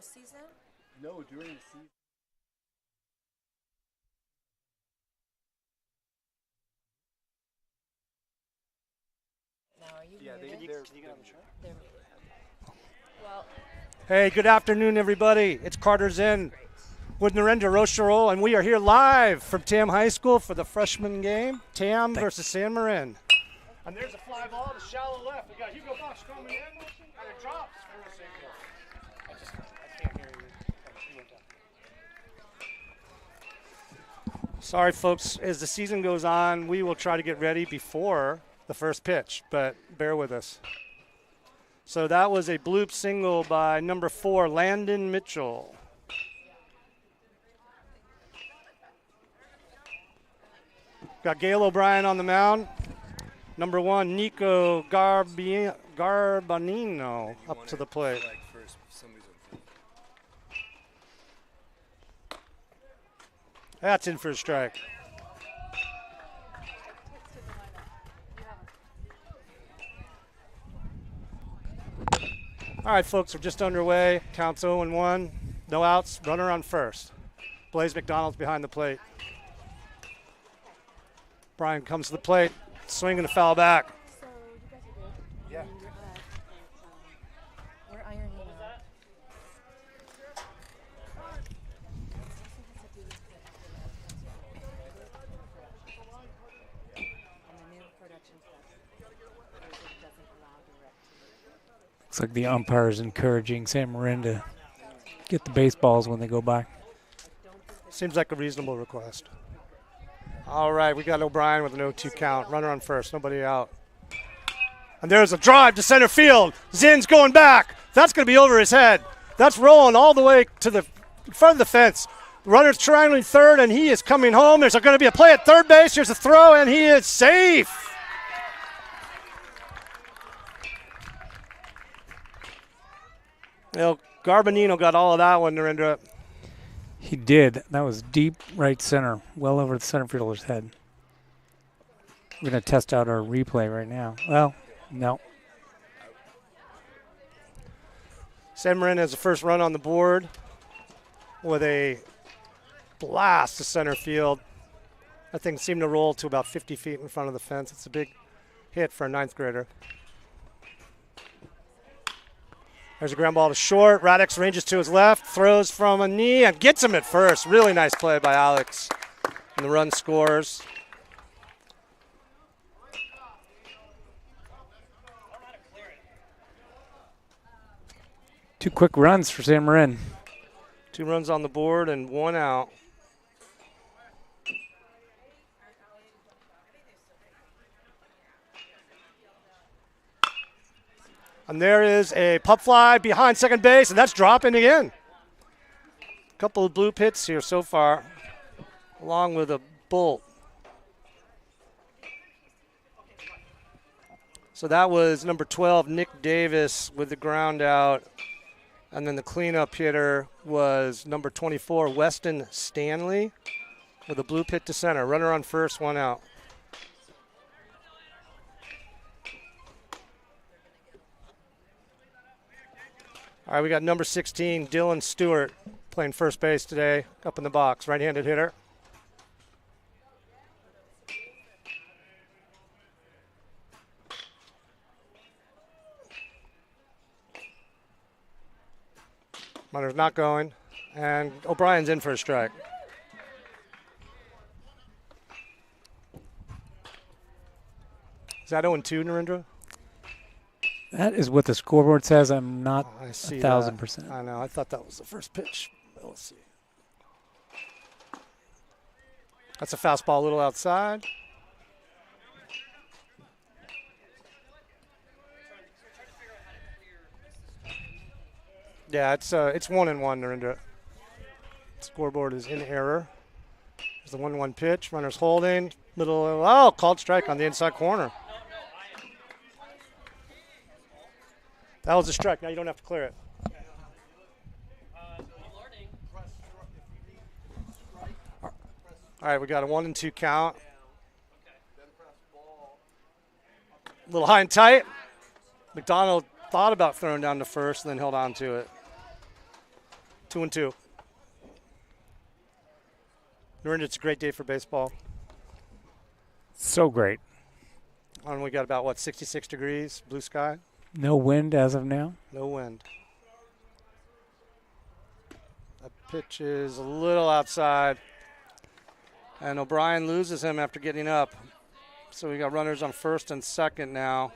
postseason? No, during the season. Now, are you Yeah, muted? can you get on the track? They're muted. Well, Hey, good afternoon, everybody. It's Carter Zinn with Narendra Rosharol, and we are here live from Tam High School for the freshman game, Tam versus San Marin. And there's a fly ball to shallow left. We got Hugo Bucks coming in, and it drops for a single. I can't hear you. Sorry, folks. As the season goes on, we will try to get ready before the first pitch, but bear with us. So that was a bloop single by number 4, Landon Mitchell. Got Gail O'Brien on the mound. Number 1, Nico Garbanino up to the plate. That's in for a strike. All right, folks, we're just underway. Counts 0-1. No outs. Runner on first. Blaze McDonald's behind the plate. Brian comes to the plate, swinging a foul back. so you guys are good. Yeah. We're ironing out. And the new production stuff doesn't allow direct. Looks like the umpire is encouraging San Marin to get the baseballs when they go by. Seems like a reasonable request. All right, we got O'Brien with an 0-2 count. Runner on first, nobody out. And there's a drive to center field. Zinn's going back. That's going to be over his head. That's rolling all the way to the front of the fence. The runner's triangling third, and he is coming home. There's going to be a play at third base. Here's a throw, and he is safe. Garbanino got all of that one, Narendra. He did. That was deep right center, well over the center fielder's head. We're going to test out our replay right now. Well, no. San Marin has the first run on the board with a blast to center field. That thing seemed to roll to about 50 feet in front of the fence. It's a big hit for a ninth grader. There's a ground ball to short. Radix ranges to his left, throws from a knee, and gets him at first. Really nice play by Alex. And the run scores. Two quick runs for San Marin. 2 runs on the board and 1 out. And there is a pop fly behind second base, and that's dropping again. A couple of bloop hits here so far, along with a bolt. So that was number 12, Nick Davis, with the ground out. And then the cleanup hitter was number 24, Weston Stanley, with a bloop hit to center. Runner on first, 1 out. All right, we got number 16, Dylan Stewart, playing first base today, up in the box, right-handed hitter. Runner's not going, and O'Brien's in for a strike. Is that 0-2, Narendra? That is what the scoreboard says. I'm not I see 1,000%. I know. I thought that was the first pitch. Let's see. That's a fastball a little outside. Yeah, it's 1-1, Narendra. Scoreboard is in error. There's the 1-1 pitch. Runner's holding. Called strike on the inside corner. That was a strike. Now you don't have to clear it. All right, we got a 1-2 count. A little high and tight. McDonald thought about throwing down to first and then held on to it. 2-2. Marin, it's a great day for baseball. So great. And we got about, 66 degrees, blue sky? No wind as of now. No wind. The pitch is a little outside. And O'Brien loses him after getting up. So we got runners on first and second now.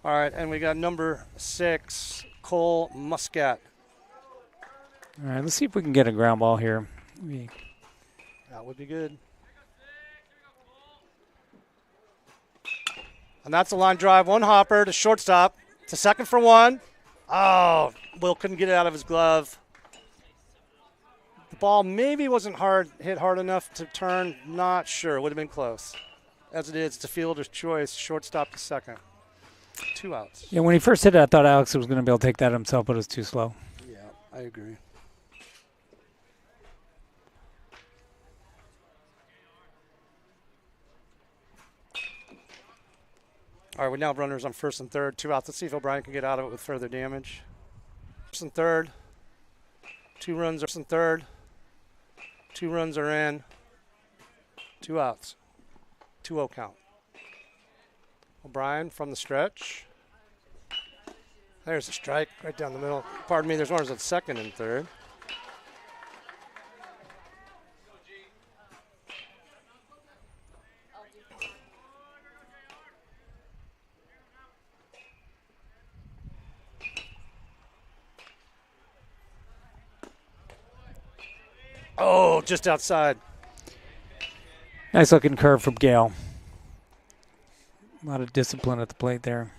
All right, and we got number 6, Cole Muscat. All right, let's see if we can get a ground ball here. That would be good. And that's a line drive. One hopper to shortstop. To second for one. Oh, Will couldn't get it out of his glove. The ball maybe wasn't hit hard enough to turn. Not sure. Would have been close. As it is, it's a fielder's choice. Shortstop to second. 2 outs. Yeah, when he first hit it, I thought Alex was going to be able to take that himself, but it was too slow. Yeah, I agree. All right, we now have runners on first and third. 2 outs. Let's see if O'Brien can get out of it with further damage. First and third. 2 runs are in third. 2 runs are in. 2 outs. 2-0 count. O'Brien from the stretch. There's a strike right down the middle. Pardon me, there's runners at second and third. Oh, just outside. Nice looking curve from Gale. A lot of discipline at the plate there.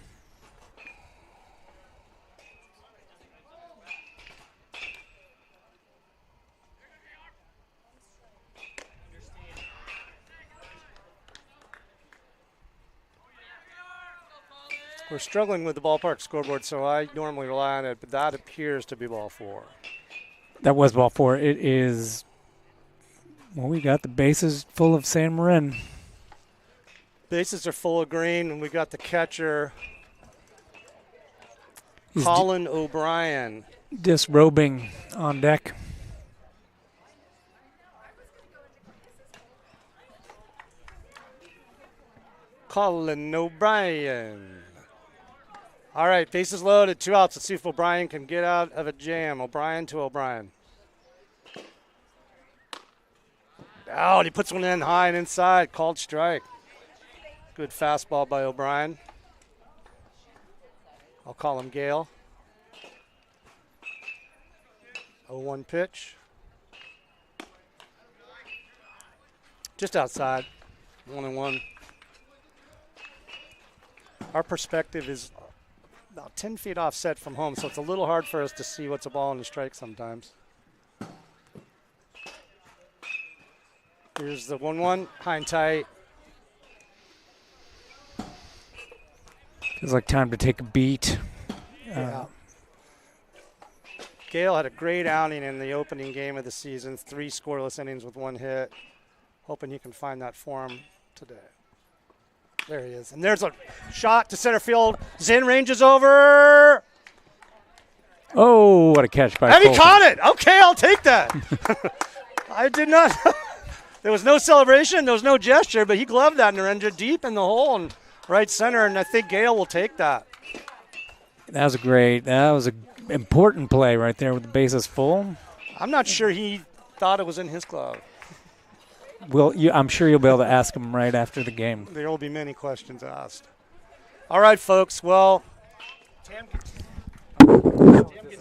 We're struggling with the ballpark scoreboard, so I normally rely on it, but that appears to be ball 4. That was ball 4. It is, well, we got the bases full of San Marin. Bases are full of green, and we got the catcher, He's Colin O'Brien. disrobing on deck. Colin O'Brien. All right, bases loaded, 2 outs. Let's see if O'Brien can get out of a jam. O'Brien to O'Brien. Oh, and he puts one in high and inside. Called strike. Good fastball by O'Brien. I'll call him Gale. 0-1 pitch. Just outside. 1-1. Our perspective is about 10 feet offset from home, so it's a little hard for us to see what's a ball and a strike sometimes. Here's the 1-1, high and tight. Feels like time to take a beat. Yeah. Gale had a great outing in the opening game of the season, 3 scoreless innings with 1 hit. Hoping he can find that form today. There he is. And there's a shot to center field. Zinn ranges over. Oh, what a catch by And he Colton. caught it. Okay, I'll take that. I did not. There was no celebration. There was no gesture, but he gloved that Narendra deep in the hole and right center, and I think Gale will take that. That was an important play right there with the bases full. I'm not sure he thought it was in his glove. Well, I'm sure you'll be able to ask him right after the game. There will be many questions asked. All right, folks. Well, Tam gets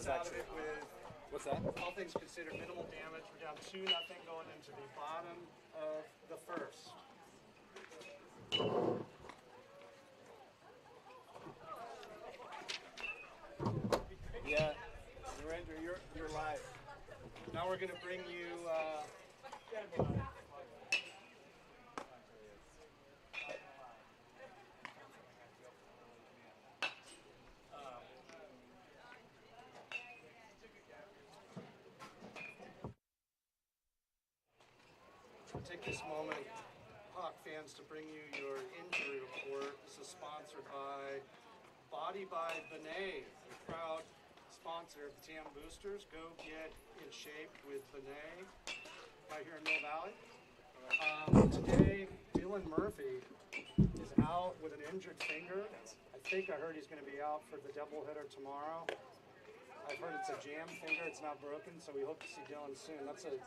out of it with, what's that? All things considered, minimal damage. We're down 2-0 going into the bottom of the first. Yeah, Narendra, you're live. Now we're going to bring you. Take this moment, Hawk fans, to bring you your injury report. This is sponsored by Body by Benet, a proud sponsor of the TAM Boosters. Go get in shape with Benet right here in Mill Valley. Today, Dylan Murphy is out with an injured finger. I think I heard he's going to be out for the doubleheader tomorrow. I've heard it's a jam finger. It's not broken, so we hope to see Dylan soon. That's a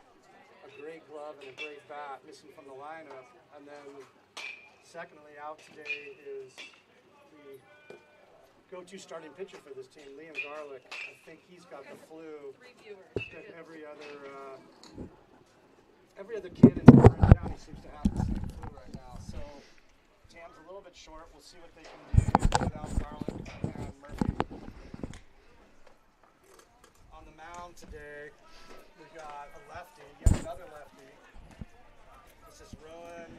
great glove and a great bat missing from the lineup. And then, secondly, out today is the go-to starting pitcher for this team, Liam Garlick. I think he's got the flu. That every other kid in Marin County seems to have the same flu right now. So Tam's a little bit short. We'll see what they can do without Garlick and Murphy. On the mound today, we got a lefty, yet another lefty. This is Rowan.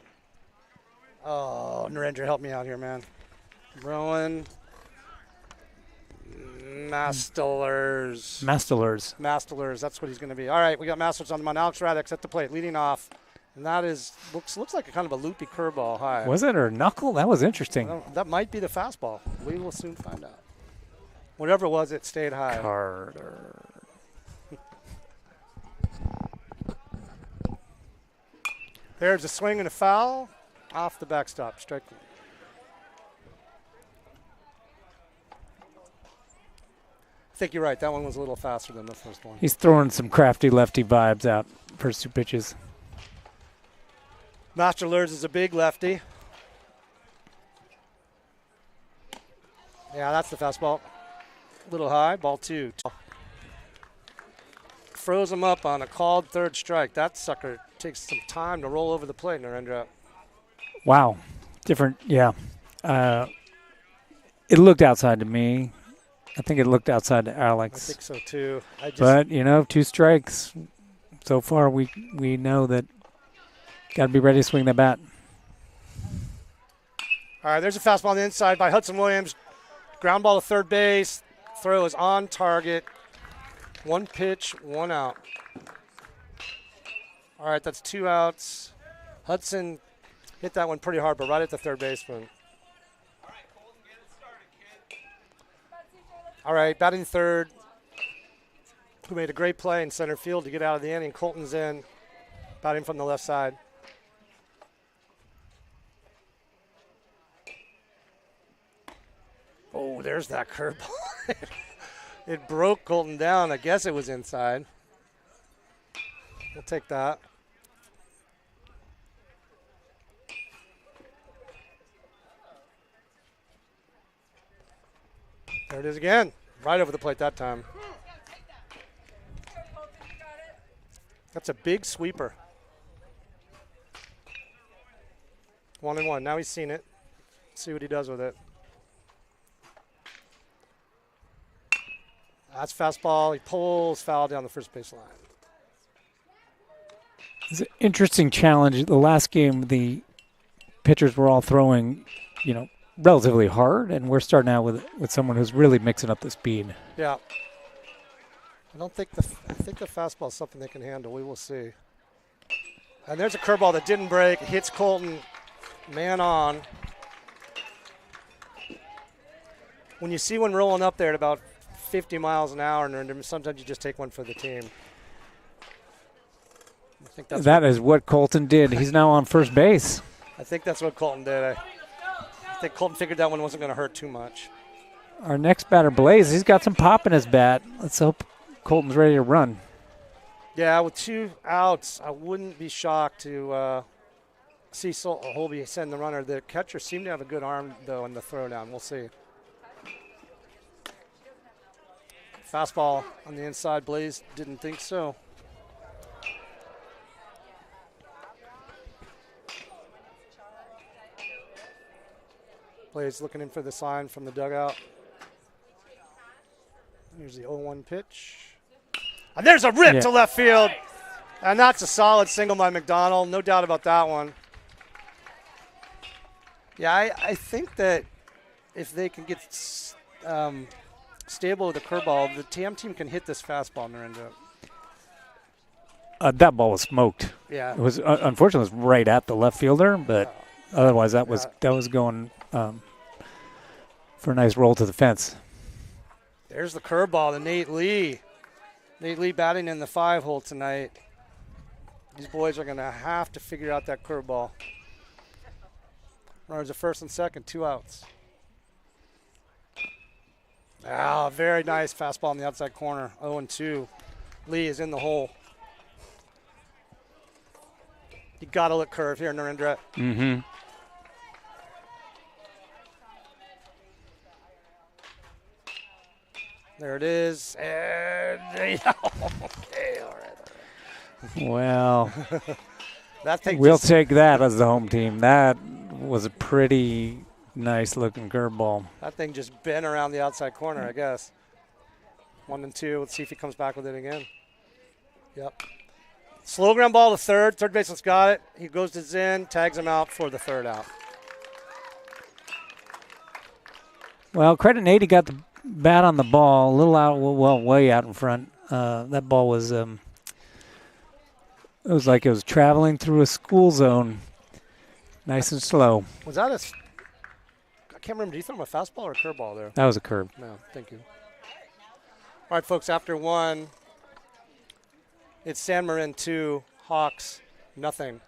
Oh, Narendra, help me out here, man. Rowan Mastelers. That's what he's going to be. All right, we got Mastelers on the mound. Alex Radek's at the plate, leading off. And that is looks like a kind of a loopy curveball high. Was it, or knuckle? That was interesting. That might be the fastball. We will soon find out. Whatever it was, it stayed high. Carter. There's a swing and a foul off the backstop. Strike one. I think you're right. That one was a little faster than the first one. He's throwing some crafty lefty vibes out first two pitches. Master Lurs is a big lefty. Yeah, that's the fastball. A little high. Ball two. Froze him up on a called third strike. That sucker takes some time to roll over the plate, Narendra. Wow. Different, yeah. It looked outside to me. I think it looked outside to Alex. I think so, too. But, two strikes. So far, we know that got to be ready to swing the bat. All right, there's a fastball on the inside by Hudson Williams. Ground ball to third base. Throw is on target. One pitch, one out. All right, that's 2 outs. Hudson hit that one pretty hard, but right at the third baseman. All right, batting third, who made a great play in center field to get out of the inning. Colton's in, batting from the left side. Oh, there's that curveball. It broke Colton down. I guess it was inside. We'll take that. There it is again. Right over the plate that time. That's a big sweeper. 1-1. Now he's seen it. See what he does with it. That's fastball. He pulls foul down the first base line. It's an interesting challenge. The last game, the pitchers were all throwing, relatively hard, and we're starting out with someone who's really mixing up the speed. Yeah. I think the fastball is something they can handle. We will see. And there's a curveball that didn't break. It hits Colton man on. When you see one rolling up there at about 50 miles an hour, and sometimes you just take one for the team. I think that is what Colton did. He's now on first base. I think that's what Colton did. I think Colton figured that one wasn't going to hurt too much. Our next batter, Blaze, he's got some pop in his bat. Let's hope Colton's ready to run. Yeah, with 2 outs, I wouldn't be shocked to see Holby send the runner. The catcher seemed to have a good arm, though, in the throwdown. We'll see. Fastball on the inside. Blaze didn't think so. Blaze looking in for the sign from the dugout. Here's the 0-1 pitch. And there's a rip to left field. And that's a solid single by McDonald. No doubt about that one. Yeah, I think that if they can get stable with the curveball, the TAM team can hit this fastball, Narendra. That ball was smoked. Yeah. It was unfortunately it was right at the left fielder, but Otherwise, that was going for a nice roll to the fence. There's the curveball to Nate Lee. Nate Lee batting in the 5-hole tonight. These boys are going to have to figure out that curveball. Runners at first and second, 2 outs. Ah, very nice fastball on the outside corner, 0-2. Lee is in the hole. You got to look curve here, Narendra. Mm-hmm. There it is. And okay, all right. Well, That thing we'll just, take that as the home team. That was a pretty nice looking curveball. that thing just bent around the outside corner, I guess. 1-2. Let's see if he comes back with it again. Yep. Slow ground ball to third. Third baseman's got it. He goes to Zinn, tags him out for the 3rd out. Well, credit Nate, he got the bat on the ball a little out, well, way out in front. That ball was, it was like it was traveling through a school zone, nice and slow. Was that I can't remember. Did you throw him a fastball or a curveball there? That was a curve. No, thank you. All right, folks, after 1, it's San Marin 2, Hawks nothing.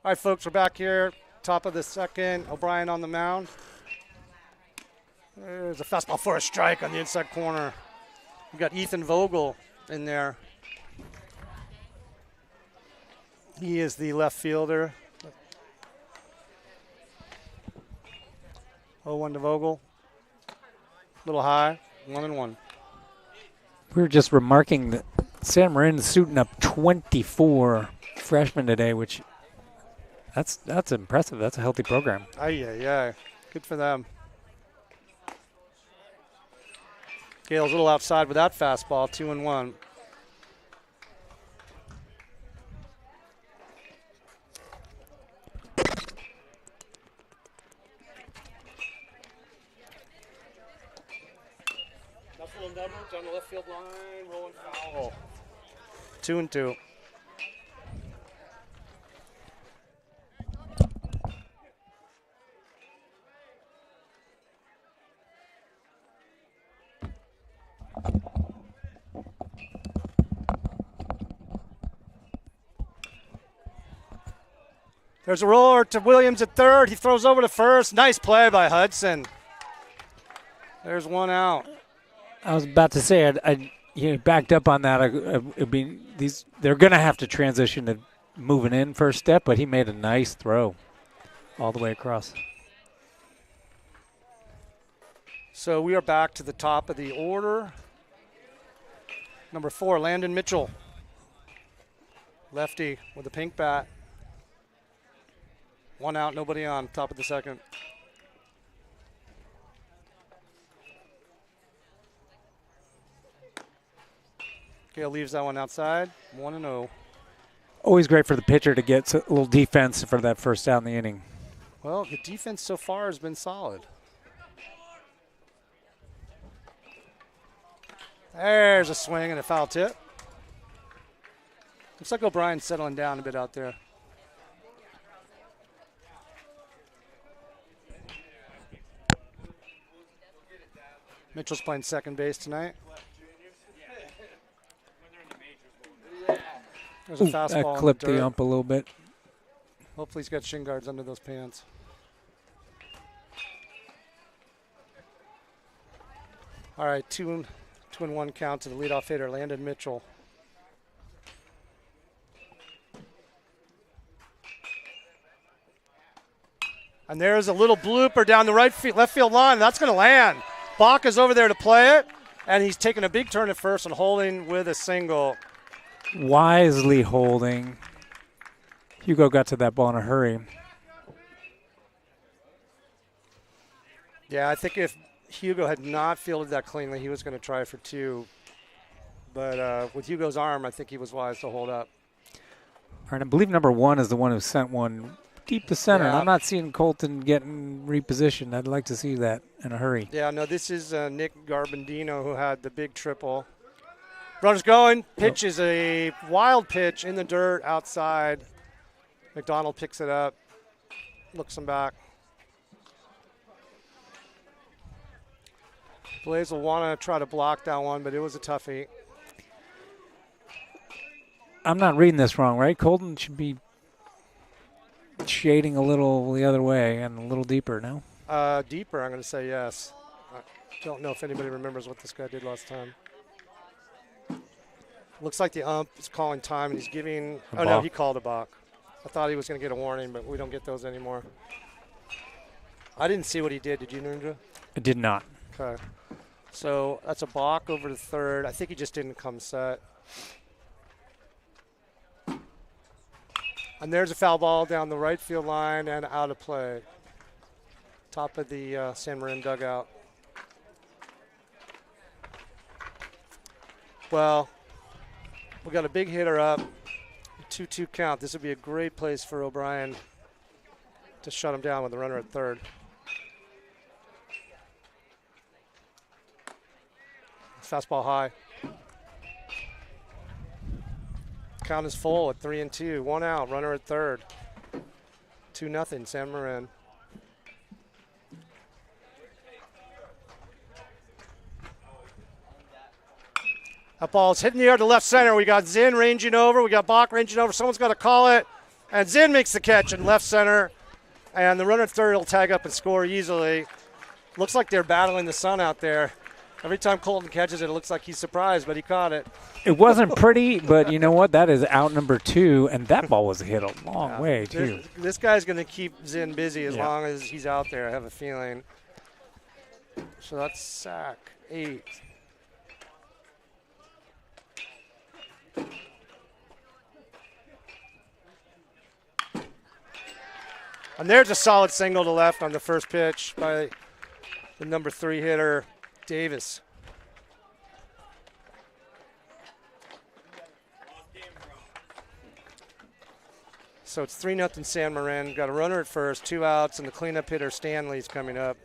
All right, folks, we're back here. Top of the 2nd. O'Brien on the mound. There's a fastball for a strike on the inside corner. You got Ethan Vogel in there. He is the left fielder. 0-1 to Vogel. A little high. 1-1. We were just remarking that San Marin's suiting up 24 freshmen today, which that's impressive. That's a healthy program. Aye. Good for them. Gale's a little outside with that fastball. 2-1. Knuckle and Edwards on the left field line, rolling foul. 2-2. There's a roller to Williams at third. He throws over to first. Nice play by Hudson. There's 1 out. I was about to say, you backed up on that. They're going to have to transition to moving in first step, but he made a nice throw all the way across. So we are back to the top of the order. Number 4, Landon Mitchell. Lefty with a pink bat. 1 out, nobody on, top of the 2nd. Gale leaves that one outside. 1-0. Always great for the pitcher to get a little defense for that first out in the inning. Well, the defense so far has been solid. There's a swing and a foul tip. Looks like O'Brien's settling down a bit out there. Mitchell's playing second base tonight. There's a fastball. That clipped in the the dirt. ump a little bit. Hopefully he's got shin guards under those pants. All right, 2-1 count to the leadoff hitter, Landon Mitchell. And there's a little blooper down the left field line. That's going to land. Bach is over there to play it, and he's taking a big turn at first and holding with a single. Wisely holding. Hugo got to that ball in a hurry. Yeah, I think if Hugo had not fielded that cleanly, he was going to try for two. But with Hugo's arm, I think he was wise to hold up. All right, I believe number 1 is the one who sent one deep to center. Yeah. I'm not seeing Colton getting repositioned. I'd like to see that in a hurry. Yeah, no, this is Nick Garbandino who had the big triple. Runners going. Pitch is a wild pitch in the dirt outside. McDonald picks it up, looks him back. Blaze will want to try to block that one, but it was a toughie. I'm not reading this wrong, right? Colton should be shading a little the other way and a little deeper now. Deeper, I'm going to say yes. I don't know if anybody remembers what this guy did last time. Looks like the ump is calling time, and he's giving – no, he called a balk. I thought he was going to get a warning, but we don't get those anymore. I didn't see what he did. Did you, Ninja? I did not. Okay. So that's a balk over to third. I think he just didn't come set. And there's a foul ball down the right field line and out of play. Top of the San Marin dugout. Well, we got a big hitter up. 2-2 count. This would be a great place for O'Brien to shut him down with the runner at third. Fastball high. Count is full at 3-2. 1 out. Runner at third. 2-0. San Marin. That ball's hitting the air to left center. We got Zinn ranging over. We got Bach ranging over. Someone's got to call it. And Zinn makes the catch in left center. And the runner at third will tag up and score easily. Looks like they're battling the sun out there. Every time Colton catches it, it looks like he's surprised, but he caught it. It wasn't pretty, but you know what? That is out number 2, and that ball was hit a long way, too. This guy's going to keep Zinn busy as long as he's out there, I have a feeling. So that's sack 8. And there's a solid single to left on the first pitch by the number 3 hitter, Davis. So it's 3-0 San Marin. Got a runner at first, 2 outs, and the cleanup hitter Stanley's coming up.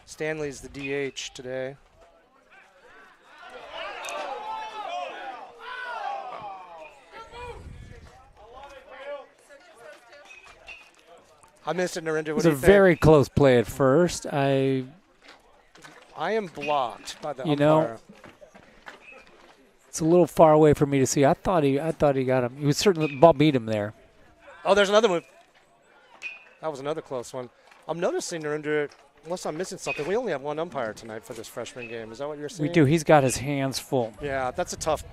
Stanley's the DH today. I missed it, Narinder. It was a very close play at first. I am blocked by the you umpire. know, it's a little far away for me to see. I thought he got him. He was certainly the ball beat him there. Oh, there's another one. That was another close one. I'm noticing, Narinder, unless I'm missing something, we only have one umpire tonight for this freshman game. Is that what you're saying? We do. He's got his hands full. Yeah, that's a tough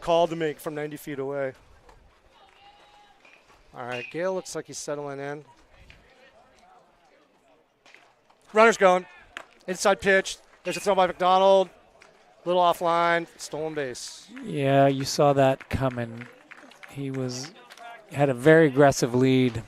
call to make from 90 feet away. All right, Gale looks like he's settling in. Runner's going. Inside pitch. There's a throw by McDonald. Little offline. Stolen base. Yeah, you saw that coming. He had a very aggressive lead.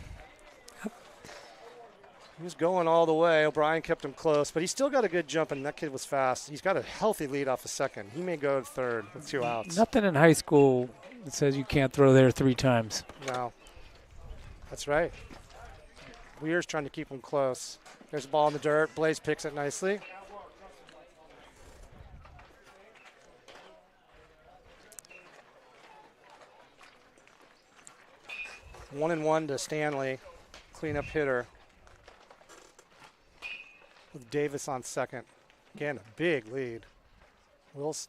He was going all the way. O'Brien kept him close, but he still got a good jump, and that kid was fast. He's got a healthy lead off a second. He may go to third with 2 outs. Nothing in high school that says you can't throw there 3 times. No. That's right. Weir's trying to keep him close. There's a ball in the dirt. Blaze picks it nicely. One and one to Stanley, cleanup hitter. With Davis on second. Again, a big lead. Will's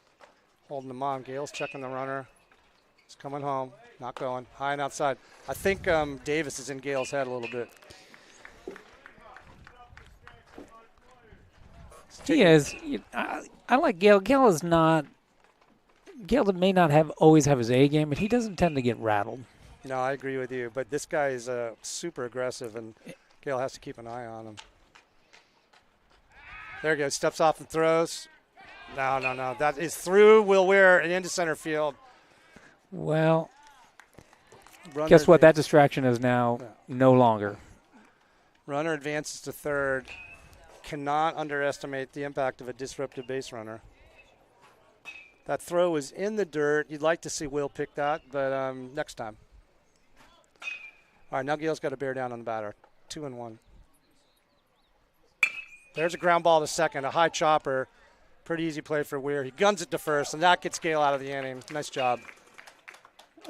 holding them on. Gale's checking the runner. He's coming home, not going. High and outside. I think Davis is in Gale's head a little bit. He is. I like Gale. Gale is not. Gale may not always have his A game, but he doesn't tend to get rattled. No, I agree with you. But this guy is super aggressive, and Gale has to keep an eye on him. There he goes. Steps off and throws. No. That is through Will Weir and into center field. Well, Runner guess what? That distraction is now no longer. Runner advances to third. Cannot underestimate the impact of a disruptive base runner. That throw was in the dirt. You'd like to see Will pick that, but next time. All right, now Gale's got to bear down on the batter. 2-1. There's a ground ball to second, a high chopper. Pretty easy play for Weir. He guns it to first, and that gets Gale out of the inning. Nice job.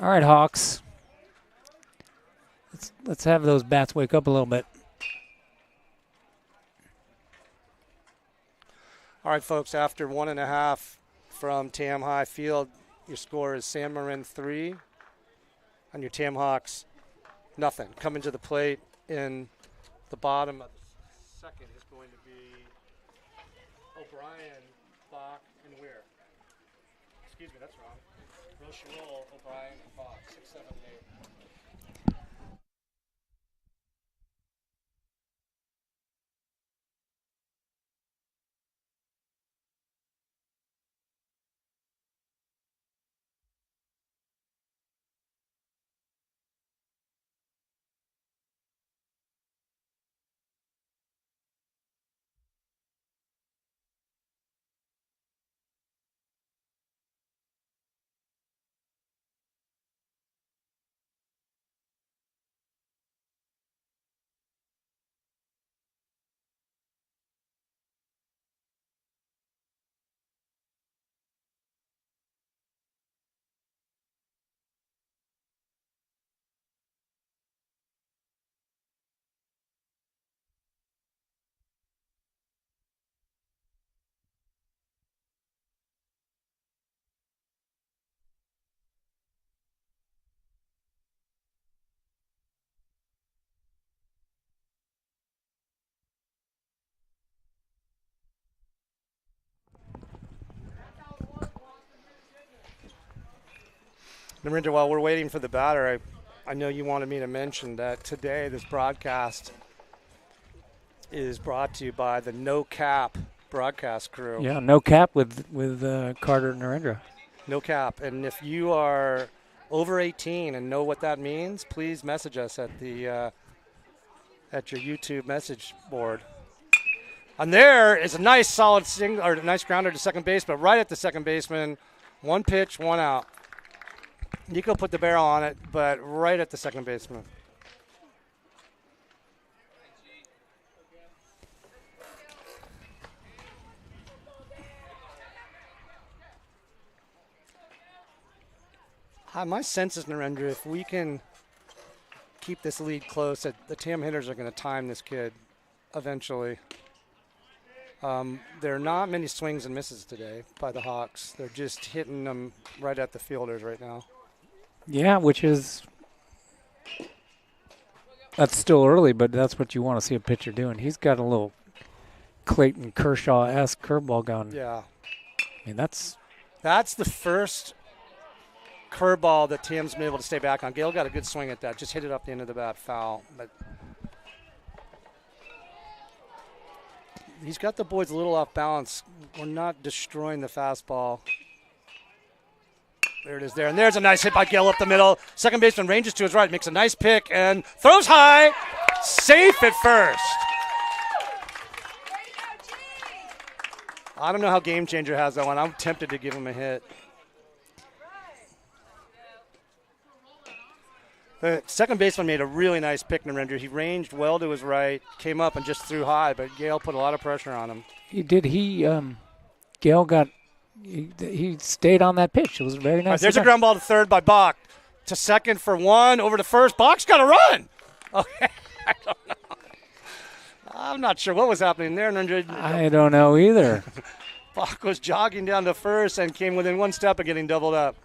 All right, Hawks. Let's have those bats wake up a little bit. All right, folks, after 1.5 from Tam High Field, your score is San Marin 3, and your Tam Hawks nothing. Coming to the plate in the bottom of the second is going to be O'Brien, Bach, and Weir. Excuse me, that's wrong. Rochelle, O'Brien, and Bach, 6, 7, 8. Narinder, while we're waiting for the batter, I know you wanted me to mention that today this broadcast is brought to you by the No Cap broadcast crew. Yeah, no cap with Carter and Narendra. No cap. And if you are over 18 and know what that means, please message us at the at your YouTube message board. And there is a nice solid single or nice grounder to second base, but right at the second baseman, 1 pitch, 1 out. Nico put the barrel on it, but right at the second baseman. My sense is, Narendra, if we can keep this lead close, that the Tam hitters are going to time this kid eventually. There are not many swings and misses today by the Hawks. They're just hitting them right at the fielders right now. Yeah, that's still early, but that's what you want to see a pitcher doing. He's got a little Clayton Kershaw-esque curveball going. Yeah. I mean, that's the first curveball that Tim's been able to stay back on. Gale got a good swing at that. Just hit it up the end of the bat, foul. But he's got the boys a little off balance. We're not destroying the fastball. There it is there. And there's a nice hit by Gale up the middle. Second baseman ranges to his right, makes a nice pick, and throws high. Safe at first. I don't know how Game Changer has that one. I'm tempted to give him a hit. The second baseman made a really nice pick, Narendra. He ranged well to his right, came up and just threw high, but Gale put a lot of pressure on him. He did. Gale got. He stayed on that pitch. It was very nice. All right, there's a ground ball to third by Bach. To second for one, over to first. Bach's got to run. Okay, I don't know. I'm not sure what was happening there, Narendra. I don't know either. Bach was jogging down to first and came within one step of getting doubled up.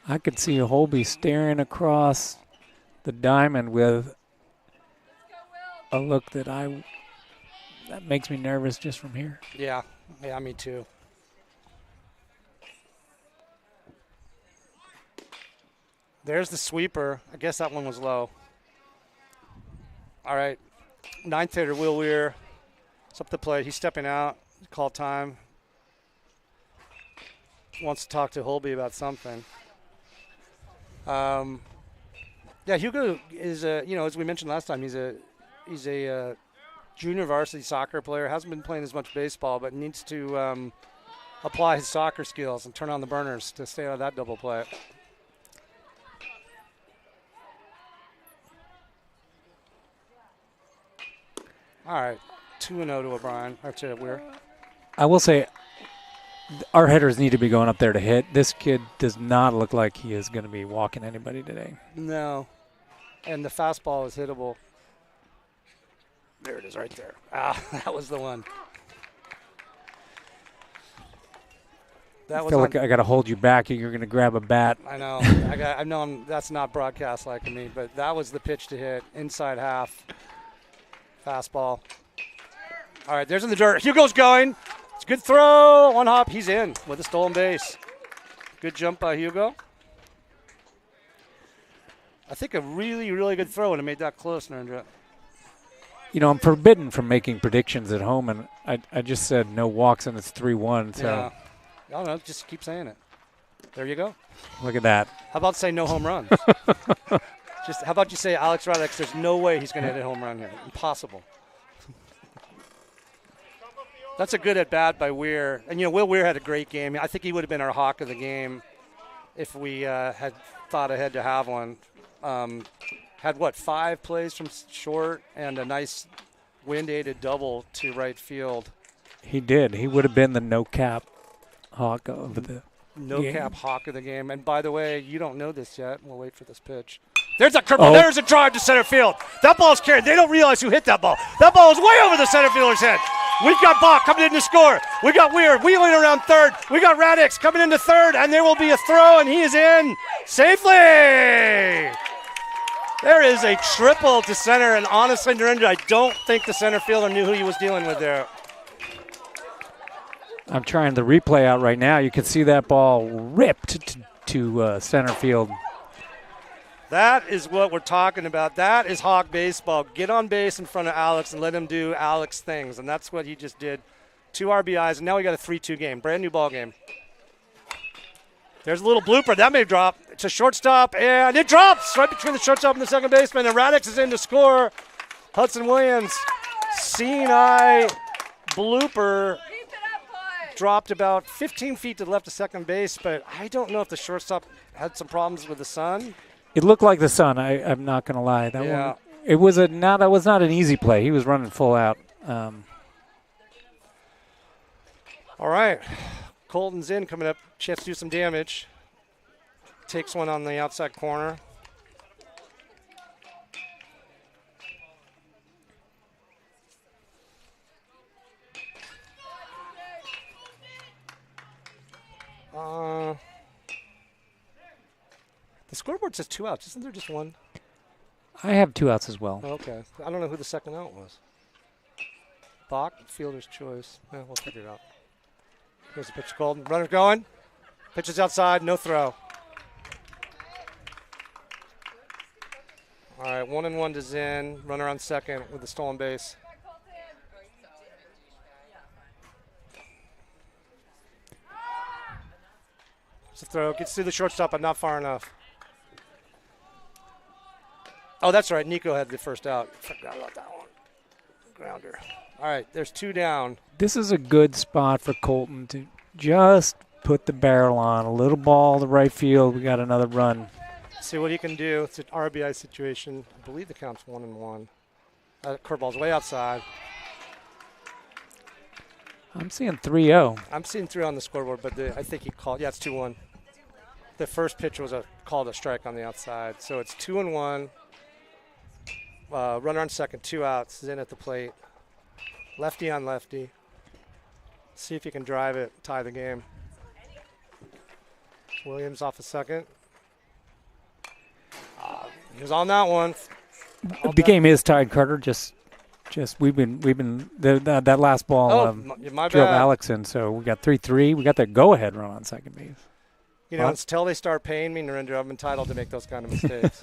I could see Holby staring across the diamond with a look that makes me nervous just from here. Yeah, me too. There's the sweeper. I guess that one was low. All right, ninth hitter, Will Weir. It's up the plate. He's stepping out. Call time. Wants to talk to Holby about something. Yeah, Hugo is as we mentioned last time, he's a junior varsity soccer player. Hasn't been playing as much baseball, but needs to apply his soccer skills and turn on the burners to stay out of that double play. All right, 2-0 to O'Brien, or to Weir. I will say our hitters need to be going up there to hit. This kid does not look like he is going to be walking anybody today. No, and the fastball is hittable. There it is right there. That was the one. I feel like I got to hold you back. You're going to grab a bat. I know. I know that's not broadcast like me, but that was the pitch to hit. Inside half. Fastball. All right, there's in the dirt. Hugo's going. It's a good throw. One hop. He's in with a stolen base. Good jump by Hugo. I think a really, really good throw would have made that close, Narendra. I'm forbidden from making predictions at home, and I just said no walks, and it's 3-1. So Yeah. I don't know. Just keep saying it. There you go. look at that. How about say no home runs? How about you say Alex Radix, there's no way he's going to hit a home run here. Impossible. That's a good at-bat by Weir. And, Will Weir had a great game. I think he would have been our hawk of the game if we had thought ahead to have one. Had, 5 plays from short and a nice wind-aided double to right field. He did. He would have been the no-cap hawk of the No-cap hawk of the game. And, by the way, you don't know this yet. We'll wait for this pitch. There's a curveball. There's a drive to center field. That ball's carried. They don't realize who hit that ball. That ball is way over the center fielder's head. We've got Bach coming in to score. We got Weir wheeling around third. We got Radix coming into third, and there will be a throw, and he is in safely. There is a triple to center, and honestly, Narendra, I don't think the center fielder knew who he was dealing with there. I'm trying the replay out right now. You can see that ball ripped to center field. That is what we're talking about. That is Hawk baseball. Get on base in front of Alex and let him do Alex things, and that's what he just did. 2 RBIs, and now we got a 3-2 game. Brand new ball game. There's a little blooper. That may drop. It's a shortstop, and it drops right between the shortstop and the second baseman, and Radix is in to score. Hudson Williams, seeing eye blooper. Dropped about 15 feet to the left of second base, but I don't know if the shortstop had some problems with the sun. It looked like the sun. I'm not going to lie. That one. It was that was not an easy play. He was running full out. All right, Colton's in coming up. Chance to do some damage. Takes one on the outside corner. The scoreboard says 2 outs. Isn't there just one? I have 2 outs as well. Okay. I don't know who the second out was. Bach, fielder's choice. Yeah, we'll figure it out. Here's the pitch to Colton. Runner going. Pitch is outside. No throw. All right, 1-1 to Zinn. Runner on second with the stolen base. It's a throw. Gets through the shortstop, but not far enough. Oh, that's right. Nico had the first out. Forgot about that one. Grounder. All right, there's 2 down. This is a good spot for Colton to just put the barrel on. A little ball to right field. We got another run. See what he can do. It's an RBI situation. I believe the count's 1-1. Curveball's way outside. I'm seeing 3-0. I'm seeing 3 on the scoreboard, but I think he called. Yeah, it's 2-1. The first pitch was called a strike on the outside. So it's 2-1. Runner on second, 2 outs. Zinn at the plate. Lefty on lefty. See if he can drive it, tie the game. Williams off a second. He was on that one. The game is tied, Carter. Just we've been that last ball My drove bad. Alex in, so we got 3-3. We got that go-ahead run on second base. You know, until they start paying me, Narendra, I'm entitled to make those kind of mistakes.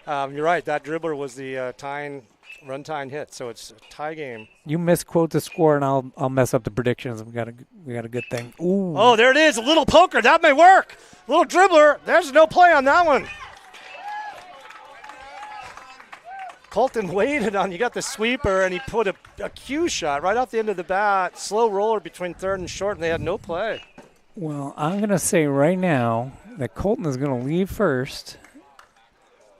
You're right. That dribbler was the run-tying hit, so it's a tie game. You misquote the score, and I'll mess up the predictions. We got a good thing. Ooh. Oh, there it is. A little poker. That may work. Little dribbler. There's no play on that one. Colton waited on. You got the sweeper, and he put a cue shot right off the end of the bat. Slow roller between third and short, and they had no play. Well, I'm going to say right now that Colton is going to leave first,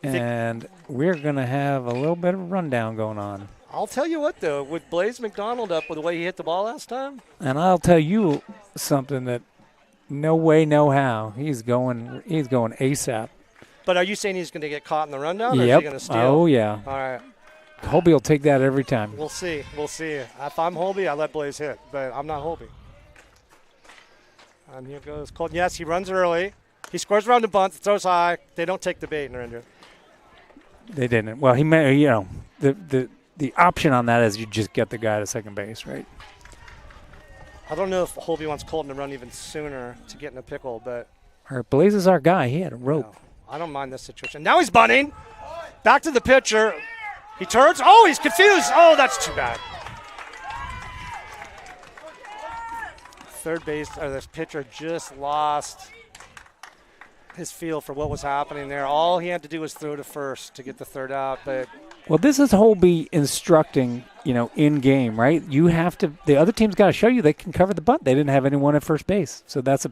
and we're going to have a little bit of a rundown going on. I'll tell you what, though, with Blaze McDonald up with the way he hit the ball last time. And I'll tell you something that no way, no how. He's going ASAP. But are you saying he's going to get caught in the rundown, or is Yep. he going to steal? Oh, yeah. All right. Holby will take that every time. We'll see. If I'm Holby, I let Blaze hit, but I'm not Holby. And here goes Colton. Yes, he runs early. He scores around the bunt, throws high. They don't take the bait, Narendra. They didn't. Well, he may, the option on that is you just get the guy to second base, right? I don't know if Holby wants Colton to run even sooner to get in a pickle, but Our Blaze is our guy. He had a rope. no, I don't mind this situation. Now he's bunting. Back to the pitcher. He turns. Oh, he's confused. Oh, that's too bad. Third base, or this pitcher just lost his feel for what was happening there. All he had to do was throw to first to get the third out, but Well, this is Holby instructing, in game, right? You have to. The other team's got to show you they can cover the bunt. They didn't have anyone at first base, so that's a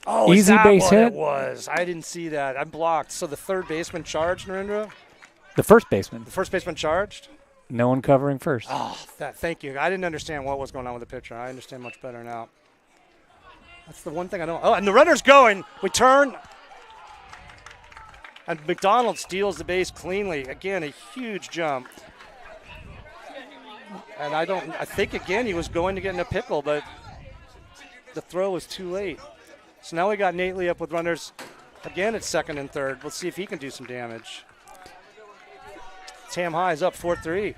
oh, easy is that base what hit. It was. I didn't see that. I'm blocked. So the third baseman charged, Narendra. The first baseman. The first baseman charged. No one covering first. Oh, thank you. I didn't understand what was going on with the pitcher. I understand much better now. That's the one thing I don't. Oh, and the runner's going. We turn. And McDonald steals the base cleanly. Again, a huge jump. And I think, again, he was going to get in a pickle, but the throw was too late. So now we got Nate Lee up with runners. Again, at second and third. Let's see if he can do some damage. Tam High is up 4-3.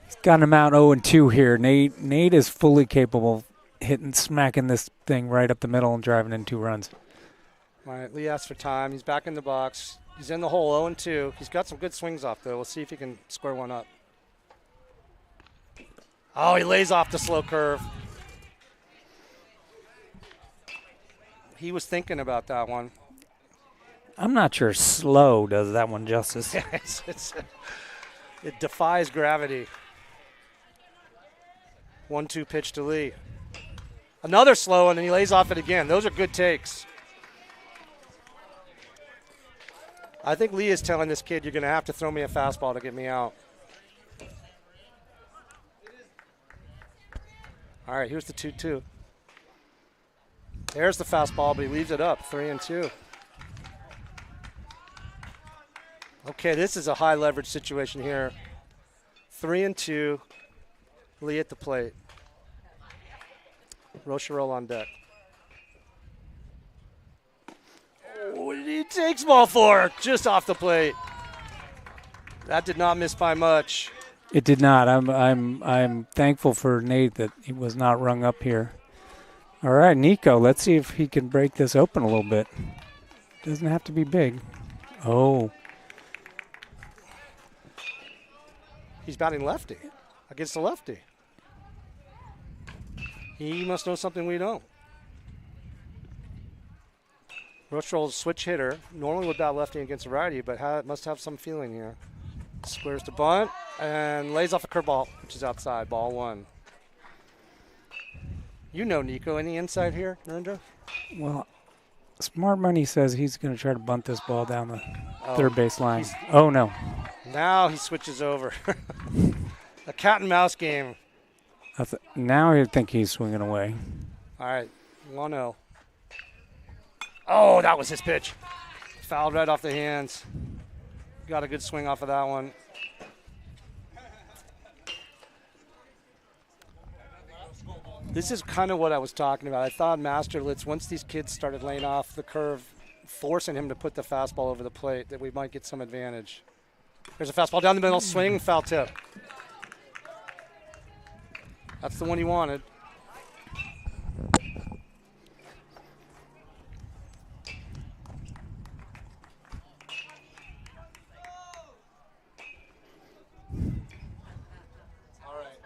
He's got him out 0-2 here. Nate is fully capable of smacking this thing right up the middle and driving in 2 runs. All right, Lee asks for time. He's back in the box. He's in the hole, 0-2. He's got some good swings off, though. We'll see if he can square one up. Oh, he lays off the slow curve. He was thinking about that one. I'm not sure slow does that one justice. It defies gravity. 1-2 pitch to Lee. Another slow one, and he lays off it again. Those are good takes. I think Lee is telling this kid, you're going to have to throw me a fastball to get me out. All right, here's the 2-2. There's the fastball, but he leaves it up, 3-2. Okay, this is a high leverage situation here. 3-2. Lee at the plate. Rocherol on deck. What did he take ball for? Just off the plate. That did not miss by much. It did not. I'm thankful for Nate that he was not rung up here. All right, Nico, let's see if he can break this open a little bit. Doesn't have to be big. Oh. He's batting lefty against the lefty. He must know something we don't. Rocherol's switch hitter. Normally would bat lefty against a righty, but must have some feeling here. Squares to bunt and lays off a curveball, which is outside. Ball 1. You know Nico. Any insight here, Narendra? Well, Smart Money says he's going to try to bunt this ball down the third base line. he's- Oh, no. Now he switches over. A cat and mouse game. Now I think he's swinging away. All right, 1-0. Oh, that was his pitch. Fouled right off the hands. Got a good swing off of that one. This is kind of what I was talking about. I thought Masterlitz, once these kids started laying off the curve, forcing him to put the fastball over the plate, that we might get some advantage. There's a fastball down the middle, swing, foul tip. That's the one he wanted. All right.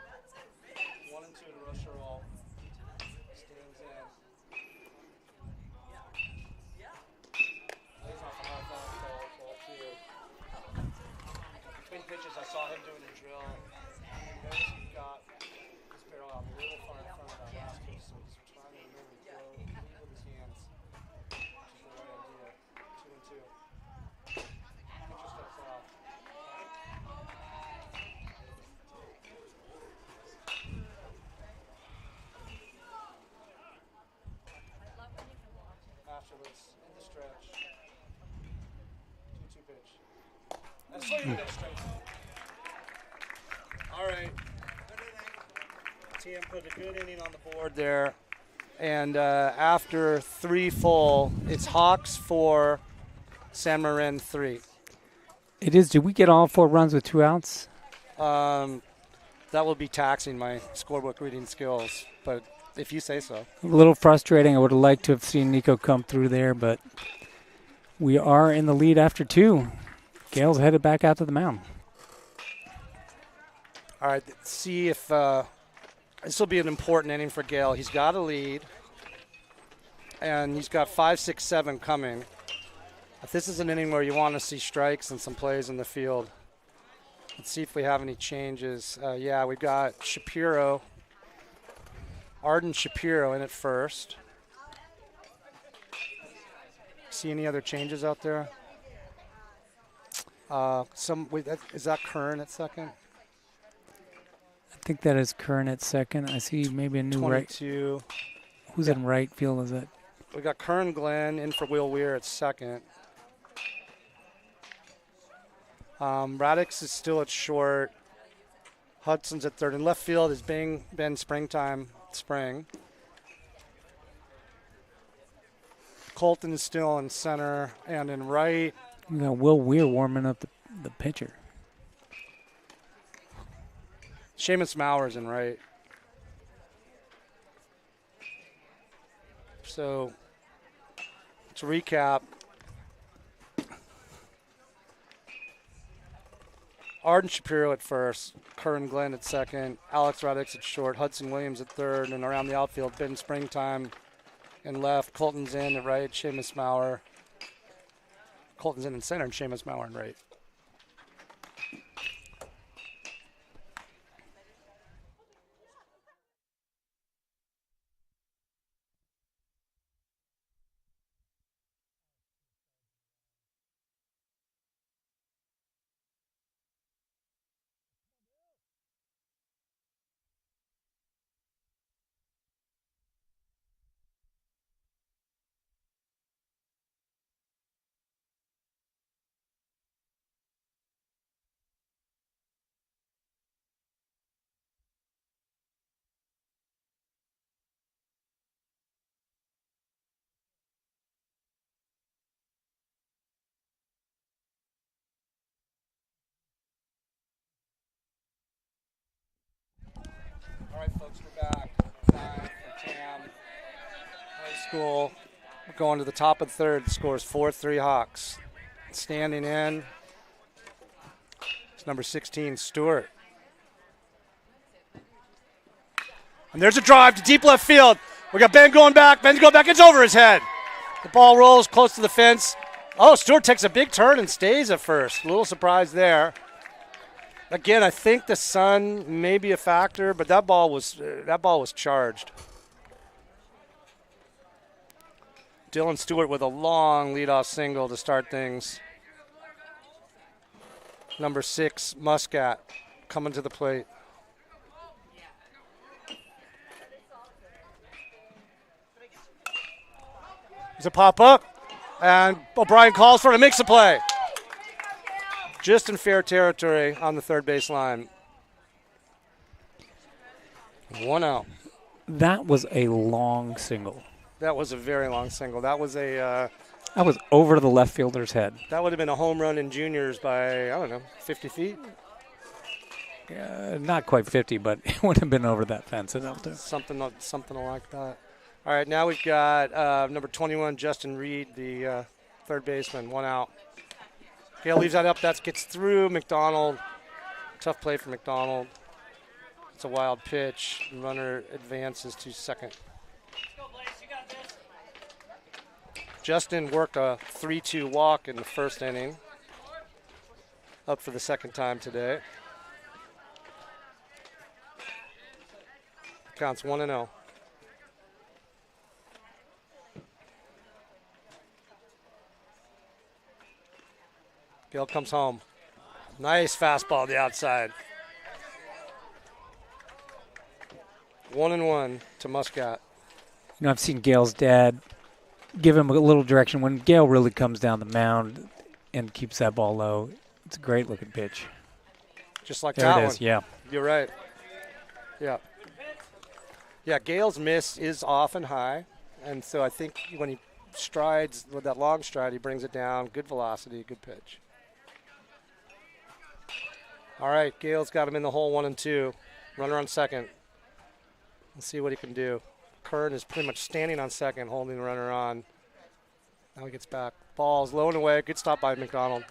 1 and 2 to Russia roll. Stands in. Lays off a high fastball, ball 2. Between pitches, I saw him doing a drill. Notice he got his barrel out a little far in front of that last pitch, so he's trying to remember to throw with his hands, which is the right idea. 2 and 2. Pitcher steps out. Afterwards, in the stretch. 2-2 pitch. And swing and a straight. All right. TM put a good inning on the board there. And after 3 full, it's Hawks 4, San Marin 3. It is. Did we get all 4 runs with 2 outs? That will be taxing my scorebook reading skills, but if you say so. A little frustrating. I would have liked to have seen Nico come through there, but we are in the lead after 2. Gale's headed back out to the mound. All right, see if this will be an important inning for Gale. He's got a lead, and he's got 5, 6, 7 coming. If this is an inning where you want to see strikes and some plays in the field, let's see if we have any changes. Yeah, we've got Shapiro, Arden Shapiro in at first. See any other changes out there? Is that Kern at second? I think that is Kern at second. I see maybe a new right. 22. Who's in right field? Is that? We got Kern Glenn in for Will Weir at second. Radix is still at short. Hudson's at third. In left field is Ben Spring. Colton is still in center. And in right, We got Will Weir warming up the pitcher. Seamus Mauer's in right. So, to recap, Arden Shapiro at first, Curran Glenn at second, Alex Radix at short, Hudson Williams at third, and around the outfield, Ben Springtime in left, Colton's in at right, Seamus Mauer. Colton's in center, and Seamus Mauer in right. All right, folks, we're back. Live from TAM High School. We're going to the top of the third. The score is 4-3 Hawks. Standing in is number 16, Stewart. And there's a drive to deep left field. We got Ben going back. Ben's going back. It's over his head. The ball rolls close to the fence. Oh, Stewart takes a big turn and stays at first. A little surprise there. Again, I think the sun may be a factor, but that ball was charged. Dylan Stewart with a long leadoff single to start things. Number 6, Muscat, coming to the plate. There's a pop up, and O'Brien calls for it and makes the play. Just in fair territory on the third base line. 1 out. That was a long single. That was a very long single. That was a That was over the left fielder's head. that would have been a home run in juniors by, I don't know, 50 feet? Not quite 50, but it would have been over that fence. Something like that. All right, now we've got number 21, Justin Reed, the third baseman, 1 out. Gale leaves that up. That gets through. McDonald. Tough play for McDonald. It's a wild pitch. Runner advances to second. Justin worked a 3-2 walk in the first inning. Up for the second time today. Counts 1-0. Gale comes home. Nice fastball to the outside. 1-1 to Muscat. You know, I've seen Gale's dad give him a little direction. When Gale really comes down the mound and keeps that ball low, it's a great-looking pitch. Just like there that it one. is, yeah. You're right. Yeah. Yeah, Gale's miss is often high, and so I think when he strides with that long stride, he brings it down. Good velocity, good pitch. All right, Gale's got him in the hole 1-2. Runner on second. Let's see what he can do. Kern is pretty much standing on second, holding the runner on. Now he gets back. Ball's low and away. Good stop by McDonald.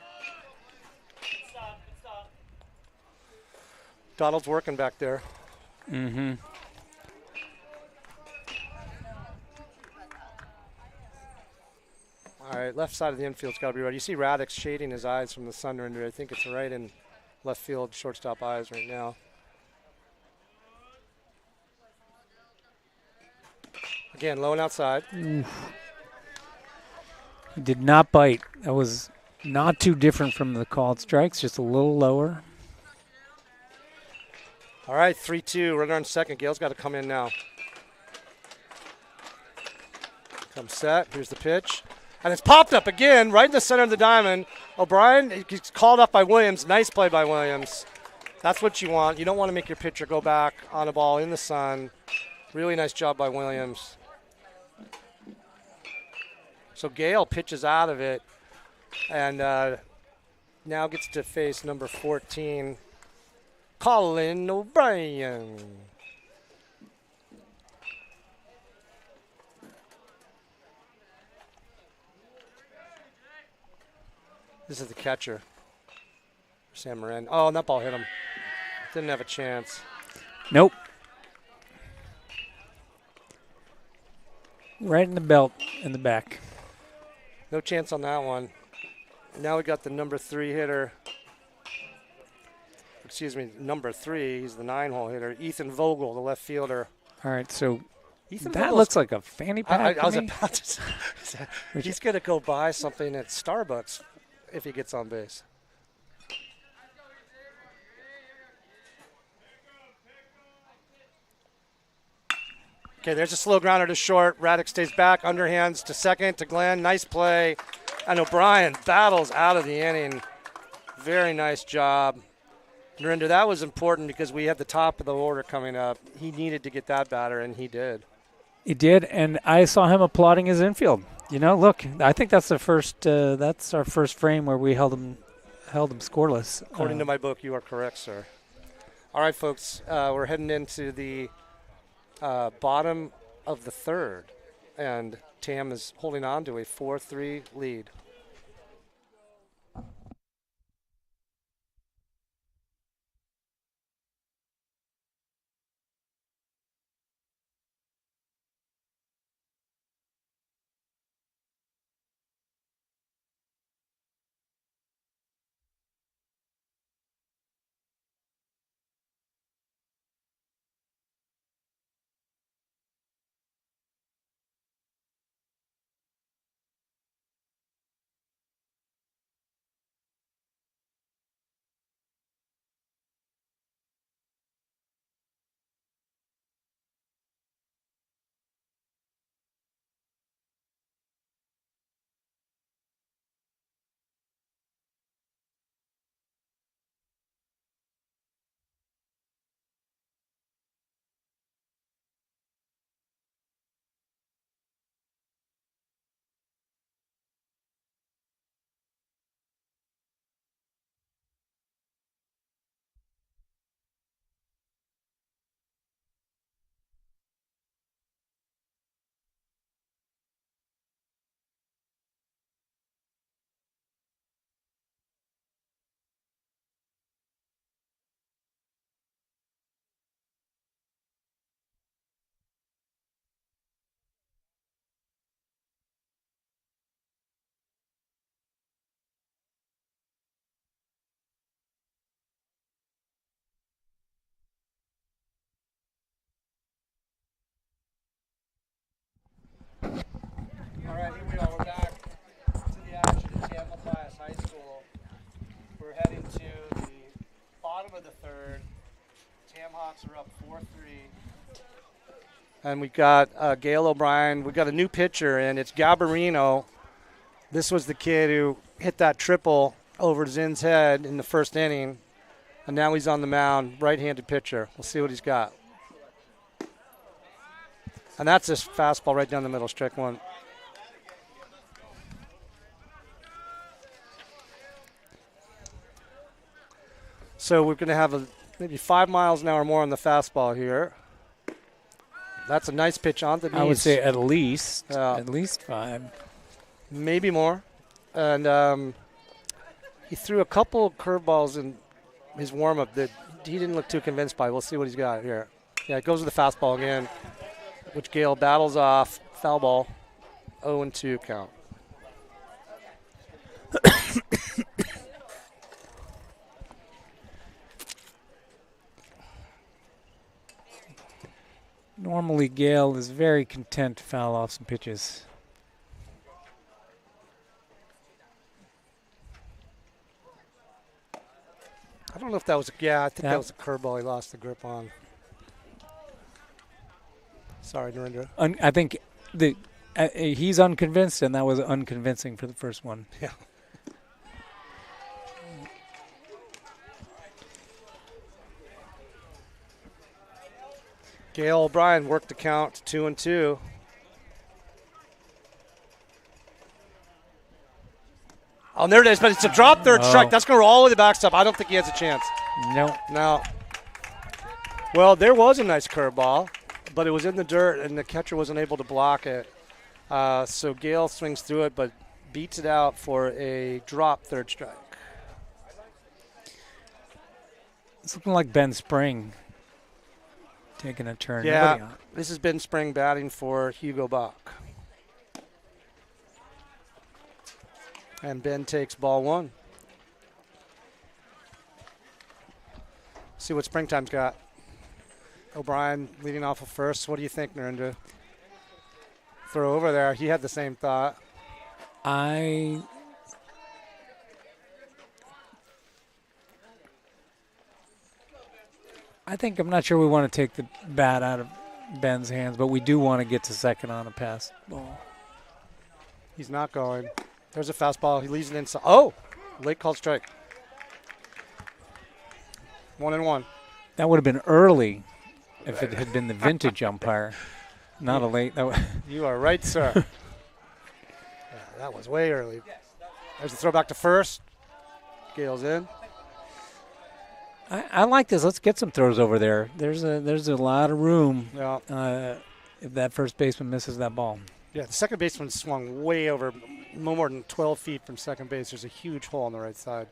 Donald's working back there. Mm-hmm. All right, left side of the infield's got to be ready. You see Radix shading his eyes from the sun render. I think it's right in left field shortstop eyes right now. Again, low and outside. He did not bite. That was not too different from the called strikes, just a little lower. All right, 3-2. Runner on second. Gale's got to come in now. Come set. Here's the pitch. And it's popped up again, right in the center of the diamond. O'Brien gets called up by Williams. Nice play by Williams. That's what you want. You don't want to make your pitcher go back on a ball in the sun. Really nice job by Williams. So Gale pitches out of it and now gets to face number 14, Colin O'Brien. This is the catcher, Sam Marin. Oh, and that ball hit him. Didn't have a chance. Nope. Right in the belt in the back. No chance on that one. Now we got the number 3 hitter. Excuse me, number 3. He's the 9-hole hitter. Ethan Vogel, the left fielder. All right, so Ethan that Vogel's, looks like a fanny pack I was to me. about to say, he's going to go buy something at Starbucks if he gets on base. Okay, there's a slow grounder to short. Raddick stays back, underhands to second, to Glenn. Nice play. And O'Brien battles out of the inning. Very nice job. Narinder, that was important because we had the top of the order coming up. He needed to get that batter, and he did. He did, and I saw him applauding his infield. You know, look, I think that's the first. That's our first frame where we held him scoreless. According to my book, you are correct, sir. All right, folks, we're heading into the bottom of the third, and Tam is holding on to a 4-3 lead. All right, here we are. We're back to the action at Tampa Bias High School. We're heading to the bottom of the third. Tam Hawks are up 4-3. And we got Gail O'Brien. We got a new pitcher, and it's Gabarino. This was the kid who hit that triple over Zin's head in the first inning. And now he's on the mound, right-handed pitcher. We'll see what he's got. And that's this fastball right down the middle, strike one. So we're going to have maybe 5 miles an hour more on the fastball here. That's a nice pitch on the knees. I would say at least 5. Maybe more. And he threw a couple curveballs in his warm-up that he didn't look too convinced by. We'll see what he's got here. Yeah, it goes with the fastball again, which Gale battles off. Foul ball, 0-2 count. Normally, Gale is very content to foul off some pitches. I don't know if that was I think that was a curveball he lost the grip on. Sorry, Narendra. I think he's unconvinced, and that was unconvincing for the first one. Yeah. Gail O'Brien worked the count to 2-2. Oh, there it is, but it's a drop third strike. That's going to roll all the way to the backstop. I don't think he has a chance. No. Well, there was a nice curveball, but it was in the dirt, and the catcher wasn't able to block it. So Gale swings through it, but beats it out for a drop third strike. It's looking like Ben Spring taking a turn. Yeah, this has been spring batting for Hugo Bach. And Ben takes ball one. See what springtime's got. O'Brien leading off of first. What do you think, Narendra? Throw over there. He had the same thought. I think I'm not sure we want to take the bat out of Ben's hands, but we do want to get to second on a pass ball. He's not going. There's a fastball. He leaves it inside. Oh, late called strike. 1-1. That would have been early if it had been the vintage umpire, not a late. You are right, sir. Yeah, that was way early. There's the throw back to first. Gale's in. I like this. Let's get some throws over there. There's a lot of room. Yeah. If that first baseman misses that ball. Yeah, the second baseman swung way over, no more than 12 feet from second base. There's a huge hole on the right side.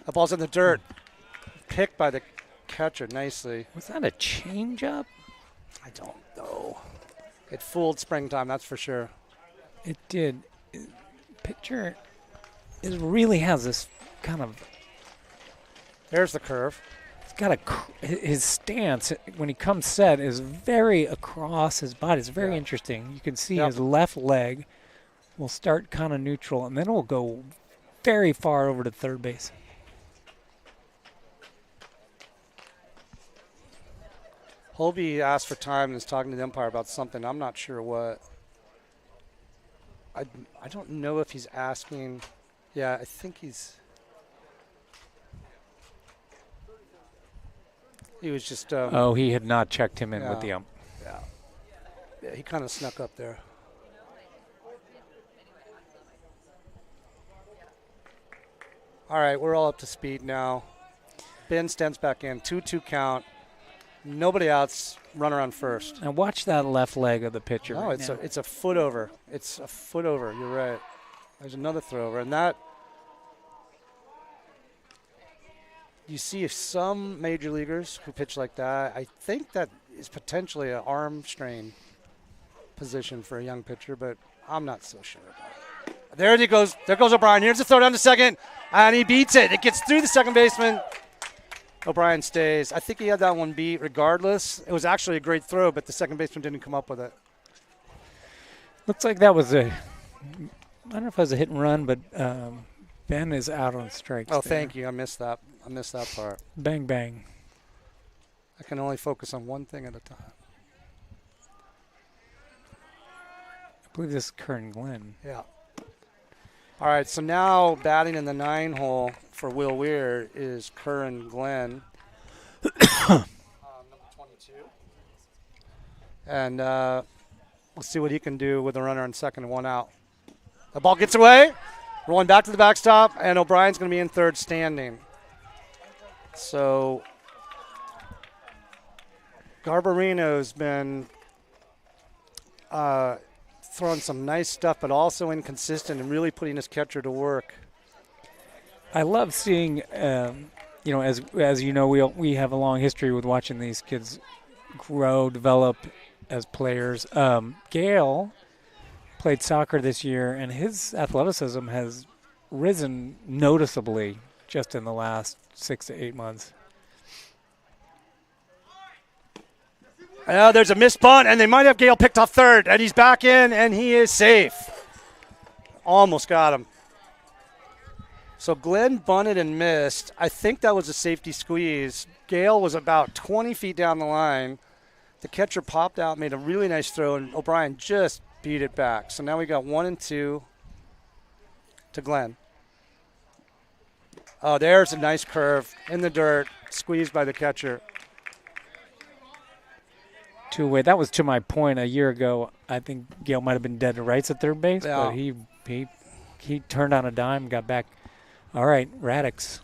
The ball's in the dirt. Picked by the catcher nicely. Was that a changeup? I don't know. It fooled springtime, that's for sure. It did. Pitcher really has this kind of. There's the curve. He's got his stance when he comes set is very across his body. It's very interesting. You can see his left leg will start kind of neutral, and then it will go very far over to third base. Holby asked for time and is talking to the umpire about something. I'm not sure what. I don't know if he's asking. Yeah, I think he's. He was just. He had not checked him in with the ump. Yeah, he kind of snuck up there. All right, we're all up to speed now. Ben stands back in. 2-2 count. Nobody outs. Runner on first. Now watch that left leg of the pitcher. No, it's a foot over. It's a foot over. You're right. There's another throw over, and that. You see some major leaguers who pitch like that. I think that is potentially an arm strain position for a young pitcher, but I'm not so sure about it. There he goes. There goes O'Brien. Here's the throw down to second, and he beats it. It gets through the second baseman. O'Brien stays. I think he had that one beat regardless. It was actually a great throw, but the second baseman didn't come up with it. Looks like that was I don't know if it was a hit and run, but Ben is out on strikes. Oh, there. thank you. I missed that. I missed that part. Bang, bang. I can only focus on one thing at a time. I believe this is Kern Glenn. Yeah. All right, so now batting in the 9 hole for Will Weir is Curran Glenn. Number 22. And let's see what he can do with a runner on second and 1 out. The ball gets away, rolling back to the backstop, and O'Brien's going to be in third standing. So Garbarino's been throwing some nice stuff, but also inconsistent and really putting his catcher to work. I love seeing, as you know, we have a long history with watching these kids grow, develop as players. Gale played soccer this year, and his athleticism has risen noticeably just in the last 6 to 8 months. There's a missed bunt, and they might have Gale picked off third, and he's back in, and he is safe. Almost got him. So Glenn bunted and missed. I think that was a safety squeeze. Gale was about 20 feet down the line. The catcher popped out, made a really nice throw, and O'Brien just beat it back. So now we got 1 and 2 to Glenn. Oh, there's a nice curve in the dirt, squeezed by the catcher. Two-way. That was to my point a year ago. I think Gale might have been dead to rights at third base, Yeah. but he turned on a dime, got back. All right, Radix.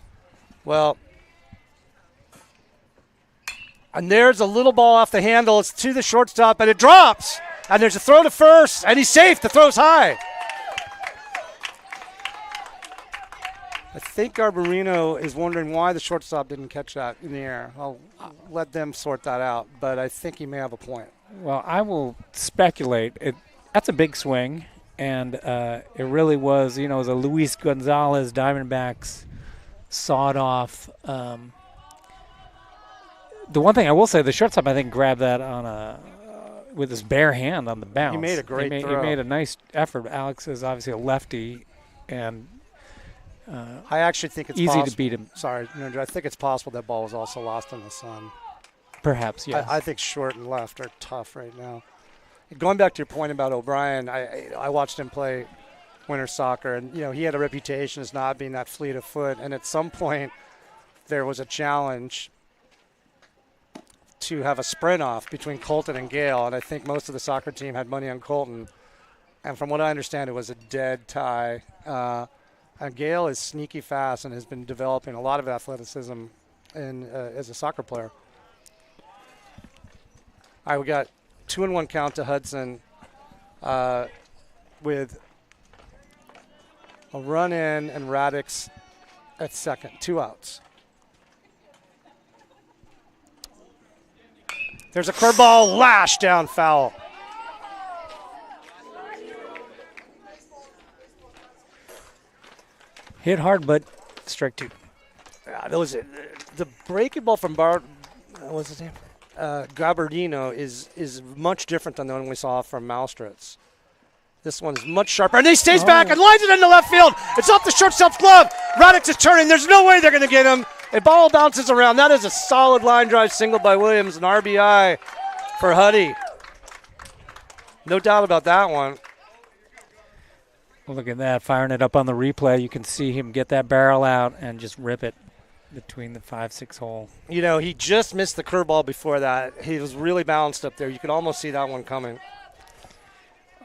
Well, and there's a little ball off the handle. It's to the shortstop, and it drops. And there's a throw to first, and he's safe. The throw's high. I think Garbarino is wondering why the shortstop didn't catch that in the air. I'll let them sort that out, but I think he may have a point. Well, I will speculate. That's a big swing, and it really was, it was a Luis Gonzalez Diamondbacks sawed-off. The one thing I will say, the shortstop, I think, grabbed that on with his bare hand on the bounce. He made a great throw. He made a nice effort. Alex is obviously a lefty, and I actually think it's easy possible. to beat him. Sorry, I think it's possible that ball was also lost in the sun. Perhaps, yes. I think short and left are tough right now. Going back to your point about O'Brien, I watched him play winter soccer, and he had a reputation as not being that fleet of foot. And at some point, there was a challenge to have a sprint off between Colton and Gale, and I think most of the soccer team had money on Colton. And from what I understand, it was a dead tie. And Gale is sneaky fast and has been developing a lot of athleticism as a soccer player. All right, we got 2-1 count to Hudson with a run in and Radix at second. 2 outs. There's a curveball lash down foul. Hit hard, but strike 2. That was it. The breaking ball from what's his name? Gabardino is much different than the one we saw from Malstritz. This one is much sharper, and he stays back and lines it into left field. It's off the shortstop's glove. Radix is turning. There's no way they're going to get him. A ball bounces around. That is a solid line drive single by Williams, an RBI for Huddy. No doubt about that one. Well, look at that, firing it up on the replay. You can see him get that barrel out and just rip it between the 5-6 hole. He just missed the curveball before that. He was really balanced up there. You could almost see that one coming.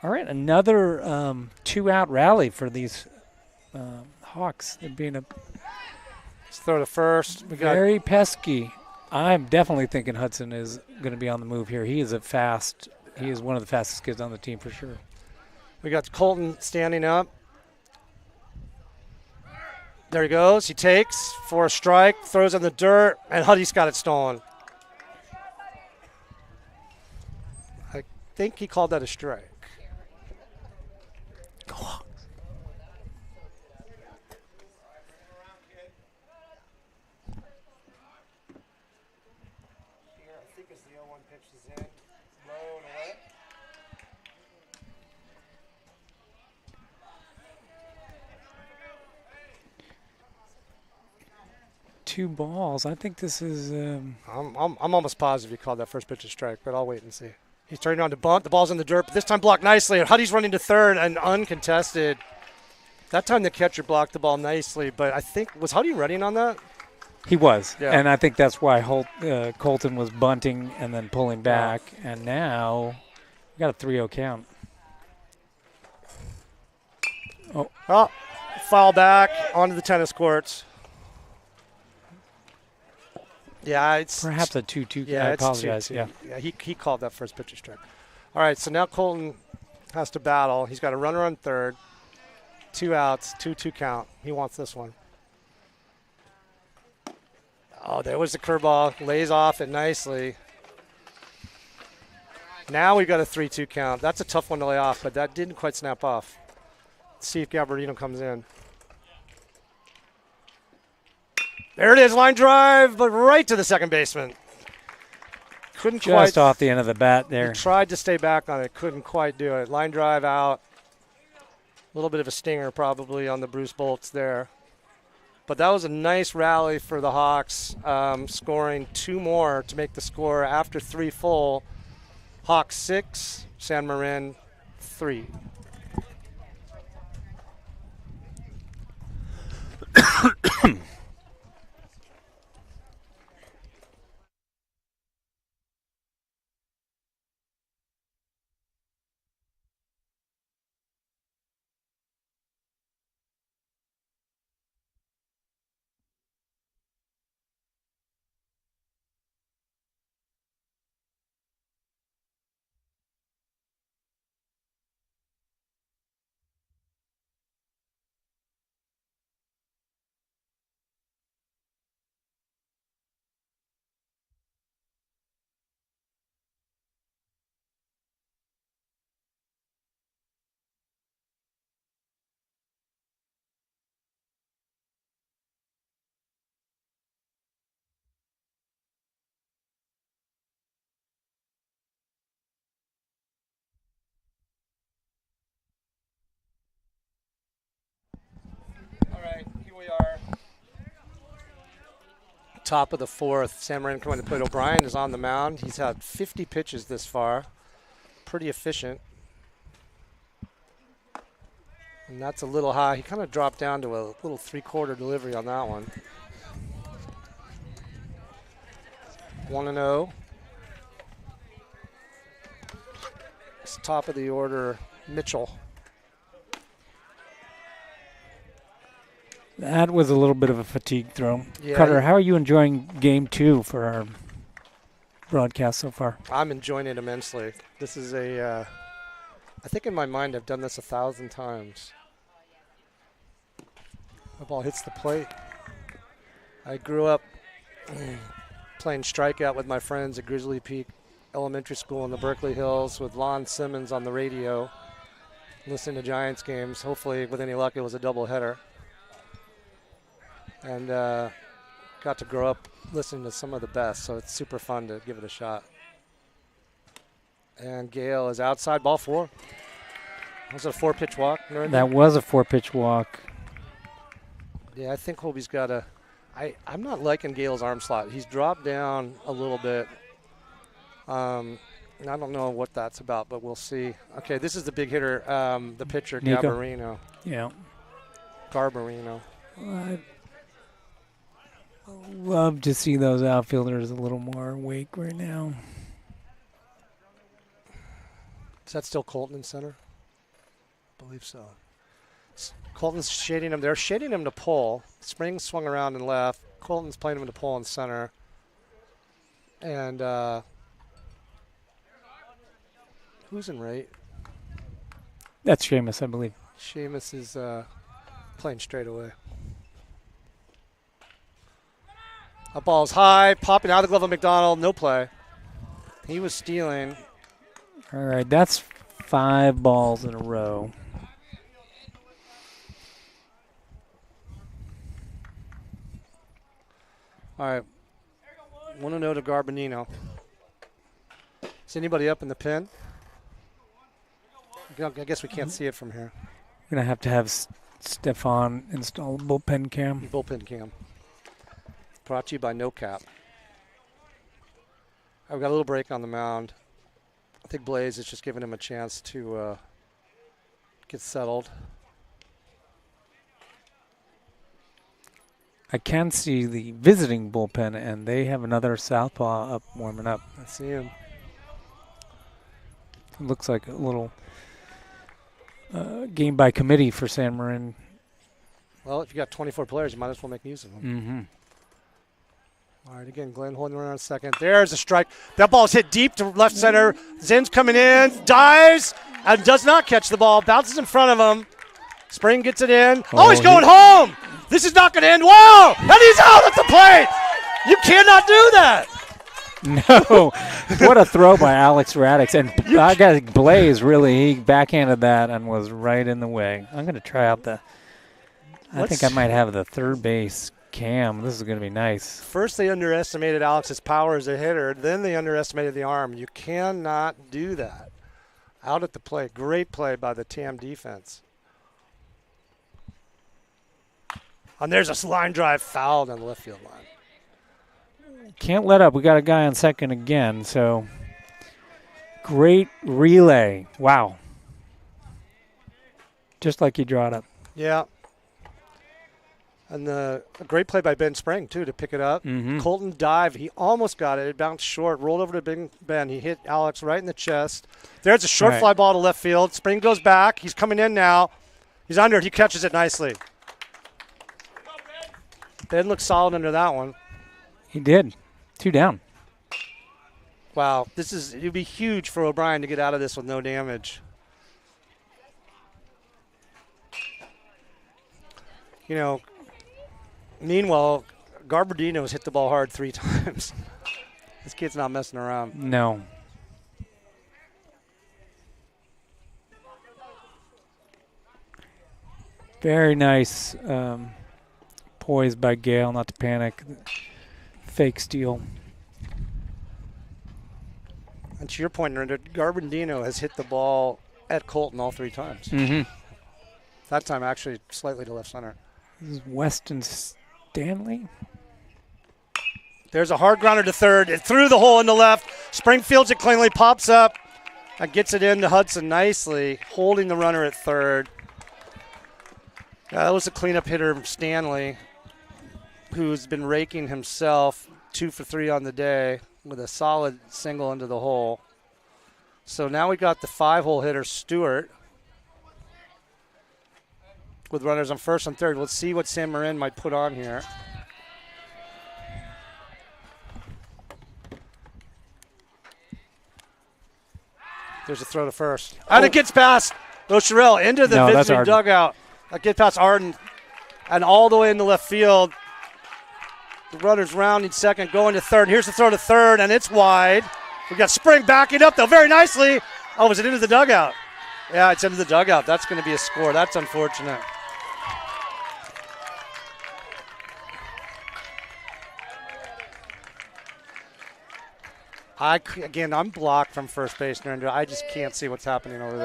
All right, another 2-out rally for these Hawks. They're being Let's throw to first. We got very pesky. I'm definitely thinking Hudson is going to be on the move here. He is one of the fastest kids on the team for sure. We got Colton standing up. There he goes. He takes for a strike, throws in the dirt, and Huddy's got it stolen. I think he called that a strike. Go on. Here, I think as the 0-1 pitch is in, low and away. 2 balls. I think this is. I'm almost positive he called that first pitch a strike, but I'll wait and see. He's turning on to bunt. The ball's in the dirt, but this time blocked nicely. And Huddy's running to third and uncontested. That time the catcher blocked the ball nicely, but I think, was Huddy running on that? He was, Yeah. and I think that's why Colton was bunting and then pulling back, and now we got a 3-0 count. Oh, foul back onto the tennis courts. Yeah, it's Perhaps a 2-2. Yeah, I it's apologize. 2-2. Yeah. He called that first pitch a strike. All right, so now Colton has to battle. He's got a runner on third, 2 outs, 2-2 count. He wants this one. Oh, there was the curveball. Lays off it nicely. Now we've got a 3-2 count. That's a tough one to lay off, but that didn't quite snap off. Let's see if Gabarino comes in. There it is, line drive, but right to the second baseman. Couldn't Just quite. off the end of the bat there. He tried to stay back on it, couldn't quite do it. Line drive out. A little bit of a stinger probably on the Bruce Bolts there. But that was a nice rally for the Hawks, scoring 2 more to make the score after 3 full. Hawks 6, San Marin 3. All right, here we are. Top of the 4th. San Marin coming to plate. O'Brien is on the mound. He's had 50 pitches this far. Pretty efficient. And that's a little high. He kind of dropped down to a little 3/4 delivery on that one. 1-0. It's top of the order, Mitchell. That was a little bit of a fatigue throw. Yeah, Carter, how are you enjoying Game 2 for our broadcast so far? I'm enjoying it immensely. This is I think in my mind I've done this 1,000 times. The ball hits the plate. I grew up playing strikeout with my friends at Grizzly Peak Elementary School in the Berkeley Hills with Lon Simmons on the radio, listening to Giants games. Hopefully, with any luck, it was a doubleheader. And got to grow up listening to some of the best, so it's super fun to give it a shot. And Gale is outside, ball 4. Was it a 4-pitch walk? That was a 4-pitch walk. Yeah, I think Hobie's got a I'm not liking Gale's arm slot. He's dropped down a little bit. And I don't know what that's about, but we'll see. Okay, this is the big hitter, the pitcher, Nico. Garbarino. Yeah. Garbarino. I'd love to see those outfielders a little more awake right now. Is that still Colton in center? I believe so. Colton's shading him. They're shading him to pull. Spring swung around and left. Colton's playing him to pull in center. And who's in right? That's Seamus, I believe. Seamus is playing straight away. That ball's high, popping out of the glove of McDonald. No play. He was stealing. All right, that's 5 balls in a row. All right. 1-0 to Garbanino. Is anybody up in the pin? I guess we can't see it from here. We're going to have Stefan install a bullpen cam. Bullpen cam. Brought to you by No Cap. I've got a little break on the mound. I think Blaze is just giving him a chance to get settled. I can see the visiting bullpen, and they have another southpaw up warming up. I see him. It looks like a little game by committee for San Marin. Well, if you got 24 players, you might as well make use of them. Mm-hmm. All right, again, Glenn holding around a second. There's a strike. That ball's hit deep to left center. Zinn's coming in, dives, and does not catch the ball. Bounces in front of him. Spring gets it in. Oh, he's going home. This is not going to end well. And he's out at the plate. You cannot do that. No. What a throw by Alex Radix. And I got Blaze, really, he backhanded that and was right in the way. I'm going to try out I think I might have the third base cam. This is going to be nice. First, they underestimated Alex's power as a hitter. Then they underestimated the arm. You cannot do that. Out at the plate. Great play by the TAM defense. And there's a line drive fouled on the left field line. Can't let up. We got a guy on second again, so great relay. Wow. Just like you draw it up. Yeah. And a great play by Ben Spring, too, to pick it up. Mm-hmm. Colton dived. He almost got it. It bounced short, rolled over to Big Ben. He hit Alex right in the chest. There's a short fly ball to left field. Spring goes back. He's coming in now. He's under it. He catches it nicely. Ben looks solid under that one. He did. 2 down. Wow. It'd be huge for O'Brien to get out of this with no damage. You know, meanwhile, Garberdino's hit the ball hard 3 times. This kid's not messing around. No. Very nice poise by Gale, not to panic. Fake steal. And to your point, Nerinda, Garberdino has hit the ball at Colton all 3 times. Mm-hmm. That time actually slightly to left center. This is Weston Stanley. There's a hard grounder to third. It through the hole in the left. Springfield's it cleanly, pops up, and gets it into Hudson nicely, holding the runner at third. That was a cleanup hitter, Stanley, who's been raking himself 2 for 3 on the day with a solid single into the hole. So now we got the 5-hole hitter, Stewart, with runners on first and third. Let's see what San Marin might put on here. There's a throw to first. And it gets past Rocherelle into the visiting dugout. It gets past Arden and all the way into left field. The runner's rounding second, going to third. Here's the throw to third, and it's wide. We got Spring backing up, though, very nicely. Oh, was it into the dugout? Yeah, it's into the dugout. That's going to be a score. That's unfortunate. I'm blocked from first base, Nerinda. I just can't see what's happening over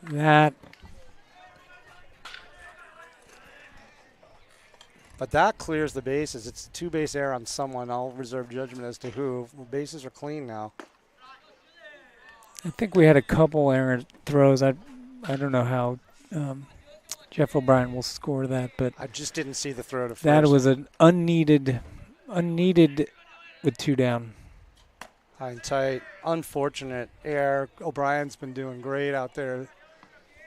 there. But that clears the bases. It's a 2-base error on someone. I'll reserve judgment as to who. Bases are clean now. I think we had a couple errant throws. I don't know how Jeff O'Brien will score that, but I just didn't see the throw to first. That was an unneeded with 2 down. High and tight. Unfortunate error. O'Brien's been doing great out there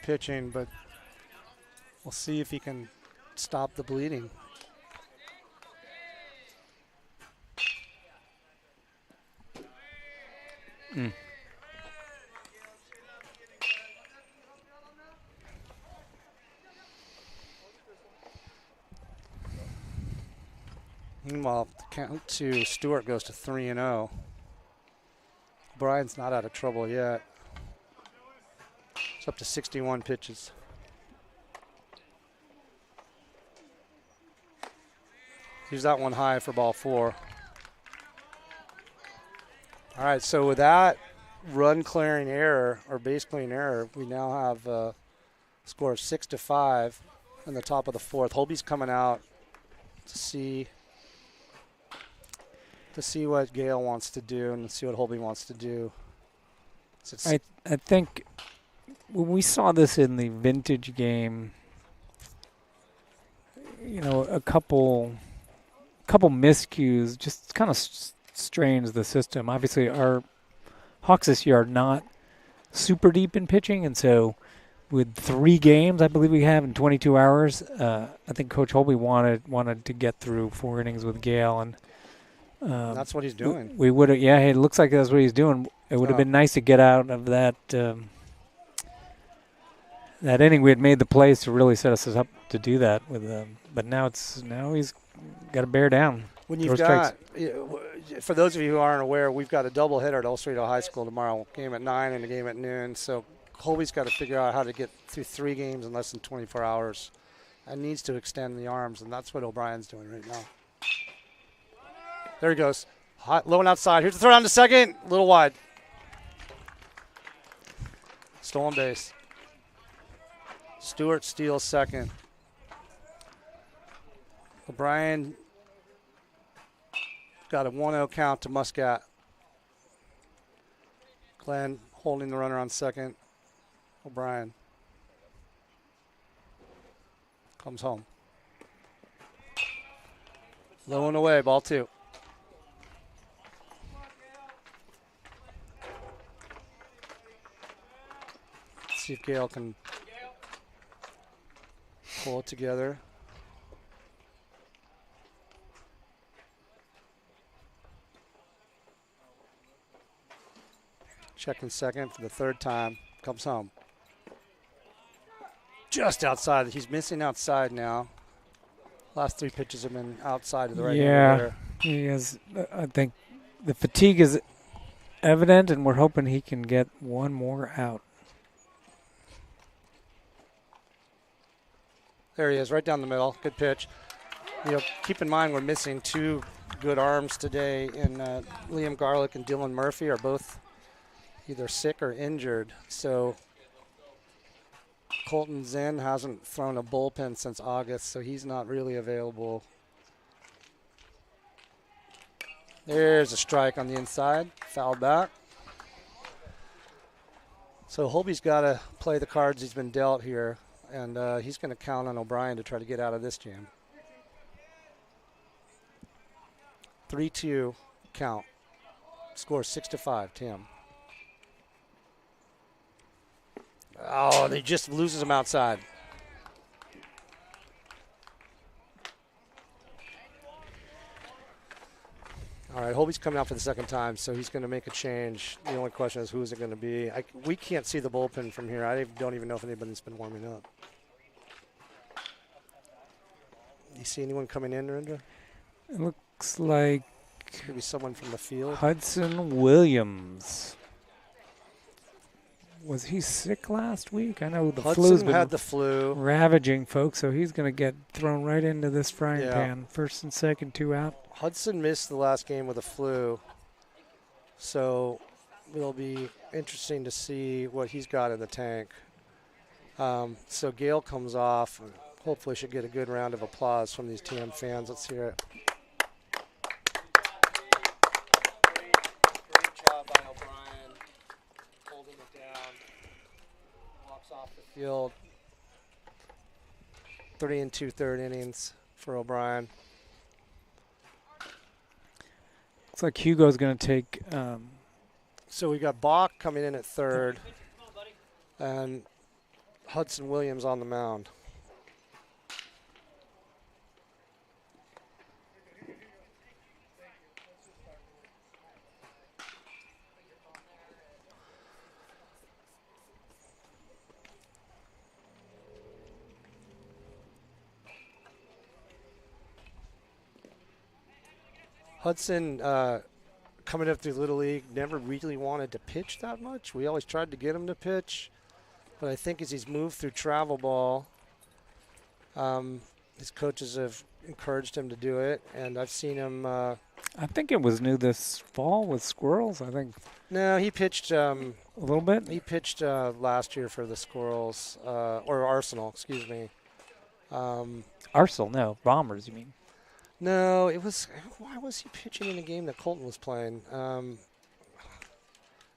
pitching, but we'll see if he can stop the bleeding. Meanwhile, the count to Stewart goes to 3-0. Brian's not out of trouble yet. It's up to 61 pitches. He's that one high for ball 4. All right, so with that run clearing error or base clearing error, we now have a score of 6-5 in the top of the 4th. Holby's coming out to see what Gale wants to do and see what Holby wants to do. I think when we saw this in the vintage game, a couple miscues just kind of strains the system. Obviously, our Hawks this year are not super deep in pitching, and so with 3 games, I believe we have in 22 hours, I think Coach Holby wanted to get through 4 innings with Gale, and that's what he's doing. We would have, yeah. It looks like that's what he's doing. It would have been nice to get out of that that inning. We had made the plays to really set us up to do that with but now he's got to bear down. When you've got, for those of you who aren't aware, we've got a doubleheader at El Cerrito High School tomorrow. Game at 9 and a game at noon. So Holby's got to figure out how to get through 3 games in less than 24 hours, and needs to extend the arms, and that's what O'Brien's doing right now. There he goes. Hot, low and outside. Here's the throw down to second. A little wide. Stolen base. Stewart steals second. O'Brien got a 1-0 count to Muscat. Glenn holding the runner on second. O'Brien comes home. Low and away, ball 2. See if Gale can pull it together. Checking second for the 3rd time. Comes home. Just outside. He's missing outside now. Last 3 pitches have been outside of the right hand. Yeah, he is. I think the fatigue is evident, and we're hoping he can get one more out. There he is, right down the middle. Good pitch. Keep in mind we're missing 2 good arms today, and Liam Garlick and Dylan Murphy are both either sick or injured. So Colton Zinn hasn't thrown a bullpen since August, so he's not really available. There's a strike on the inside, foul back. So Holby's got to play the cards he's been dealt here. And he's going to count on O'Brien to try to get out of this jam. 3-2 count. Score 6-5, Tim. Oh, he just loses him outside. All right, Holby's coming out for the 2nd time, so he's going to make a change. The only question is who is it going to be. We can't see the bullpen from here. I don't even know if anybody's been warming up. You see anyone coming in, Narendra? It looks like maybe someone from the field. Hudson Williams. Was he sick last week? I know the flu's been had the flu, ravaging folks, so he's going to get thrown right into this frying pan. 1st and 2nd, 2 out. Hudson missed the last game with a flu, so it'll be interesting to see what he's got in the tank. So Gale comes off. Hopefully should get a good round of applause from these TM fans. Let's hear it. Great job by O'Brien, holding it down. Walks off the field. 3 2/3 innings for O'Brien. Looks like Hugo's going to take. So we got Bach coming in at 3rd, and Hudson Williams on the mound. Hudson, coming up through Little League, never really wanted to pitch that much. We always tried to get him to pitch. But I think as he's moved through travel ball, his coaches have encouraged him to do it. And I've seen him. I think it was new this fall with Squirrels, I think. No, he pitched. A little bit? He pitched last year for the Squirrels, or Arsenal, excuse me. Arsenal, no. Bombers, you mean? No, it was. Why was he pitching in a game that Colton was playing? And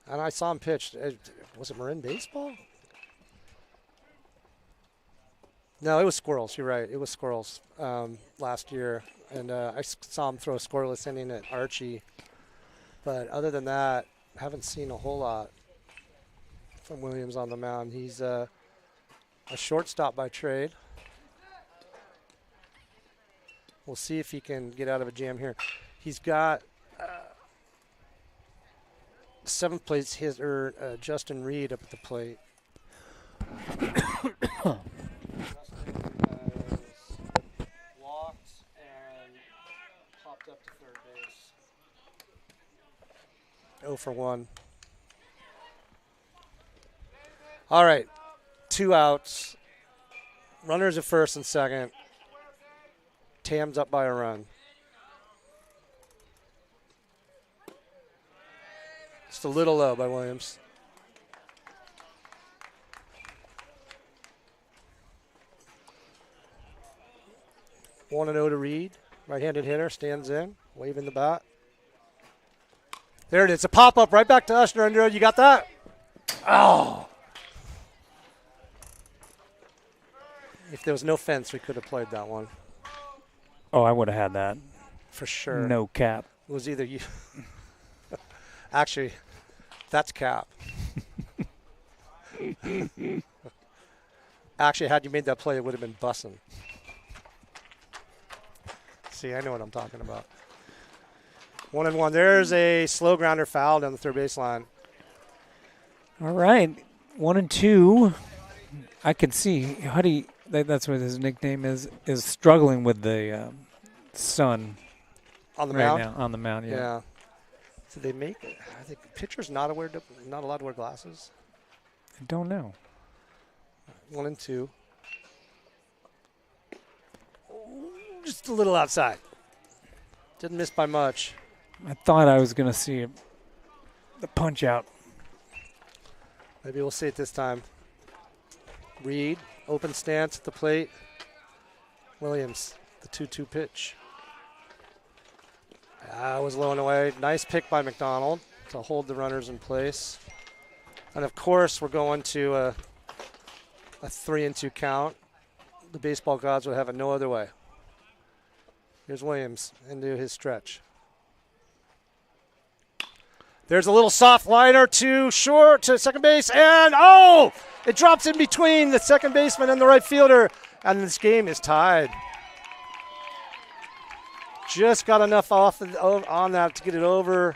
I saw him pitch. Was it Marin baseball? No, it was Squirrels. You're right. It was Squirrels last year, and I saw him throw a scoreless inning at Archie. But other than that, haven't seen a whole lot from Williams on the mound. He's a shortstop by trade. We'll see if he can get out of a jam here. He's got seventh place hitter Justin Reed up at the plate. Walked and popped up to third base. 0 for 1. All right, 2 outs. Runners at first and second. Tam's up by a run. Just a little low by Williams. One and 0 to Reed. Right-handed hitter stands in, waving the bat. There it is. A pop-up right back to Ushner. You got that? Oh. If there was no fence, we could have played that one. Oh, I would have had that. For sure. No cap. It was either you. Actually, that's cap. Actually, had you made that play, it would have been bussin'. See, I know what I'm talking about. 1-1. There's a slow grounder foul down the third baseline. All right, 1-2. I can see Huddy. That's what his nickname is struggling with the sun On the right mound? now. On the mound, yeah. So they make it. I think pitchers not allowed to wear glasses. I don't know. 1-2. Just a little outside. Didn't miss by much. I thought I was going to see the punch out. Maybe we'll see it this time. Reed, open stance at the plate. Williams, the 2-2 pitch. Was low and away. Nice pick by McDonald to hold the runners in place. And, of course, we're going to a 3-2 count. The baseball gods would have it no other way. Here's Williams into his stretch. There's a little soft liner to short to second base, and it drops in between the second baseman and the right fielder, and this game is tied. Just got enough on that to get it over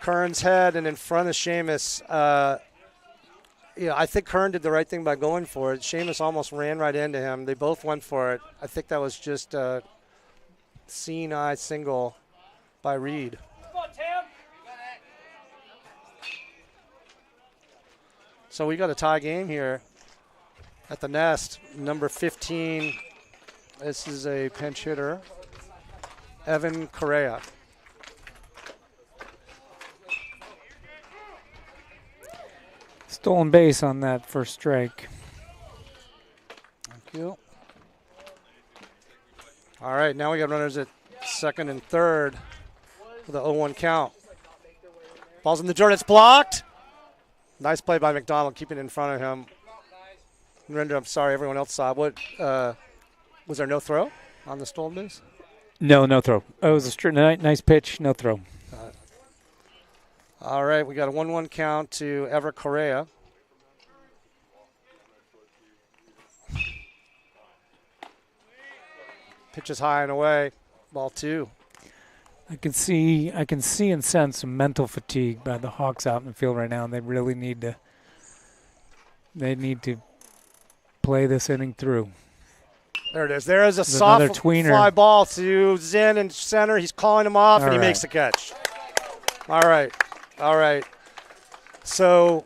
Kern's head and in front of Seamus. I think Kern did the right thing by going for it. Seamus almost ran right into him. They both went for it. I think that was just a seeing eye single by Reed. Come on, Tam. So we got a tie game here at the nest. Number 15, this is a pinch hitter, Evan Correa. Stolen base on that first strike. Thank you. All right, now we got runners at second and third with a 0-1 count. Ball's in the dirt, it's blocked. Nice play by McDonald, keeping it in front of him. Render, I'm sorry, everyone else saw. What was there no throw on the stolen base? No throw. Oh, it was a nice pitch, no throw. All right, we got a 1-1 count to Everett Correa. Pitch is high and away. Ball 2. I can see and sense some mental fatigue by the Hawks out in the field right now, and they really need to play this inning through. There it is. There is a There's soft fly ball to Zinn in center. He's calling him off, and he makes the catch. All right. So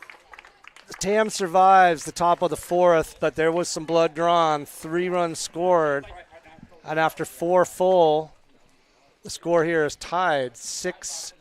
Tam survives the top of the fourth, but there was some blood drawn. 3 runs scored, and after 4 full, the score here is tied 6-6.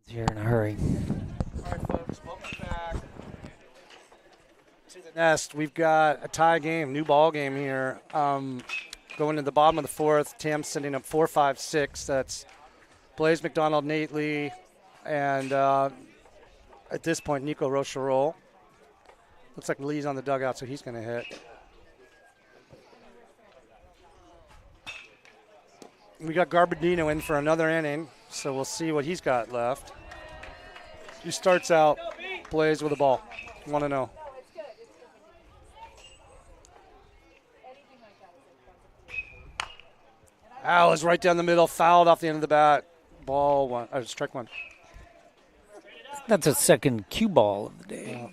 You're in a hurry. All right, folks, welcome back to the nest. We've got a tie game, new ball game here. Going to the bottom of the fourth. Tam's sending up 4-5-6. That's Blaze McDonald, Nate Lee, and at this point, Nico Rocherol. Looks like Lee's on the dugout, so he's going to hit. We got Garbadino in for another inning, so we'll see what he's got left. He starts out, Blaze with the ball. 1-0. Al is right down the middle, fouled off the end of the bat. Ball one, strike one. That's a second cue ball of the day. Yeah.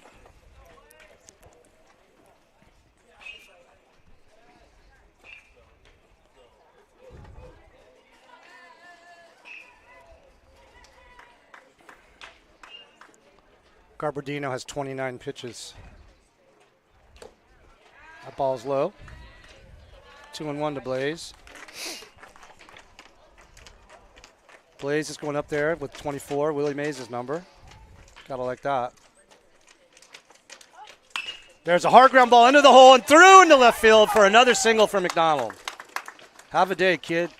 Garbardino has 29 pitches. That ball's low. 2-1 to Blaze. Blaze is going up there with 24. Willie Mays' number. Gotta like that. There's a hard ground ball into the hole and through into left field for another single for McDonald. Have a day, kid.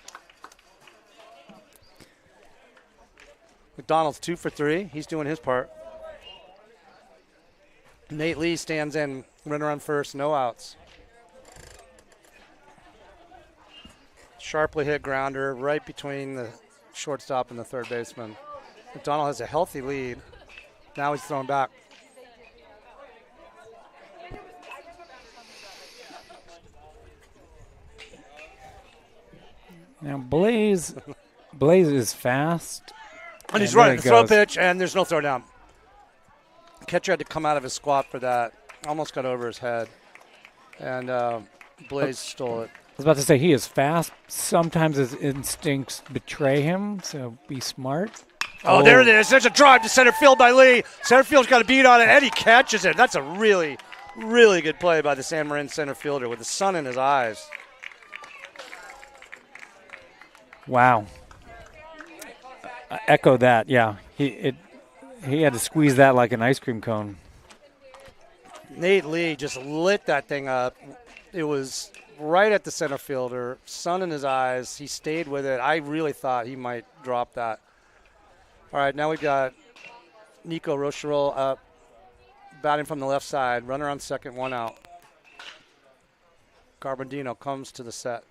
McDonald's 2 for 3. He's doing his part. Nate Lee stands in, runner on first, no outs. Sharply hit grounder right between the shortstop and the third baseman. McDonald has a healthy lead. Now he's thrown back. Now Blaze is fast. And he's there running it the throw goes. pitch, and there's no throw down. Catcher had to come out of his squat for that. Almost got over his head. And Blaze stole it. I was about to say he is fast. Sometimes his instincts betray him, so be smart. Oh, there it is. There's a drive to center field by Lee. Center field's got a beat on it, and he catches it. That's a really, really good play by the San Marin center fielder with the sun in his eyes. Wow. I echo that. Yeah, he had to squeeze that like an ice cream cone. Nate Lee just lit that thing up. It was right at the center fielder, sun in his eyes. He stayed with it. I really thought he might drop that. All right, now we've got Nico Rocherol up, batting from the left side. Runner on second, 1 out. Garbandino comes to the set.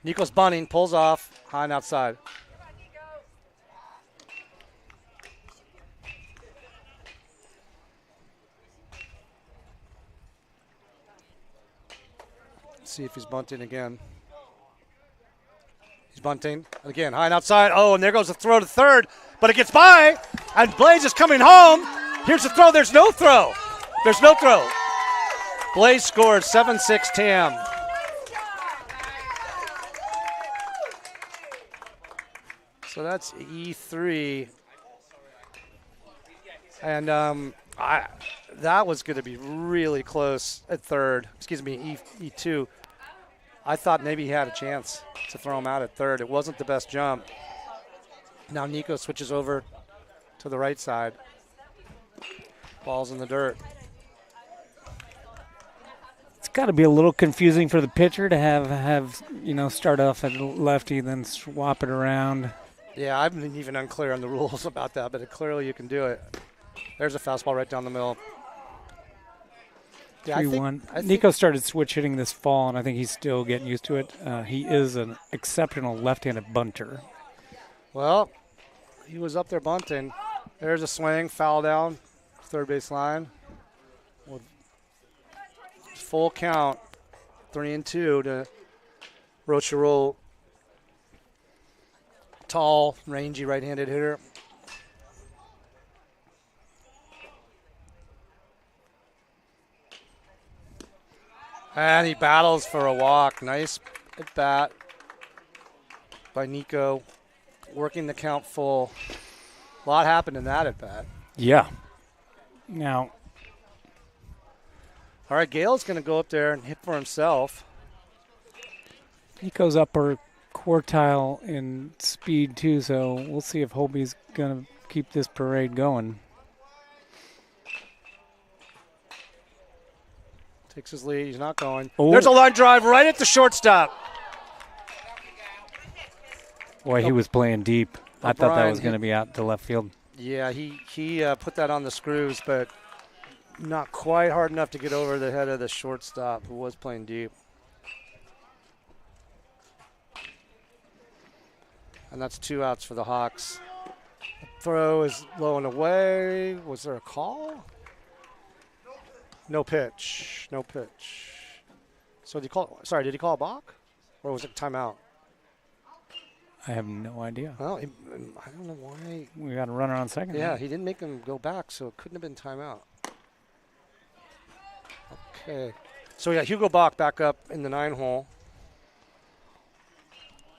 Nico's bunting, pulls off, high and outside. See if he's bunting again. He's bunting again, high and outside. Oh, and there goes the throw to third, but it gets by, and Blaze is coming home. Here's the throw. There's no throw. There's no throw. Blaze scores 7-6 Tam. So that's E3. And that was going to be really close at third. Excuse me, E2. I thought maybe he had a chance to throw him out at third. It wasn't the best jump. Now Nico switches over to the right side. Ball's in the dirt. It's got to be a little confusing for the pitcher to have start off at lefty, then swap it around. Yeah, I'm even unclear on the rules about that, but clearly you can do it. There's a fastball right down the middle. Yeah, 3-1. Nico started switch hitting this fall, and I think he's still getting used to it. He is an exceptional left-handed bunter. Well, he was up there bunting. There's a swing, foul down, third base line. With full count, 3-2 to Rocherol. Tall, rangy right-handed hitter. And he battles for a walk. Nice at bat by Nico. Working the count full. A lot happened in that at bat. Yeah. Now. All right, Gale's going to go up there and hit for himself. Nico's upper quartile in speed, too, so we'll see if Hobie's going to keep this parade going. Takes his lead. He's not going. Oh. There's a line drive right at the shortstop. Boy, he was playing deep. I thought that O'Brien, was going to be out to left field. Yeah, he put that on the screws, but not quite hard enough to get over the head of the shortstop, who was playing deep. And that's 2 outs for the Hawks. Throw is low and away. Was there a call? No pitch. No pitch. So did he call? Sorry, did he call a balk, or was it timeout? I have no idea. Well, I don't know why. We got a runner on second. Yeah, right? he didn't make him go back, so it couldn't have been timeout. Okay. So we got Hugo Bach back up in the 9-hole.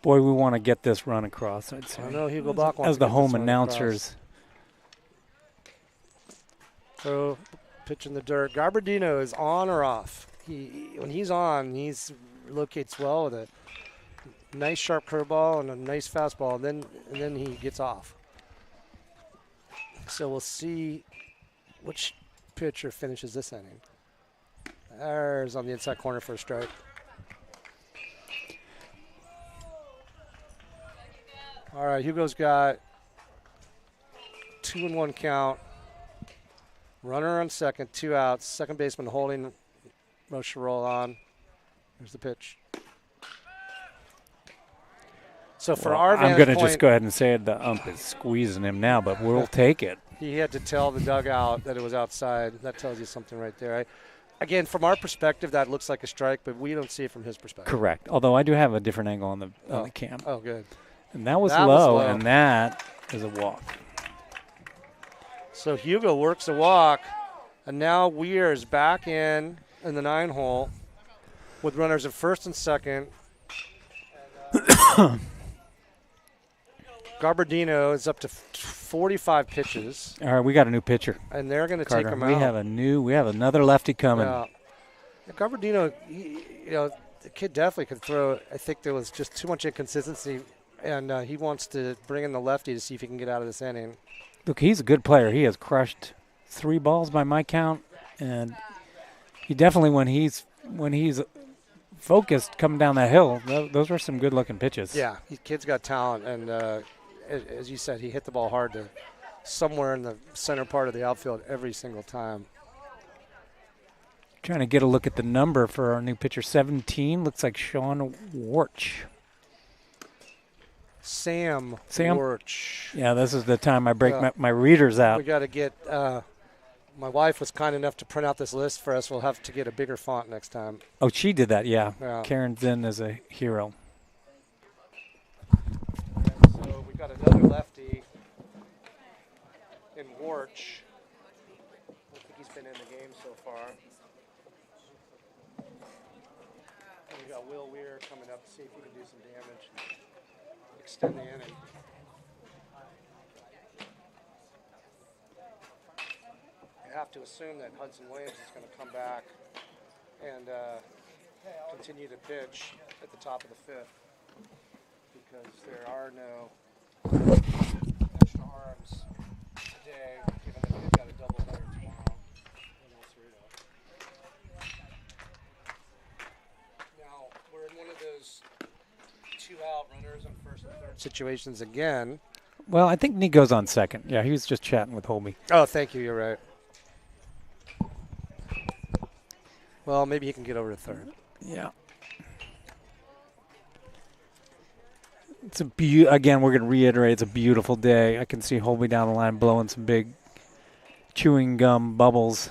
Boy, we want to get this run across, I'd say. I know Hugo Bach wants As to the get home this one announcers. So pitch in the dirt. Garberdino is on or off. When he's on, he's locates well with a nice sharp curveball and a nice fastball, and then he gets off. So we'll see which pitcher finishes this inning. There's on the inside corner for a strike. All right, Hugo's got 2-1 count. Runner on second, 2 outs. Second baseman holding Rocherol on. Here's the pitch. So for our I'm vantage going to point, just go ahead and say it. The ump is squeezing him now, but we'll take it. he had to tell the dugout that it was outside. That tells you something right there. Again, from our perspective, that looks like a strike, but we don't see it from his perspective. Correct. Although I do have a different angle on the cam. Oh, good. And that was That was low, low. and that is a walk. So Hugo works a walk, and now Weir is back in the 9-hole with runners at first and second. Garberdino is up to 45 pitches, All right, we got a new pitcher. and they're going to take Carter. him We out. have another lefty coming. Yeah. Garberdino, the kid definitely could throw. I think there was just too much inconsistency, and he wants to bring in the lefty to see if he can get out of this inning. Look, he's a good player. He has crushed 3 balls by my count, and he definitely, when he's focused coming down that hill, those were some good-looking pitches. Yeah, kid's got talent, and as you said, he hit the ball hard to somewhere in the center part of the outfield every single time. Trying to get a look at the number for our new pitcher, 17. Looks like Sean Warch. Sam Warch. Yeah, this is the time I break Yeah. my readers We out. got to get. My wife was kind enough to print out this list for us. We'll have to get a bigger font next time. Oh, she did that, yeah. Yeah. Karen Zinn is a hero. So we got another lefty in Warch. I think he's been in the game so far. And we got Will Weir coming up to see if he can do some damage and extend the inning. You have to assume that Hudson Williams is going to come back and continue to pitch at the top of the 5th because there are no extra arms today, given that they've got a doubleheader tomorrow. Now, we're in one of those 2-out runners on first and third situations again. Well, I think Nico's on second. Yeah, he was just chatting with Holby. Oh, thank you. You're right. Well, maybe he can get over to third. Yeah. It's again, we're going to reiterate, it's a beautiful day. I can see Holby down the line blowing some big chewing gum bubbles.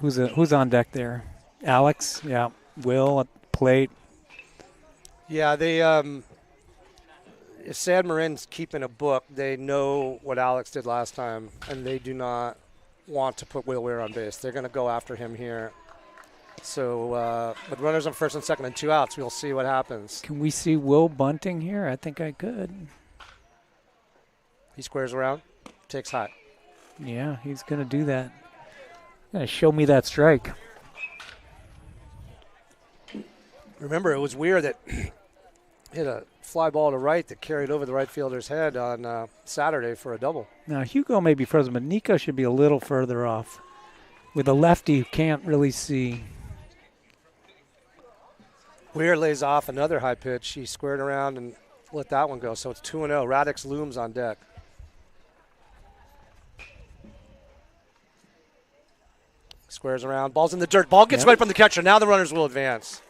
Who's on deck there? Alex, yeah. Will at the plate. Yeah, they if San Marin's keeping a book, they know what Alex did last time, and they do not want to put Will Weir on base. They're going to go after him here. So with runners on first and second and 2 outs, we'll see what happens. Can we see Will bunting here? I think I could. He squares around, takes high. Yeah, he's going to do that. Going to show me that strike. Remember, it was Weir that hit a fly ball to right that carried over the right fielder's head on Saturday for a double. Now, Hugo may be frozen, but Nico should be a little further off. With a lefty, you can't really see. Weir lays off another high pitch. He squared around and let that one go. So it's 2-0. Radix looms on deck. Squares around. Ball's in the dirt. Ball gets right from the catcher. Now the runners will advance.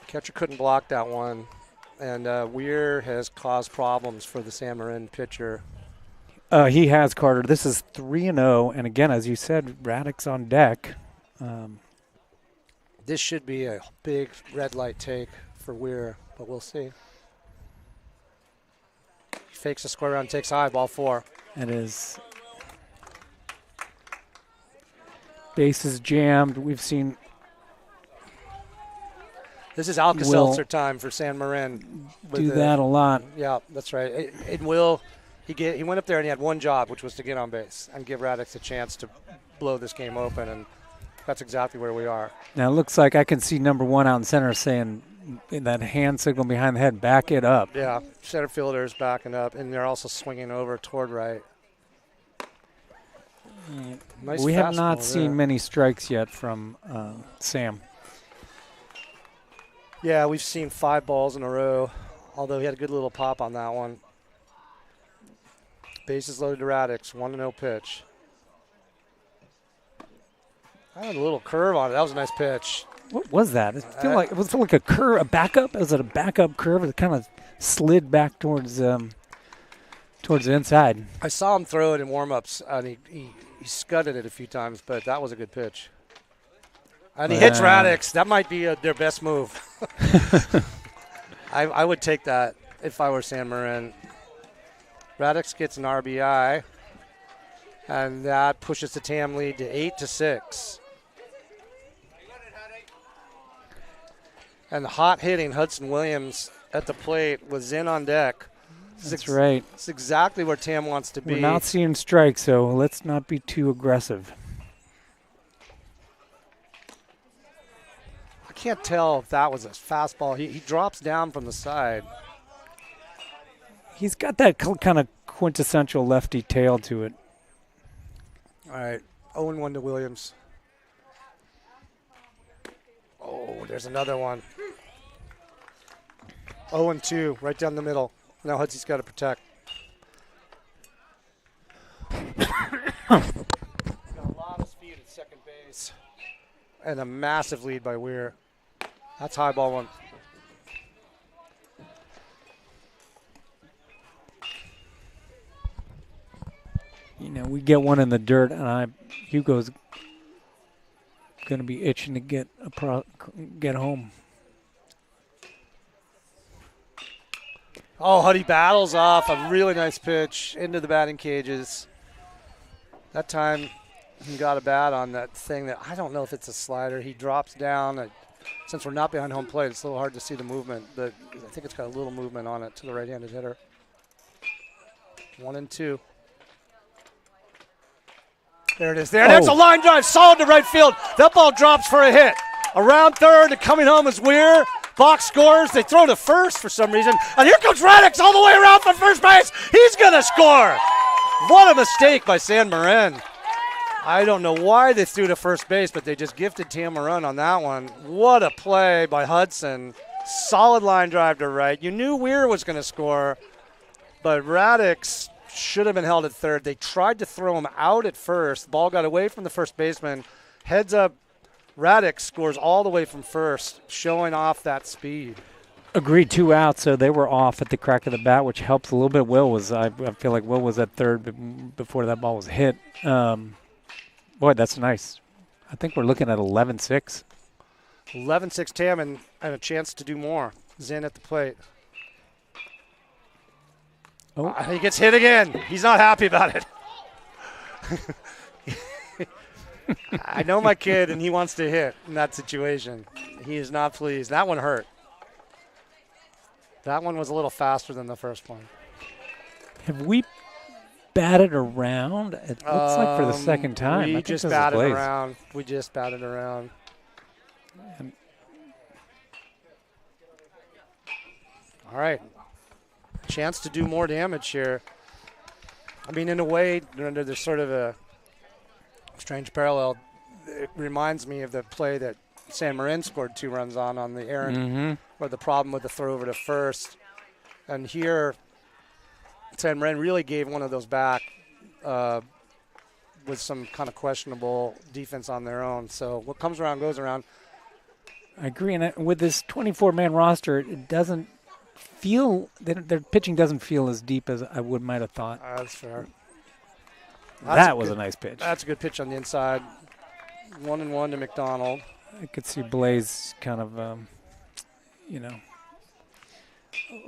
Catcher couldn't block that one. And Weir has caused problems for the San Marin pitcher. He has, Carter. This is 3-0. And again, as you said, Radix on deck. This should be a big red light take for Weir, but we'll see. He fakes a square round, takes high, ball 4. It is. Bases jammed. We've seen. This is Alka-Seltzer time for San Marin. Do that a lot. Yeah, that's right. It will. He went up there and he had one job, which was to get on base and give Radix a chance to blow this game open, and that's exactly where we are. Now it looks like I can see number 1 out in center saying in that hand signal behind the head, back it up. Yeah, center fielder is backing up, and they're also swinging over toward right. Nice we have not fastball seen there. many strikes yet from Sam. Yeah, we've seen 5 balls in a row, although he had a good little pop on that one. Bases loaded to Radix, 1-0 pitch. I had a little curve on it. That was a nice pitch. What was that? It felt like a curve, a backup. Was it a backup curve? It kind of slid back towards the inside. I saw him throw it in warm-ups, and he scudded it a few times, but that was a good pitch. And he hits Radix. That might be their best move. I would take that if I were San Marin. Radix gets an RBI, and that pushes the TAM lead to 8-6. And the hot hitting Hudson Williams at the plate with Zinn on deck. That's right. It's exactly where Tam wants to be. We're not seeing strikes, so let's not be too aggressive. I can't tell if that was a fastball. He drops down from the side. He's got that kind of quintessential lefty tail to it. All right, 0-1 to Williams. Oh, there's another one. 0-2, right down the middle. Now Hudsy's got to protect. Got a lot of speed at second base. And a massive lead by Weir. That's high ball 1. You know, we get one in the dirt, and Hugo's going to be itching to get home. Oh, Huddy battles off a really nice pitch into the batting cages. That time he got a bat on that thing that I don't know if it's a slider. He drops down. Since we're not behind home plate, it's a little hard to see the movement, but I think it's got a little movement on it to the right-handed hitter. 1-2. There it is. There's a line drive, solid to right field. That ball drops for a hit. Around third and coming home is Weir. Box scores. They throw to first for some reason. And here comes Radix all the way around from first base. He's going to score. What a mistake by San Marin. I don't know why they threw to first base, but they just gifted Tam a run on that one. What a play by Hudson. Solid line drive to right. You knew Weir was going to score, but Radix should have been held at third. They tried to throw him out at first. The ball got away from the first baseman. Heads up, Radix scores all the way from first, showing off that speed. Agreed, 2 outs, so they were off at the crack of the bat, which helps a little bit. I feel like Will was at third before that ball was hit. Boy, that's nice. I think we're looking at 11-6. 11-6 Tam and a chance to do more. Zinn at the plate. Oh. He gets hit again. He's not happy about it. I know my kid, and he wants to hit in that situation. He is not pleased. That one hurt. That one was a little faster than the first one. Have we batted around? It looks like for the second time. We just batted around. We just batted around. All right. Chance to do more damage here. I mean, in a way, there's sort of a strange parallel. It reminds me of the play that San Marin scored 2 runs on the errant, where the problem with the throw over to first. And here, San Marin really gave one of those back with some kind of questionable defense on their own. So what comes around goes around. I agree. And with this 24-man roster, it doesn't feel – their pitching doesn't feel as deep as I might have thought. That's fair. That was a nice pitch. That's a good pitch on the inside. 1-1 to McDonald. I could see Blaze kind of, a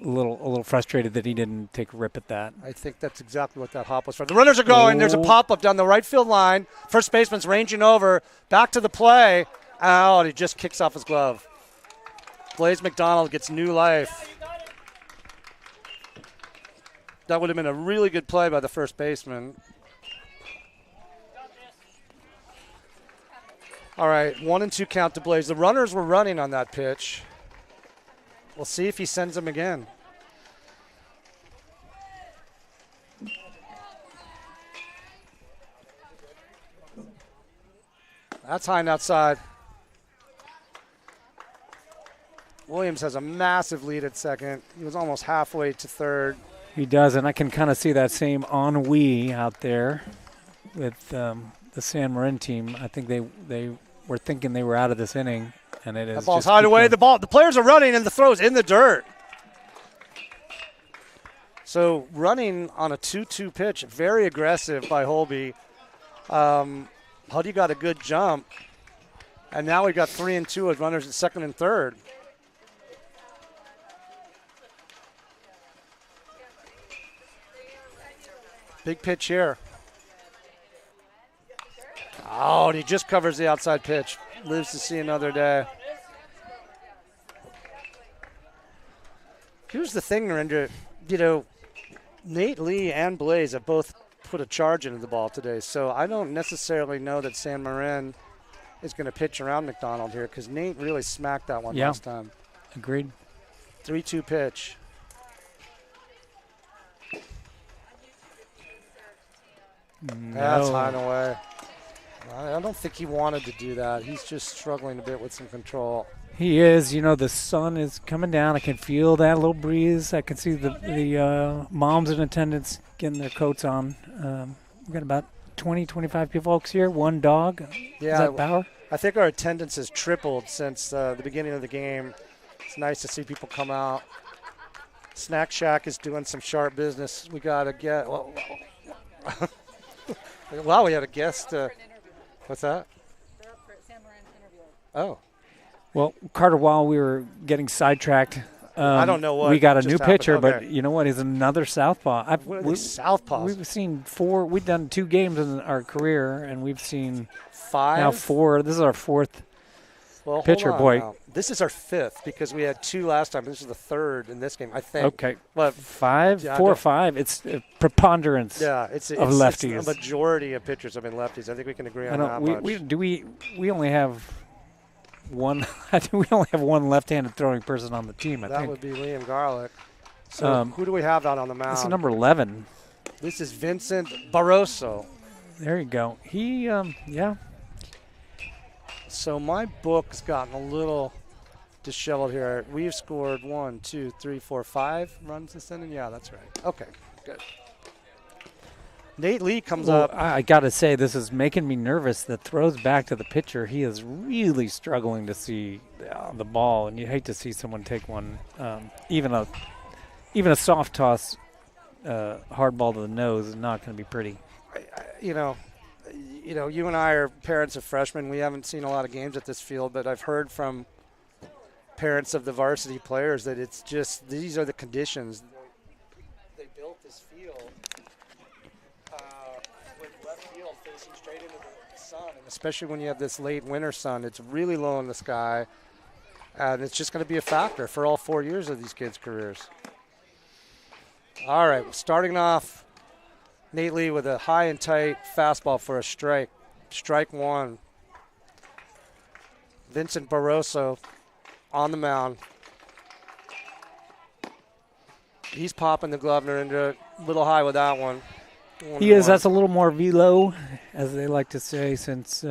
little frustrated that he didn't take a rip at that. I think that's exactly what that hop was for. The runners are going. There's a pop-up down the right field line. First baseman's ranging over. Back to the play. Out. He just kicks off his glove. Blaze McDonald gets new life. That would have been a really good play by the first baseman. All right, 1-2 count to Blaze. The runners were running on that pitch. We'll see if he sends them again. That's high and outside. Williams has a massive lead at second. He was almost halfway to third. He does, and I can kind of see that same ennui out there with the San Marin team. I think they were thinking they were out of this inning, and it is. The ball's high away. The players are running, and the throw's in the dirt. So running on a 2-2 pitch, very aggressive by Holby. Huddy got a good jump, and now we got 3-2 with runners at second and third. Big pitch here. Oh, and he just covers the outside pitch. Lives to see another day. Here's the thing, Narendra. Nate Lee and Blaze have both put a charge into the ball today, so I don't necessarily know that San Marin is going to pitch around McDonald here because Nate really smacked that one last time. Agreed. 3-2 pitch. No. That's high and away. I don't think he wanted to do that. He's just struggling a bit with some control. He is. The sun is coming down. I can feel that little breeze. I can see the moms in attendance getting their coats on. We've got about 20, 25 folks here. One dog. Yeah, is that Bauer? I think our attendance has tripled since the beginning of the game. It's nice to see people come out. Snack Shack is doing some sharp business. We got to get. Wow, we had a guest. What's that? They're up for San Marin interview. Oh. Well, Carter, while we were getting sidetracked, I don't know what we got a just new happened. pitcher, Okay. but you know what? He's another southpaw. Southpaws? We've seen 4. We've done 2 games in our career, and we've seen 5. now 4. This is our 4th well, pitcher, boy. Now. This is our 5th because we had 2 last time. This is the 3rd in this game, I think. Okay. But 5, yeah, 4 or 5. It's a preponderance. Yeah, it's lefties. It's a majority of pitchers have been lefties. I think we can agree on that much. We only have one. I think we only have one left-handed throwing person on the team. I that think would be Liam Garlick. So who do we have out on the mound? this is number 11. This is Vincent Barroso. There you go. He, yeah. So my book's gotten a little disheveled here. We've scored 1, 2, 3, 4, 5 runs this inning. Yeah, that's right. Okay, good. Nate Lee comes up. I got to say, this is making me nervous. The throws back to the pitcher, he is really struggling to see the ball, and you hate to see someone take one. Even a soft toss, hard ball to the nose is not going to be pretty. You and I are parents of freshmen. We haven't seen a lot of games at this field, but I've heard from parents of the varsity players that it's just these are the conditions. They built this field with left field facing straight into the sun, and especially when you have this late winter sun, it's really low in the sky, and it's just going to be a factor for all 4 years of these kids' careers. All right, starting off, Nate Lee with a high and tight fastball for a strike. Strike 1. Vincent Barroso on the mound. He's popping the Glovener into a little high with that one. He is. That's a little more velo, as they like to say, since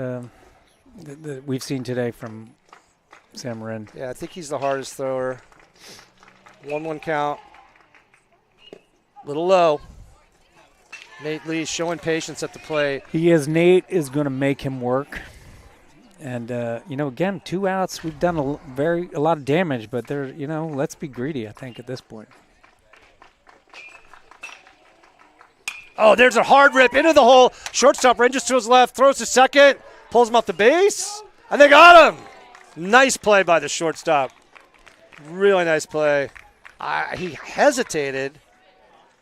we've seen today from Sam Marin. Yeah, I think he's the hardest thrower. 1-1 count. Little low. Nate Lee showing patience at the plate. He is. Nate is going to make him work. And, again, 2 outs. We've done a lot of damage, but let's be greedy, I think, at this point. Oh, there's a hard rip into the hole. Shortstop ranges to his left, throws to second, pulls him off the base, and they got him. Nice play by the shortstop. Really nice play. He hesitated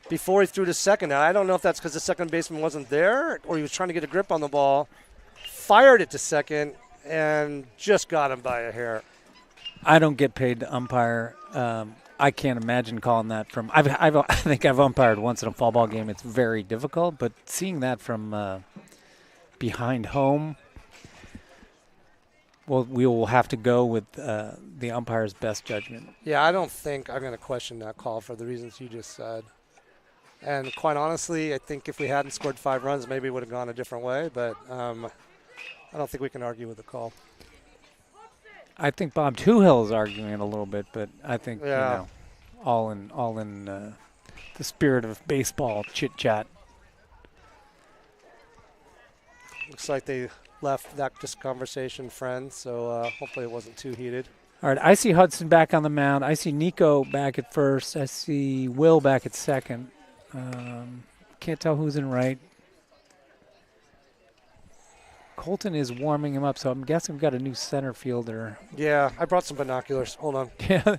before he threw to second. Now, I don't know if that's because the second baseman wasn't there or he was trying to get a grip on the ball. Fired it to second and just got him by a hair. I don't get paid to umpire. I can't imagine calling that from. I think I've umpired once in a fall ball game. It's very difficult, but seeing that from behind home, well, we will have to go with the umpire's best judgment. Yeah, I don't think I'm going to question that call for the reasons you just said. And quite honestly, I think if we hadn't scored 5 runs, maybe it would have gone a different way. But I don't think we can argue with the call. I think Bob Toohill is arguing it a little bit, but I think Yeah. all in the spirit of baseball chit chat. Looks like they left that conversation friends, so hopefully it wasn't too heated. All right, I see Hudson back on the mound. I see Nico back at first. I see Will back at second. Can't tell who's in right. Colton is warming him up, so I'm guessing we've got a new center fielder. Yeah, I brought some binoculars. Hold on. Yeah.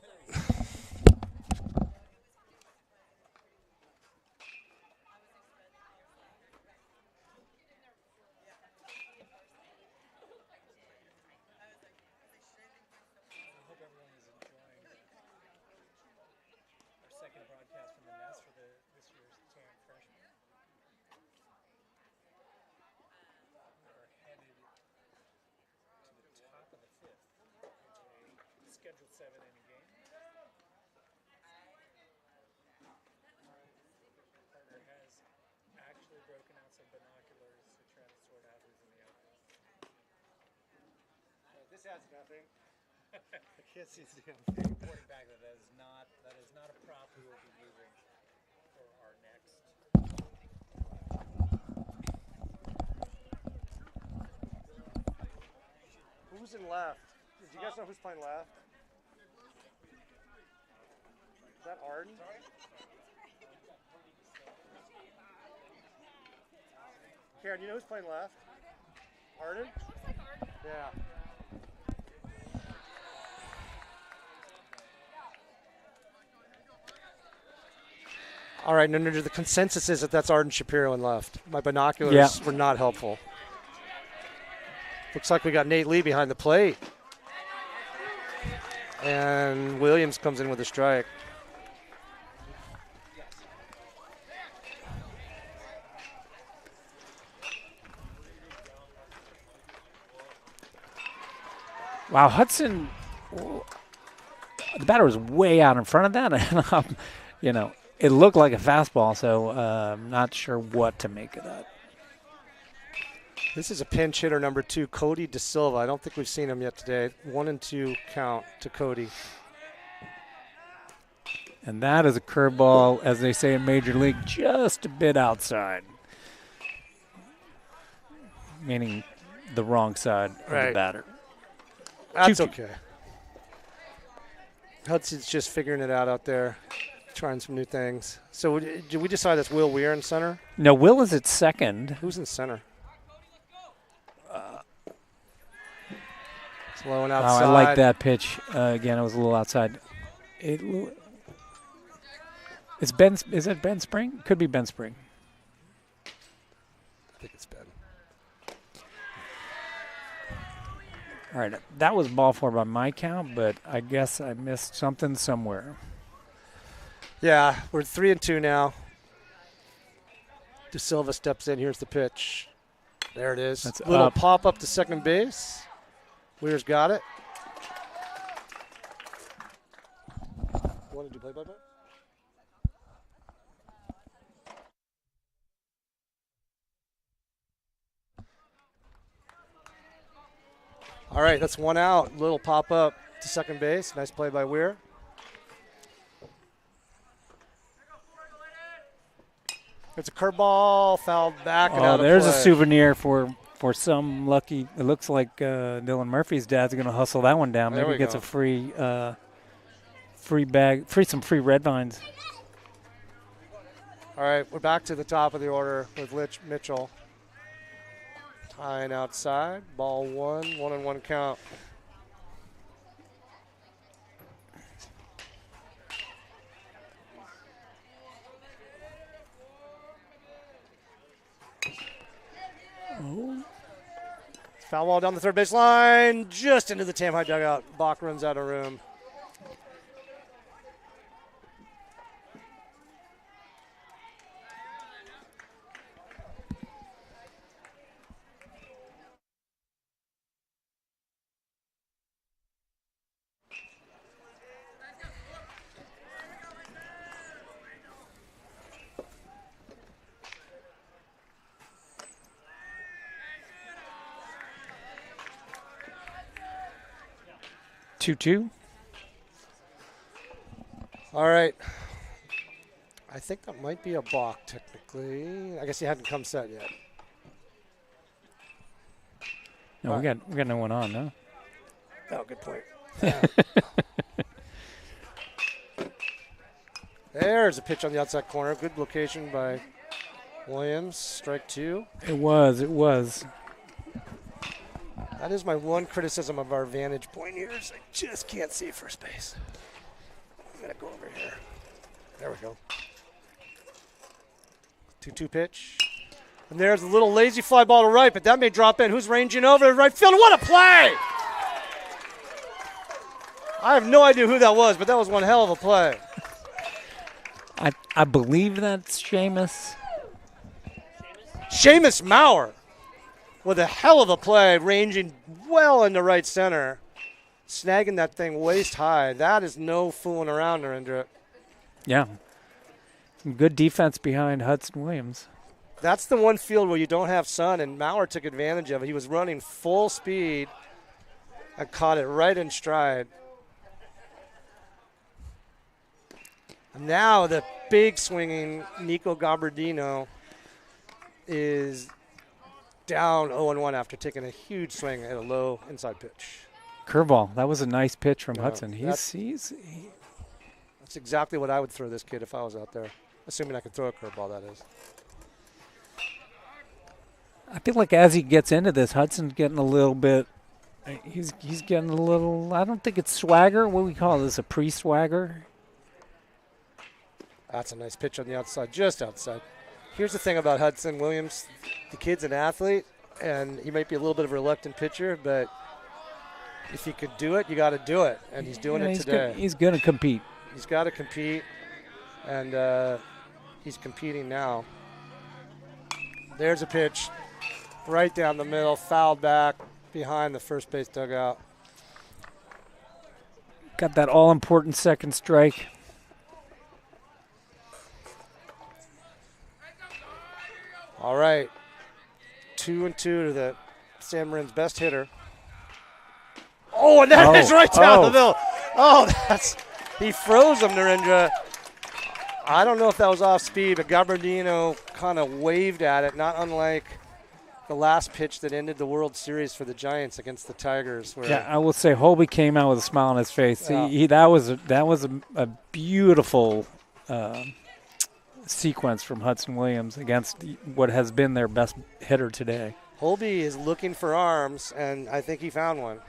This has nothing. I can't see the damn thing. Reporting back that is not a prop we will be using for our next. Who's in left? Do you guys know who's playing left? Is that Arden? Karen, you know who's playing left? Arden? Yeah. All right, and the consensus is that that's Arden Shapiro in left. My binoculars were not helpful. Looks like we got Nate Lee behind the plate. And Williams comes in with a strike. Wow, Hudson, the batter was way out in front of that. And, it looked like a fastball, so I'm not sure what to make of that. This is a pinch hitter number 2, Cody DeSilva. I don't think we've seen him yet today. 1-2 count to Cody. And that is a curveball, as they say in Major League, just a bit outside. Meaning the wrong side of the batter. That's okay. Hudson's just figuring it out there, trying some new things. So did we decide that's Will Weir in center? No, Will is at second. Who's in center? Slow and outside. I like that pitch. Again, it was a little outside. It's Ben. Is it Ben Spring? Could be Ben Spring. I think it's Ben. All right, that was ball 4 by my count, but I guess I missed something somewhere. Yeah, we're 3-2 now. DeSilva steps in. Here's the pitch. There it is. That's little up. pop up to second base. Weir's got it. Want to do play-by-play? All right, that's one out. Little pop up to second base. Nice play by Weir. It's a curveball, fouled back and out of there's a play. souvenir for some lucky. It looks like Dylan Murphy's dad's going to hustle that one down. There Maybe we he gets go. a some free red vines. All right, we're back to the top of the order with Mitchell. Tying outside, ball 1-1 count. Foul ball down the third base line, just into the Tam High dugout. Bach runs out of room. Two. All right. I think that might be a balk technically. I guess he hadn't come set yet. No, we got no one on, no? Oh, good point. There's a pitch on the outside corner. Good location by Williams. Strike two. It was. That is my one criticism of our vantage point here is I just can't see first base. I'm going to go over here. There we go. 2-2 pitch. And there's a little lazy fly ball to right, but that may drop in. Who's ranging over to right field? What a play! I have no idea who that was, but that was one hell of a play. I believe that's Seamus. Seamus Maurer with a hell of a play, ranging well into right center, snagging that thing waist high. That is no fooling around, Narendra. Yeah. Good defense behind Hudson Williams. That's the one field where you don't have sun, and Maurer took advantage of it. He was running full speed and caught it right in stride. And now the big swinging Nico Gabardino is down 0-1 after taking a huge swing at a low inside pitch. Curveball. That was a nice pitch from Yeah, Hudson. that's exactly what I would throw this kid if I was out there, assuming I could throw a curveball, that is. I feel like as he gets into this, Hudson's getting a little bit. He's getting a little. I don't think it's swagger. What do we call this? A pre-swagger? That's a nice pitch on the outside, just outside. Here's the thing about Hudson Williams. The kid's an athlete, and he might be a little bit of a reluctant pitcher, but if you could do it, you got to do it, and he's doing it today. He's going to compete. He's got to compete, and he's competing now. There's a pitch right down the middle, fouled back behind the first base dugout. Got that all-important second strike. All right, 2-2 to the San Marin's best hitter. Oh, and that is right down the middle. Oh, he froze him, Narendra. I don't know if that was off speed, but Gabardino kind of waved at it, not unlike the last pitch that ended the World Series for the Giants against the Tigers. Where Yeah, I will say Holby came out with a smile on his face. Yeah. That was a beautiful sequence from Hudson Williams against what has been their best hitter today. Holby is looking for arms, and I think he found one.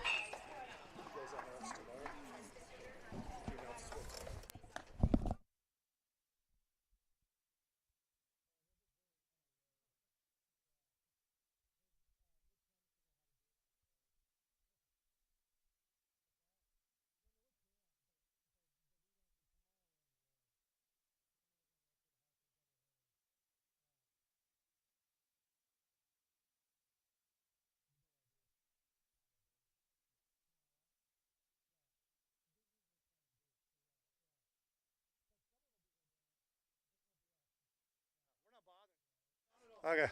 Okay.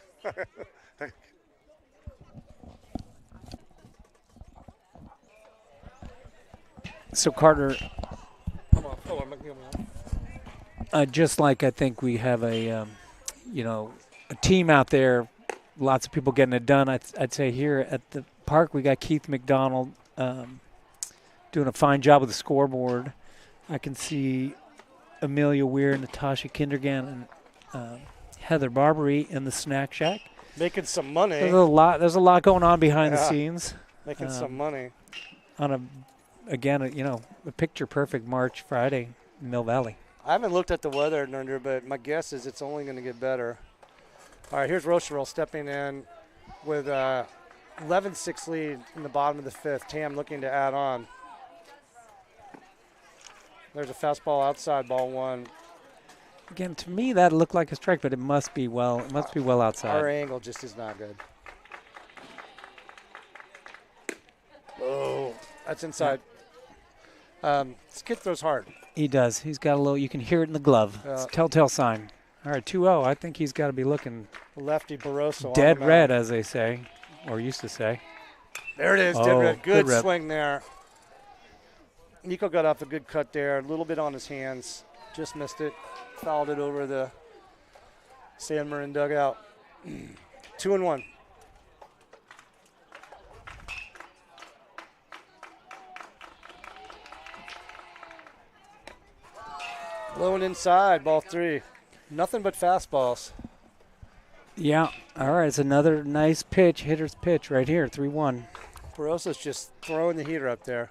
So Carter, Come on. Oh, I'm making just like I think we have a, a team out there, lots of people getting it done. I'd say here at the park we got Keith McDonald doing a fine job with the scoreboard. I can see Amelia Weir, Natasha Kindergan, and Heather Barbary in the snack shack. making some money. There's a lot going on behind the Yeah. scenes. Making some money. On a picture perfect March Friday in Mill Valley. I haven't looked at the weather under, but my guess is it's only going to get better. All right, here's Rocherville stepping in with 11-6 lead in the bottom of the fifth. Tam looking to add on. There's a fastball outside, ball one. Again, to me that looked like a strike, but it must be well outside. Our angle just is not good. Oh, that's inside. This kid throws hard. He does. He's got a little. You can hear it in the glove. It's a telltale sign. All right, 2-0. I think he's got to be looking Lefty Barroso. dead red, as they say, or used to say. There it is, dead Oh, red. good Good rep. swing there. Nico got off a good cut there. A little bit on his hands. Just missed it. Fouled it over the San Marin dugout. 2-1. Low and inside, ball three. Nothing but fastballs. Yeah. All right. It's another nice pitch, hitter's pitch right here, 3-1. Barroso's just throwing the heater up there.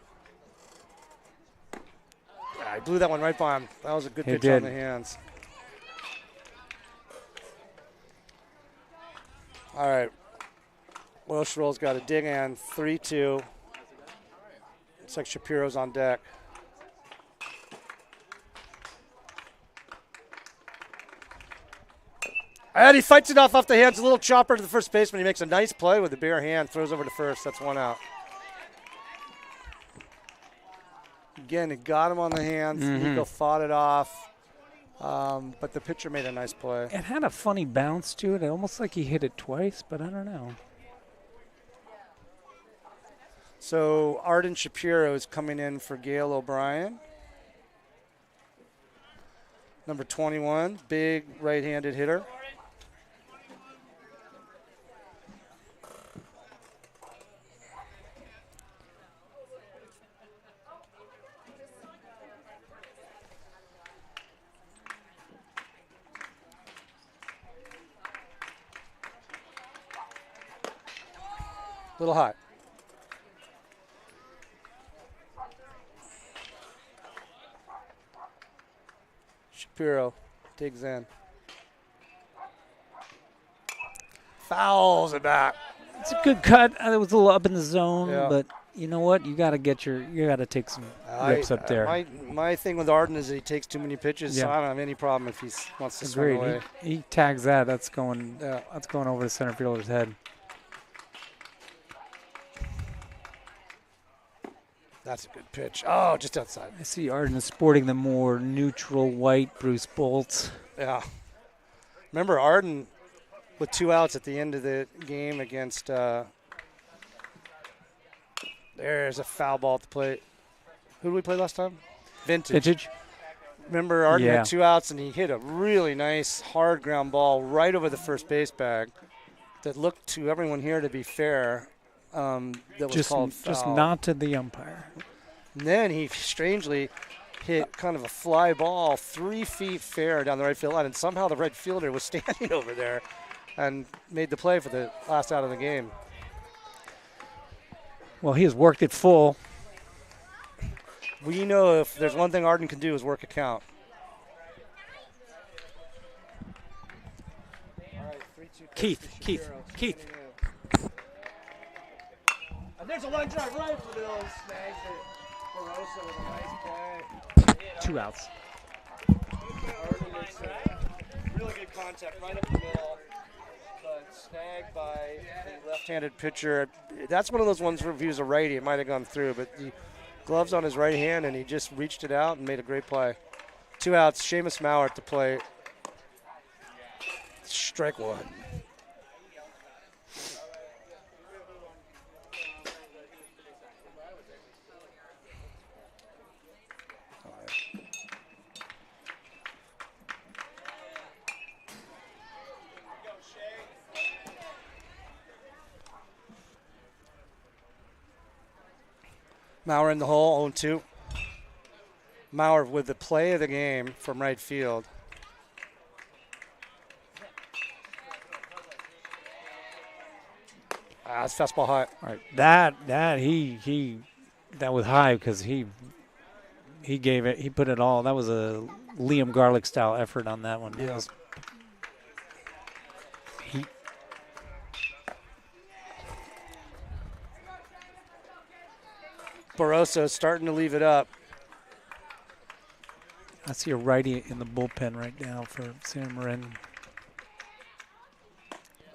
I blew that one right by him. That was a good He pitch did. on the hands. All right. Rocherville's got a dig in, 3-2. Looks like Shapiro's on deck. And he fights it off the hands. A little chopper to the first baseman. He makes a nice play with the bare hand. Throws over to first. That's one out. Again, it got him on the hands. Nico fought it off. But the pitcher made a nice play. It had a funny bounce to it, almost like he hit it twice, but I don't know. So Arden Shapiro is coming in for Gail O'Brien. Number 21, big right-handed hitter. Little hot. Shapiro digs in. Fouls it back. It's a good cut. It was a little up in the zone, Yeah. but you know what? You got to take some rips up there. My thing with Arden is that he takes too many pitches, so Yeah. I don't have any problem if he wants to swing Agreed. away. He tags that. That's going over the center fielder's head. That's a good pitch. Oh, just outside. I see Arden is sporting the more neutral white Bruce Bolts. Yeah. Remember Arden with 2 outs at the end of the game against there's a foul ball at the plate. Who did we play last time? Vintage. Remember Arden Yeah. had 2 outs and he hit a really nice hard ground ball right over the first base bag that looked to everyone here to be fair. That was called foul. Just not to the umpire. And then he strangely hit kind of a fly ball 3 feet fair down the right field line, and somehow the right fielder was standing over there and made the play for the last out of the game. Well, he has worked it full. We know if there's one thing Arden can do is work a count. Keith. And there's a line drive right for the middle. Snags it. Barroso with a nice play. 2 outs. Arden makes a really good contact right up the middle, but snagged by the left-handed pitcher. That's one of those ones where if he was a righty, it might have gone through, but the gloves on his right hand, and he just reached it out and made a great play. 2 outs. Seamus Mauer at the plate. Strike one. Maurer in the hole, 0-2. Maurer with the play of the game from right field. It's fastball high. All right, that was high because he gave it. He put it all. That was a Liam Garlic style effort on that one. Yeah. That was, he Barroso starting to leave it up. I see a righty in the bullpen right now for San Marin.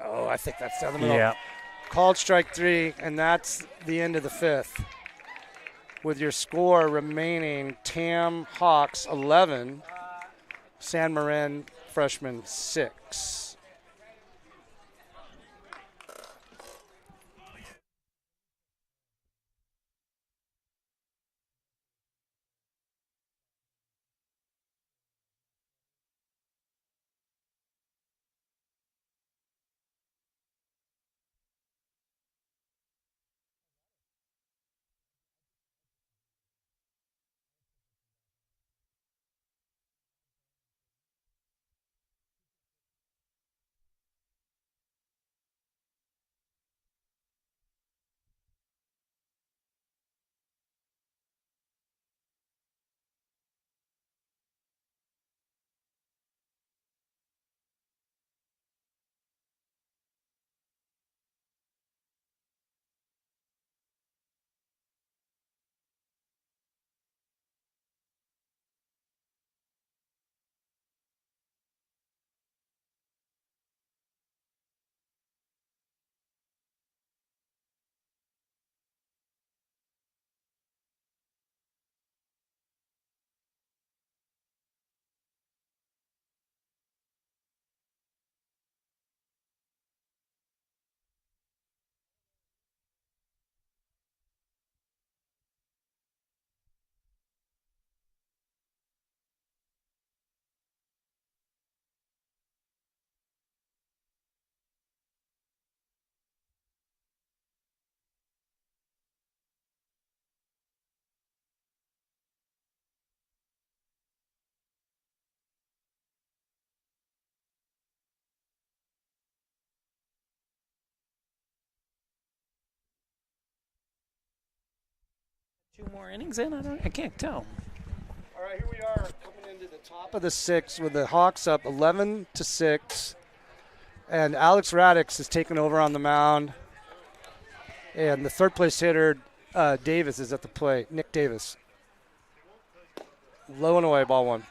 Oh, I think that's down the middle. Yeah. Called strike 3, and that's the end of the 5th. With your score remaining, Tam Hawks 11, San Marin freshman 6. Two more innings in? I can't tell. All right, here we are coming into the top of the 6th with the Hawks up 11-6. And Alex Radix is taking over on the mound. And the third place hitter, Davis, is at the plate. Nick Davis. Low and away, ball 1.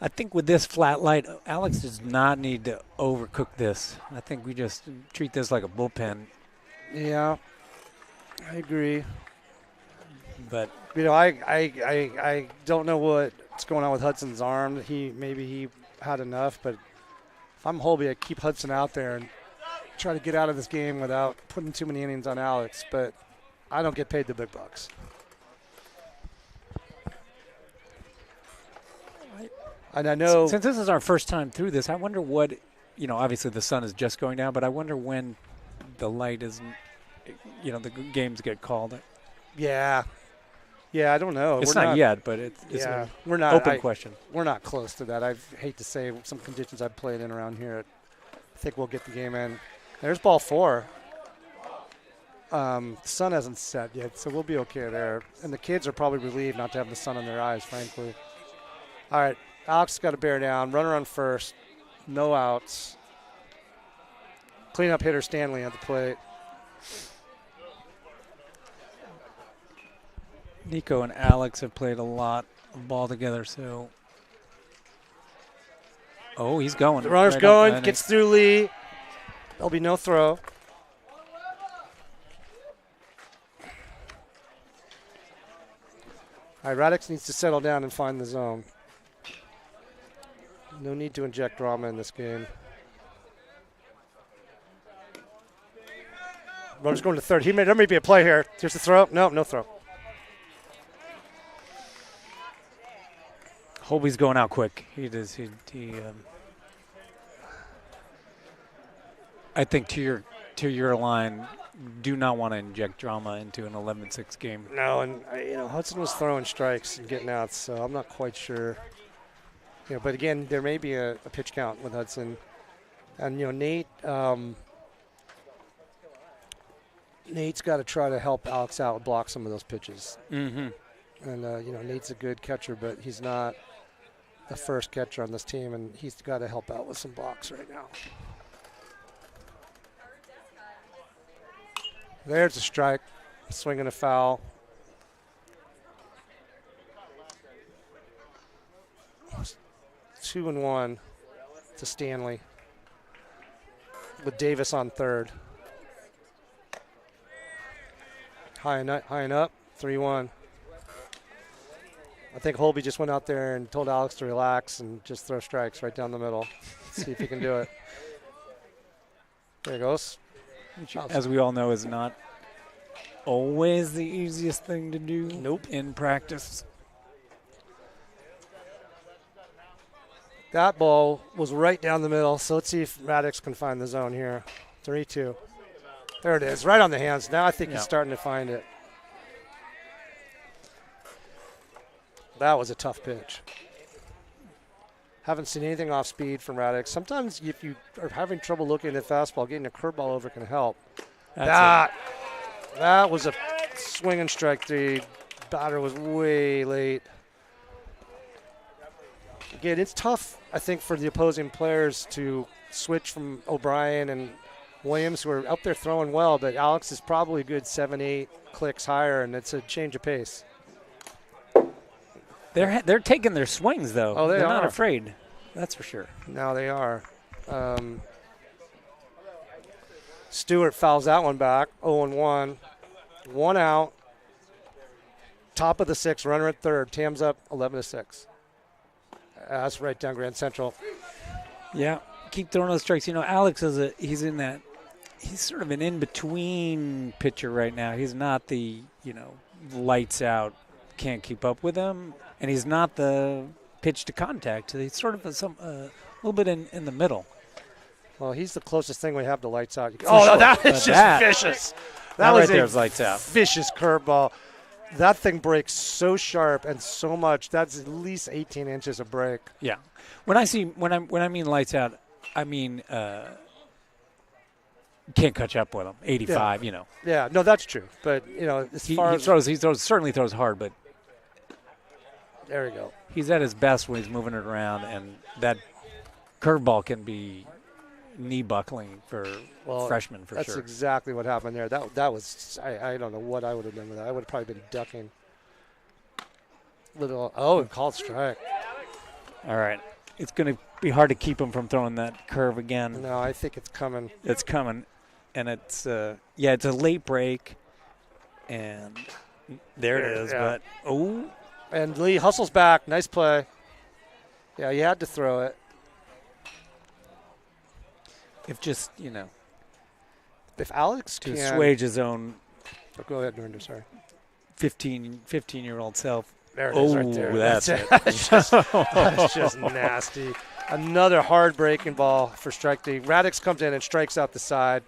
I think with this flat light, Alex does not need to overcook this. I think we just treat this like a bullpen. Yeah, I agree. But You know, I don't know what's going on with Hudson's arm. Maybe he had enough, but if I'm Holby, I keep Hudson out there and try to get out of this game without putting too many innings on Alex. But I don't get paid the big bucks. And I know since this is our first time through this, I wonder what, obviously the sun is just going down, but I wonder when the light isn't, the games get called. Yeah, I don't know. It's not yet, but it's we're not open question. We're not close to that. I hate to say some conditions I've played in around here. I think we'll get the game in. There's ball 4. The sun hasn't set yet, so we'll be okay there. And the kids are probably relieved not to have the sun in their eyes, frankly. All right, Alex got to bear down. Runner on first. No outs. Cleanup hitter Stanley at the plate. Nico and Alex have played a lot of ball together, so. Oh, he's going. The runner's going, gets through Lee. There'll be no throw. All right, Radix needs to settle down and find the zone. No need to inject drama in this game. Runner's going to third. There may be a play here. Here's the throw. No throw. Holby's going out quick. I think to your line, do not want to inject drama into an 11-6 game. No, and Hudson was throwing strikes and getting outs, so I'm not quite sure. But again, there may be a pitch count with Hudson, and Nate. Nate's got to try to help Alex out and block some of those pitches. Mm-hmm. And Nate's a good catcher, but he's not the first catcher on this team, and he's got to help out with some blocks right now. There's a strike, swinging a foul. It's 2-1 to Stanley with Davis on third. High and up, 3-1. I think Holby just went out there and told Alex to relax and just throw strikes right down the middle. See if he can do it. There he goes. Which, as we all know, is not always the easiest thing to do. Nope. In practice. That ball was right down the middle, so let's see if Maddox can find the zone here. 3-2. There it is, right on the hands. Now I think he's starting to find it. That was a tough pitch. Haven't seen anything off speed from Maddox. Sometimes if you are having trouble looking at the fastball, getting a curveball over can help. That was a swinging strike. The batter was way late. Again, it's tough, I think, for the opposing players to switch from O'Brien and Williams, who are up there throwing well, but Alex is probably a good 7-8 clicks higher, and it's a change of pace. They're taking their swings, though. Oh, they're are not afraid. That's for sure. Now they are. Stewart fouls that one back. 0-1. 1 out. Top of the 6th, runner at third. Tam's up 11-6. That's right down Grand Central. Yeah, keep throwing those strikes. Alex he's sort of an in-between pitcher right now. He's not the, lights out, can't keep up with him, and he's not the pitch to contact. He's sort of a little bit in the middle. Well, he's the closest thing we have to lights out. Sure. That is just vicious. That was right there is lights out. Vicious curveball. That thing breaks so sharp and so much. That's at least 18 inches of break. Yeah. When I mean lights out, I mean can't catch up with him. 85, Yeah, no, that's true. But as far as he certainly throws hard, but there we go. He's at his best when he's moving it around, and that curveball can be knee buckling for freshmen for that's sure. That's exactly what happened there. That was I don't know what I would have done with that. I would have probably been ducking. Called strike. All right. It's going to be hard to keep him from throwing that curve again. No, I think it's coming. It's coming. And it's it's a late break. And there it is. Yeah. But, and Lee hustles back. Nice play. Yeah, you had to throw it. If just, if Alex to can assuage his own go ahead, Nurinder, sorry. 15-year-old self. There it is right there. That's it. That's just nasty. Another hard breaking ball for strike D. Radix comes in and strikes out the side.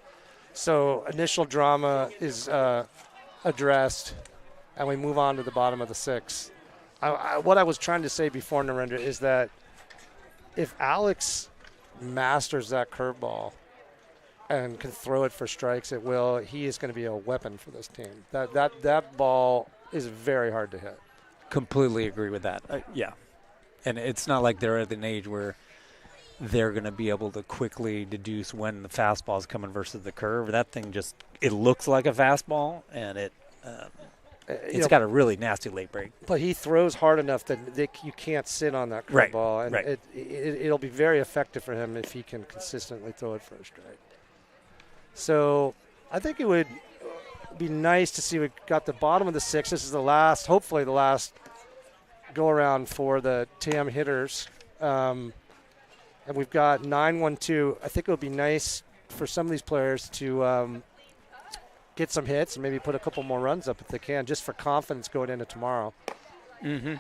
So initial drama is addressed, and we move on to the bottom of the 6th. What I was trying to say before, Narendra, is that if Alex masters that curveball and can throw it for strikes at will, he is going to be a weapon for this team. That ball is very hard to hit. Completely agree with that. Yeah. And it's not like they're at an age where they're going to be able to quickly deduce when the fastball is coming versus the curve. That thing it looks like a fastball, and it's got a really nasty late break. But he throws hard enough that you can't sit on that curveball, and it'll be very effective for him if he can consistently throw it for a strike. So I think it would be nice to see we got the bottom of the 6th. This is hopefully the last go-around for the TAM hitters. And we've got 9-1-2. I think it would be nice for some of these players to get some hits and maybe put a couple more runs up if they can, just for confidence going into tomorrow. Mm-hmm.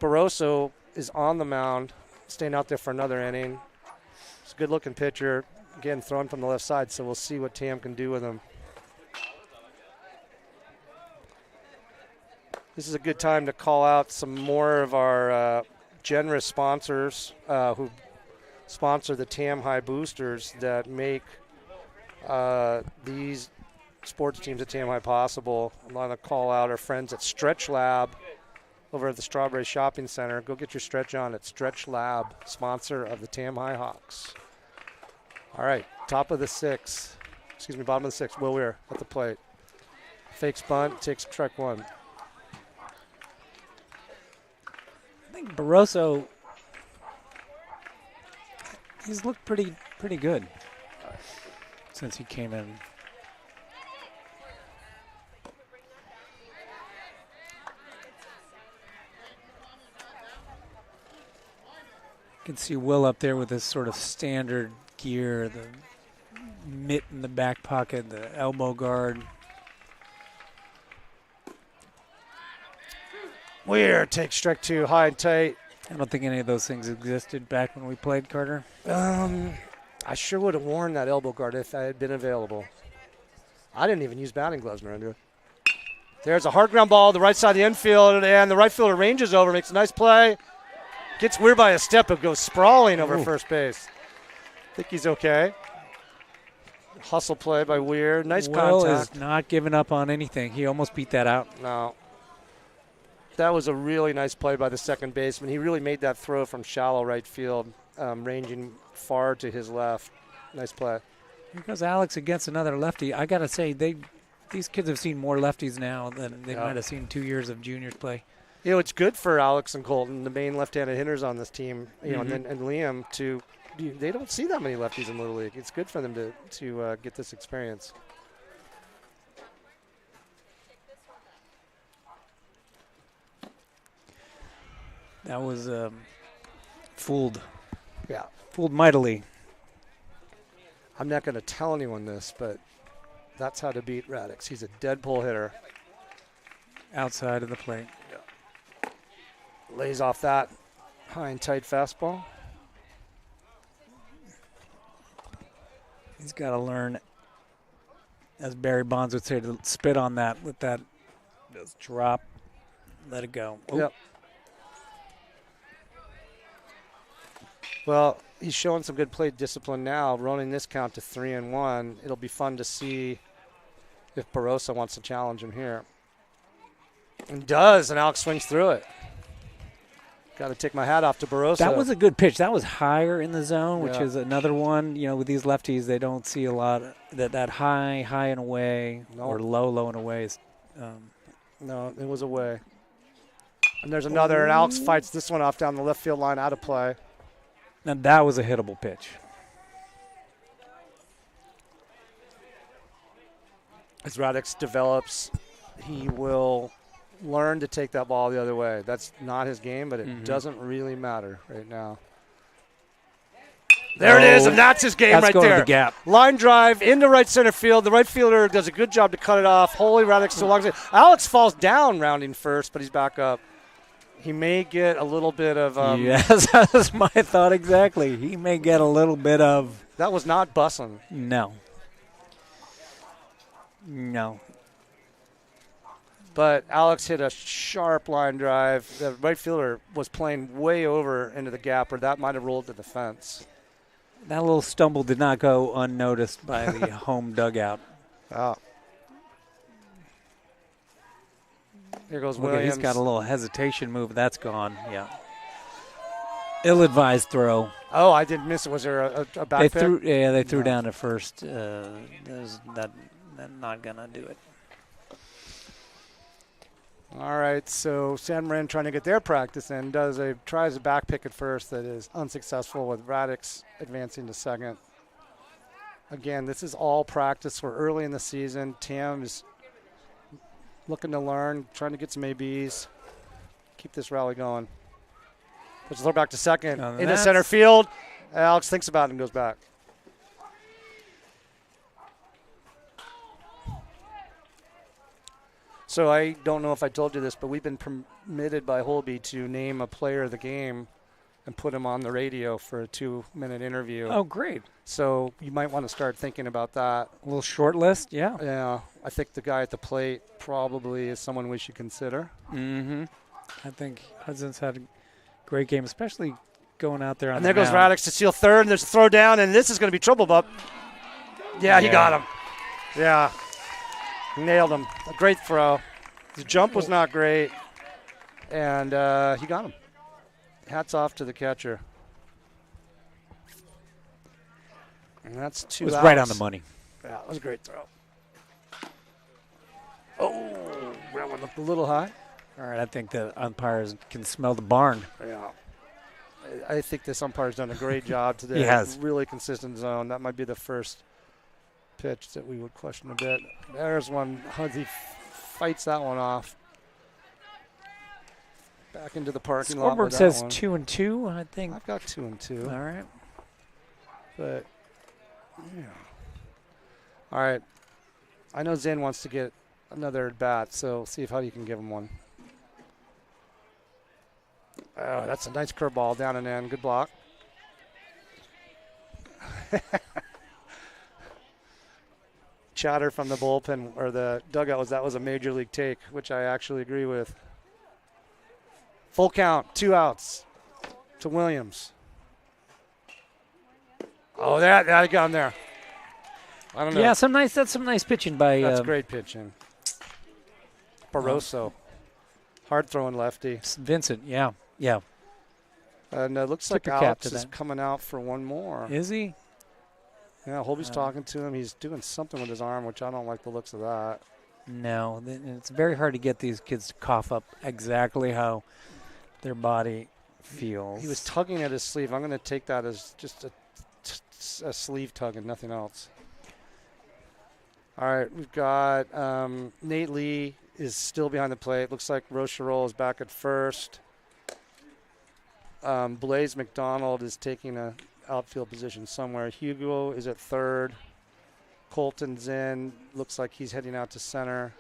Barroso is on the mound. staying out there for another inning. He's a good-looking pitcher. Again, throwing from the left side, so we'll see what Tam can do with him. This is a good time to call out some more of our generous sponsors who sponsor the Tam High Boosters that make these sports teams at Tam High possible. I want to call out our friends at Stretch Lab over at the Strawberry Shopping Center. Go get your stretch on at Stretch Lab, sponsor of the Tam High Hawks. All right, bottom of the sixth. Will Weir at the plate. Fakes bunt, takes strike one. I think Barroso, he's looked pretty good since he came in. You can see Will up there with this sort of standard gear, the mitt in the back pocket, the elbow guard. Weir takes strike two, high and tight. I don't think any of those things existed back when we played, Carter. I sure would have worn that elbow guard if I had been available. I didn't even use batting gloves, Miranda. There's a hard ground ball to the right side of the infield, and the right fielder ranges over, makes a nice play. Gets Weir by a step, but goes sprawling over first base. I think he's okay. Hustle play by Weir. Nice Will contact. is not giving up on anything. He almost beat that out. No. That was a really nice play by the second baseman. He really made that throw from shallow right field, ranging far to his left. Nice play. Here goes Alex against another lefty. I got to say, these kids have seen more lefties now than they might have seen 2 years of juniors play. You know, it's good for Alex and Colton, the main left-handed hitters on this team, you know, and Liam, they don't see that many lefties in Little League. It's good for them to get this experience. That was fooled. Yeah. Fooled mightily. I'm not going to tell anyone this, but that's how to beat Radix. He's a dead pull hitter. Outside of the plate. Lays off that high and tight fastball. He's got to learn, as Barry Bonds would say, to spit on that with that. Just drop, let it go. Oop. Yep. Well, he's showing some good plate discipline now, running this count to 3-1. It'll be fun to see if Barroso wants to challenge him here. And does, and Alex swings through it. Got to take my hat off to Barroso. That was a good pitch. That was higher in the zone, which Yeah. is another one. You know, with these lefties, they don't see a lot of that high and away, or low and away. No, it was away. And there's another, and Alex fights this one off down the left field line, out of play. Now that was a hittable pitch. As Radix develops, he will learn to take that ball the other way. That's not his game, but it doesn't really matter right now. There it is, and that's his game right going there. to the gap. Line drive into right center field. The right fielder does a good job to cut it off. Holy Radix still longs it. Alex falls down rounding first, but he's back up. He may get a little bit of yes, that was my thought exactly. He may get a little bit of. that was not bussin'. No. But Alex hit a sharp line drive. The right fielder was playing way over into the gap, or that might have rolled to the fence. That little stumble did not go unnoticed by the home dugout. Oh. Here goes Look, Williams. he's got a little hesitation move. That's gone. Yeah. Ill-advised throw. Oh, I didn't miss it. Was there a back pick? They threw down to first. That's not gonna do it. All right, so San Marin trying to get their practice in, tries a back pick at first that is unsuccessful, with Radix advancing to second. Again, this is all practice. We're early in the season. Tam is looking to learn, trying to get some ABs, keep this rally going. Puts the throw back to second, into center field. Alex thinks about it and goes back. So I don't know if I told you this, but we've been permitted by Holby to name a player of the game and put him on the radio for a 2-minute interview. Oh, great. So you might want to start thinking about that. A little short list, yeah. Yeah, I think the guy at the plate probably is someone we should consider. Mm-hmm. I think Hudson's had a great game, especially going out there on And the there goes mound. Radix to steal third, and there's a throw down, and this is going to be trouble, Bub. Yeah, he got him. Yeah, nailed him. A great throw. The jump was not great, and he got him. Hats off to the catcher. And that's 2 It was outs. right on the money. Yeah, it was a great throw. Oh, that one looked a little high. All right, I think the umpires can smell the barn. Yeah. I think this umpire's done a great job today. He has. Really consistent zone. That might be the first pitch that we would question a bit. There's one. Hudzy fights that one off. Back into the parking lot. Scoreboard with that says one. 2-2, I think. I've got 2 and 2. All right. But, yeah. All right. I know Zinn wants to get another at bat, so see if how you can give him one. Oh, that's a nice curveball down and in. Good block. Chatter from the bullpen or the dugout that was a major league take, which I actually agree with. Full count, 2 outs to Williams. Oh, that got him there. I don't know. Yeah, that's some nice pitching by That's great pitching. Barroso. Hard throwing lefty. Vincent. Yeah. And it looks Tip like your cap Alex to is that. coming out for one more. Is he? Yeah, Holby's talking to him. He's doing something with his arm, which I don't like the looks of that. No. It's very hard to get these kids to cough up exactly how their body feels. He was tugging at his sleeve. I'm going to take that as just a sleeve tug and nothing else. All right, we've got Nate Lee is still behind the plate. Looks like Rocherol is back at first. Blaze McDonald is taking a outfield position somewhere. Hugo is at third. Colton's in. Looks like he's heading out to center.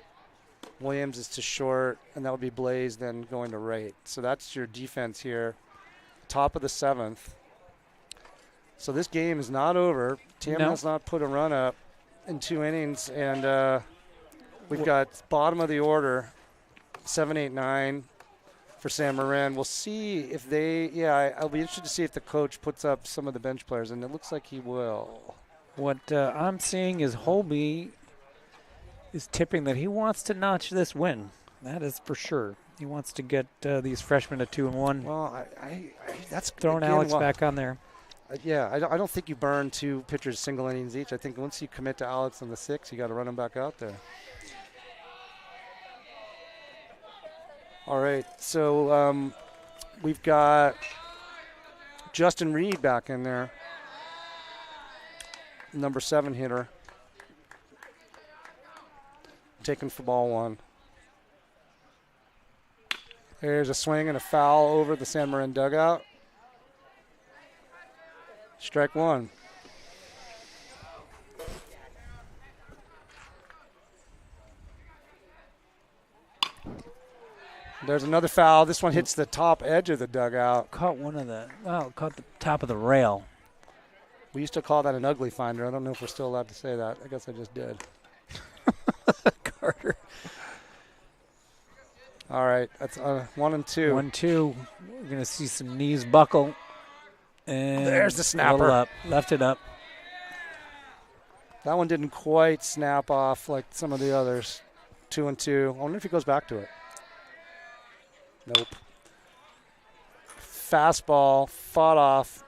Williams is to short, and that would be Blaze then going to right. So that's your defense here. Top of the 7th. So this game is not over. Tim has not put a run up in 2 innings, and we've got bottom of the order, 7, 8, 9 for San Marin. We'll see if they, I'll be interested to see if the coach puts up some of the bench players, and it looks like he will. What I'm seeing is Holby is tipping that he wants to notch this win. That is for sure. He wants to get these freshmen to 2-1. Well, I that's throwing again, Alex back on there. I don't think you burn 2 pitchers single innings each. I think once you commit to Alex on the 6th, you got to run him back out there. All right, so we've got Justin Reed back in there, number 7 hitter, taking for ball 1. There's a swing and a foul over the San Marin dugout. Strike 1. There's another foul. This one hits the top edge of the dugout. Caught the top of the rail. We used to call that an ugly finder. I don't know if we're still allowed to say that. I guess I just did. Carter. All right, that's 1 and 2. 1-2. We're going to see some knees buckle. And There's the snapper. a little up. Left it up. That one didn't quite snap off like some of the others. 2 and 2. I wonder if he goes back to it. Nope. Fastball fought off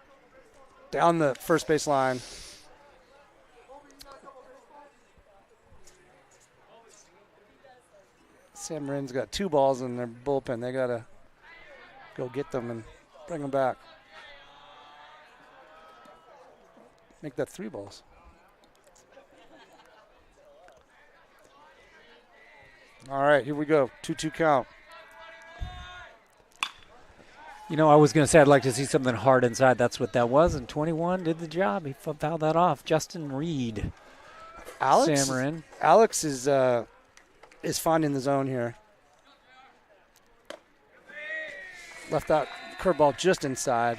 down the first base line. San Marin's got 2 balls in their bullpen. They got to go get them and bring them back. Make that 3 balls. All right, here we go. 2-2 count. You know, I was going to say I'd like to see something hard inside. That's what that was, and 21 did the job. He fouled that off. Justin Reed, San Marin. Alex is finding the zone here. Left out Curveball just inside.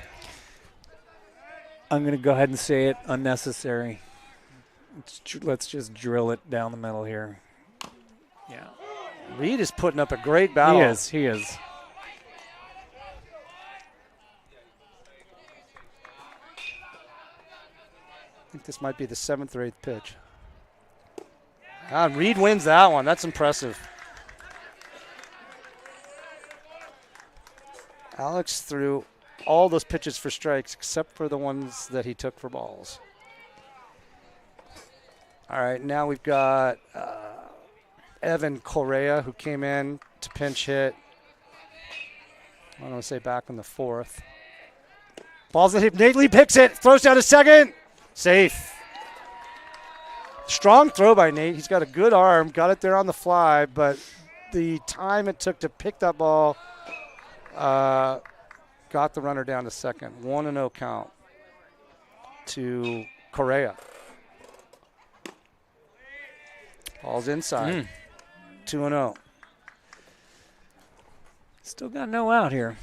I'm going to go ahead and say it, unnecessary. Let's just drill it down the middle here. Yeah. Reed is putting up a great battle. He is. I think this might be the 7th or 8th pitch. Reed wins that one. That's impressive. Alex threw all those pitches for strikes except for the ones that he took for balls. All right, now we've got Evan Correa, who came in to pinch hit. I don't want to say back in the 4th. Ball's at him. Nate Lee picks it, throws down to second. Safe. Strong throw by Nate. He's got a good arm, got it there on the fly, but the time it took to pick that ball got the runner down to second. 1-0 count to Correa. Ball's inside. 2-0. Still got no out here.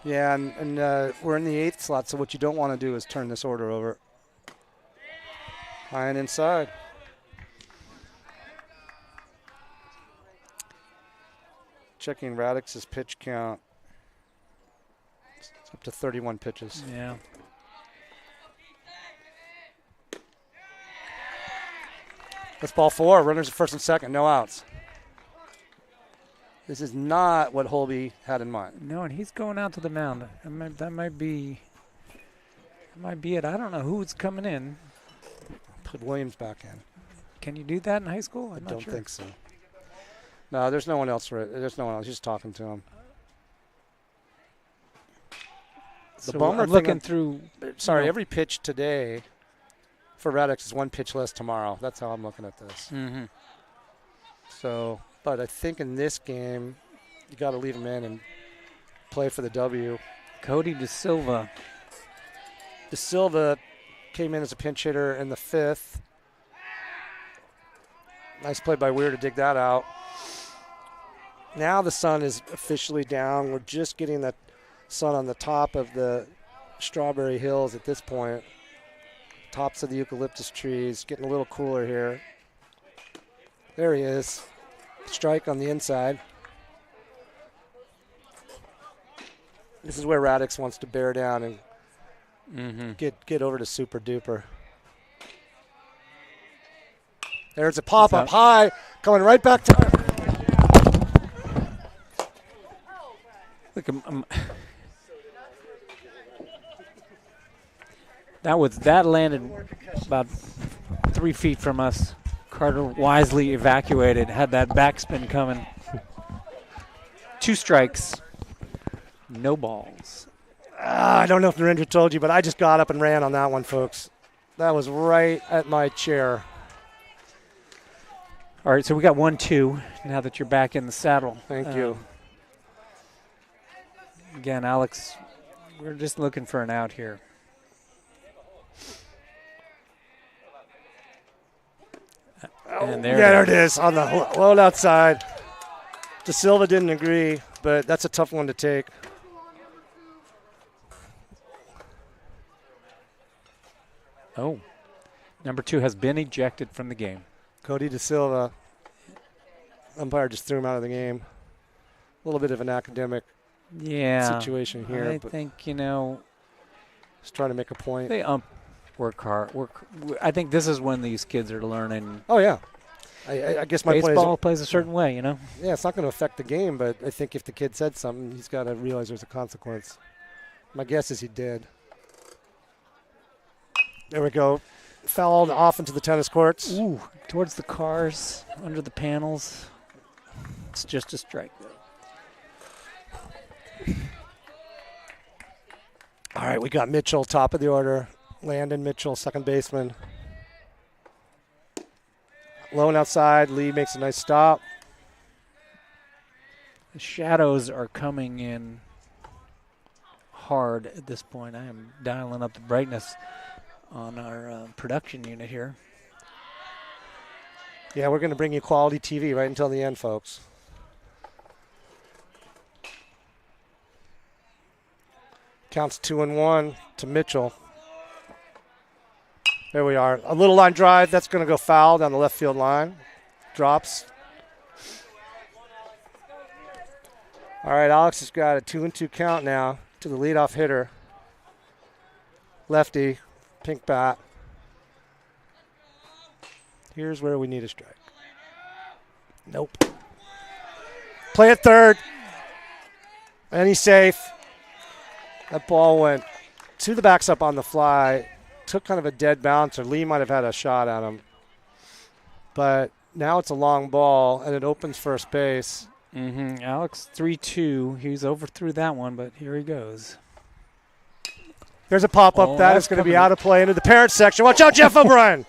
Yeah, and we're in the 8th slot, so what you don't want to do is turn this order over. High and inside. Checking Radix's pitch count. It's up to 31 pitches. Yeah. That's ball 4. Runners at first and second. No outs. This is not what Holby had in mind. No, and he's going out to the mound. That might be it. I don't know who's coming in. Put Williams back in. Can you do that in high school? I don't think so. No, there's no one else. There's no one else. He's just talking to him. The bummer. I'm looking through. Sorry, every pitch today for Radix is one pitch less tomorrow. That's how I'm looking at this. Mm-hmm. So, but I think in this game, you got to leave him in and play for the W. Cody DeSilva. DeSilva came in as a pinch hitter in the 5th. Nice play by Weir to dig that out. Now the sun is officially down. We're just getting that sun on the top of the Strawberry Hills at this point. Tops of the eucalyptus trees, getting a little cooler here. There he is. Strike on the inside. This is where Radix wants to bear down and get over to super duper. There's a pop up high, coming right back to. Look, that landed about 3 feet from us. Carter wisely evacuated, had that backspin coming. 2 strikes, no balls. I don't know if Narendra told you, but I just got up and ran on that one, folks. That was right at my chair. All right, so we got 1-2 now that you're back in the saddle. Thank you. Again, Alex, we're just looking for an out here. And there it is on the load outside. DeSilva didn't agree, but that's a tough one to take. Oh, number 2 has been ejected from the game. Cody DeSilva, umpire just threw him out of the game. A little bit of an academic situation here. I think, just trying to make a point. They work hard. I think this is when these kids are learning. Oh, yeah. I guess my point is baseball plays a certain way, Yeah, it's not going to affect the game, but I think if the kid said something, he's got to realize there's a consequence. My guess is he did. There we go. Fouled off into the tennis courts. Ooh, towards the cars, under the panels. It's just a strike. All right, we got Mitchell, top of the order. Landon Mitchell, second baseman. Lone outside. Lee makes a nice stop. The shadows are coming in hard at this point. I am dialing up the brightness on our production unit here. Yeah, we're going to bring you quality TV right until the end, folks. Counts 2-1 to Mitchell. There we are. A little line drive. That's going to go foul down the left field line. Drops. All right, Alex has got a 2-2 count now to the leadoff hitter. Lefty, pink bat. Here's where we need a strike. Nope. Play at third. And he's safe. That ball went to the backstop on the fly. Took kind of a dead bounce, or Lee might have had a shot at him. But now it's a long ball, and it opens first base. Alex 3-2. He's overthrew that one, but here he goes. There's a pop-up. Oh, that that's is going to be coming. out of play into the parent section. Watch out, Jeff O'Brien.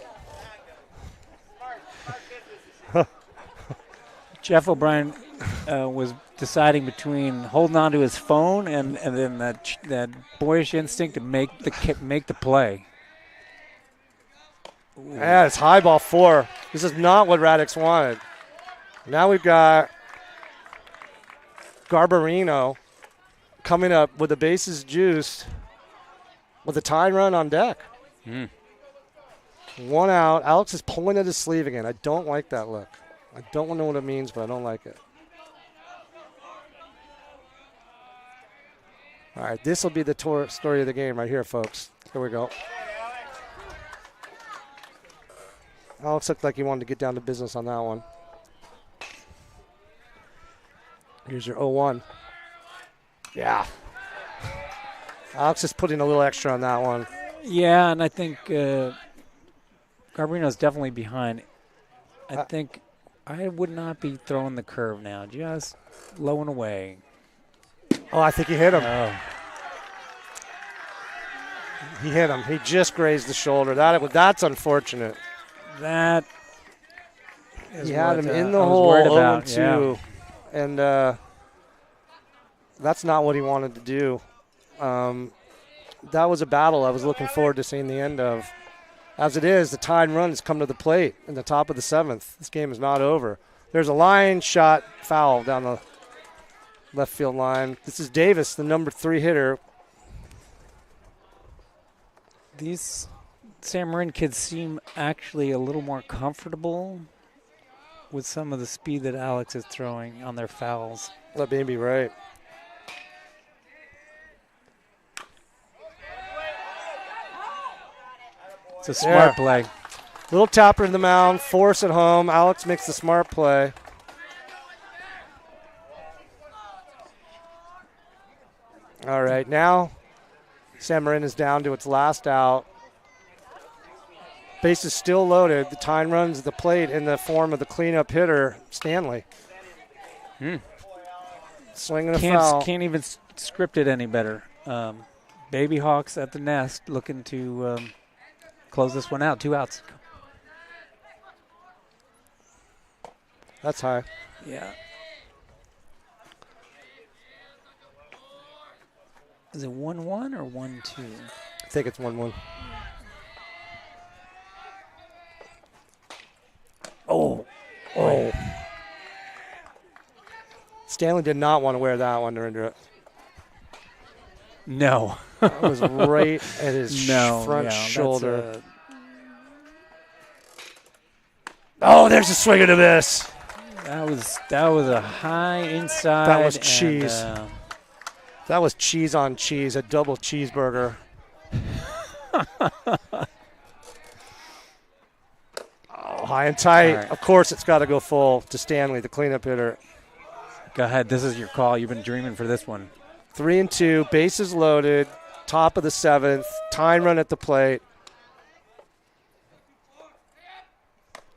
Jeff O'Brien was deciding between holding on to his phone and then that boyish instinct to make the play. Yeah, it's high ball 4. This is not what Radix wanted. Now we've got Garbarino coming up with the bases juiced with a tie run on deck. 1 out. Alex is pulling at his sleeve again. I don't like that look. I don't know what it means, but I don't like it. All right, this will be the story of the game right here, folks. Here we go. Alex looked like he wanted to get down to business on that one. Here's your 0-1. Yeah. Alex is putting a little extra on that one. Yeah, and I think Garbarino's definitely behind. I think I would not be throwing the curve now. Just low and away. Oh, I think he hit him. Oh. He hit him. He just grazed the shoulder. That's unfortunate. That is He had what, him in I the was hole, worried about. 0-2. And that's not what he wanted to do. That was a battle I was looking forward to seeing the end of. As it is, the tied run has come to the plate in the top of the 7th. This game is not over. There's a line shot foul down the left field line. This is Davis, the number 3 hitter. These San Marin kids seem actually a little more comfortable with some of the speed that Alex is throwing on their fouls. That may be right. It's a smart play. Little tapper in the mound, force at home. Alex makes the smart play. All right, now San Marin is down to its last out. Base is still loaded. The time runs the plate in the form of the cleanup hitter, Stanley. Swinging a foul. Can't even script it any better. Baby Hawks at the nest looking to close this one out. 2 outs. That's high. Yeah. Is it 1-1 or 1-2? I think it's 1-1. Oh. Stanley did not want to wear that one under it. No. That was right at his front shoulder. Oh, there's a swing and a miss. That was a high inside. That was cheese. That was cheese on cheese, a double cheeseburger. High and tight. Right. Of course, it's got to go full to Stanley, the cleanup hitter. Go ahead. This is your call. You've been dreaming for this one. 3-2, bases loaded, top of the 7th, time run at the plate.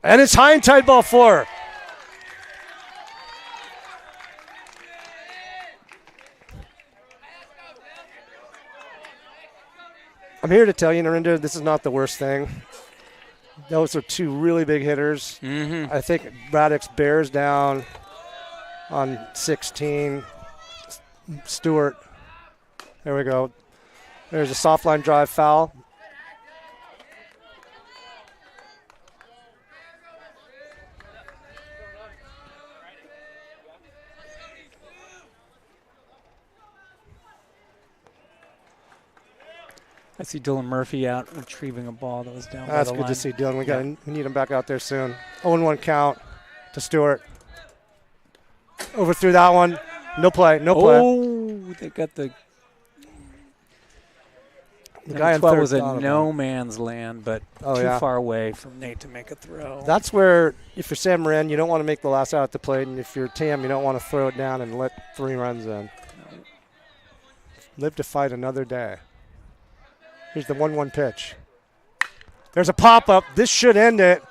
And it's high and tight, ball 4. I'm here to tell you, Narinder, this is not the worst thing. Those are 2 really big hitters. I think Radix bears down on 16. Stewart. There we go. There's a soft line drive foul. I see Dylan Murphy out retrieving a ball that was down by That's the good line. to see, Dylan. We need him back out there soon. 0-1 count to Stewart. Overthrew that one. No play. Oh, they got the guy in 12 third was a thought about no it. man's land, but Oh, too yeah. far away from Nate to make a throw. That's where, if you're Sam Marin, you don't want to make the last out at the plate, and if you're Tam, you don't want to throw it down and let 3 runs in. Live to fight another day. Here's the 1-1 pitch. There's a pop-up. This should end it.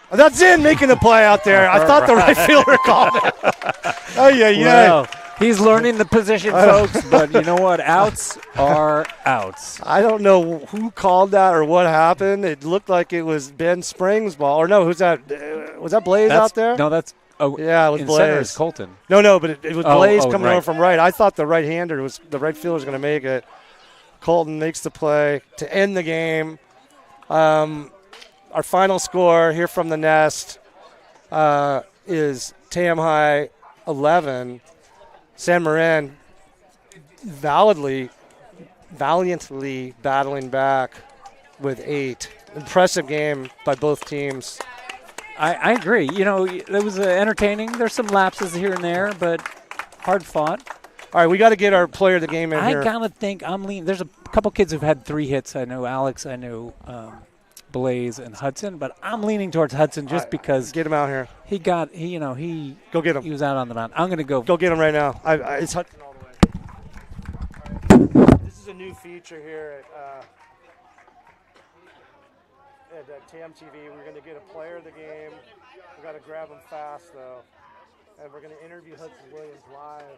Oh, that's in making the play out there. I thought the right fielder called it. Oh, yeah. Well, he's learning the position, folks, but you know what? Outs are outs. I don't know who called that or what happened. It looked like it was Ben Spring's ball. Or no, who's that? Was that Blaze out there? No, that's Yeah, it was in center Blaze. is Colton. No, but it was Blaze coming right. over from right. I thought the right fielder was going to make it. Colton makes the play to end the game. Our final score here from the Nest is Tam High 11. San Marin valiantly battling back with 8. Impressive game by both teams. I agree. You know, it was entertaining. There's some lapses here and there, but hard fought. All right, we got to get our player of the game in I here. gotta think I'm leaning. There's a couple kids who've had 3 hits. I know Alex. I know Blaze and Hudson, but I'm leaning towards Hudson just because Get him out here. he Go get him. he was out on the mound. I'm gonna go. Go get him right now. It's Hudson all the way. This is a new feature here at TAM TV. We're going to get a player of the game. We've got to grab him fast, though. And we're going to interview Hudson Williams live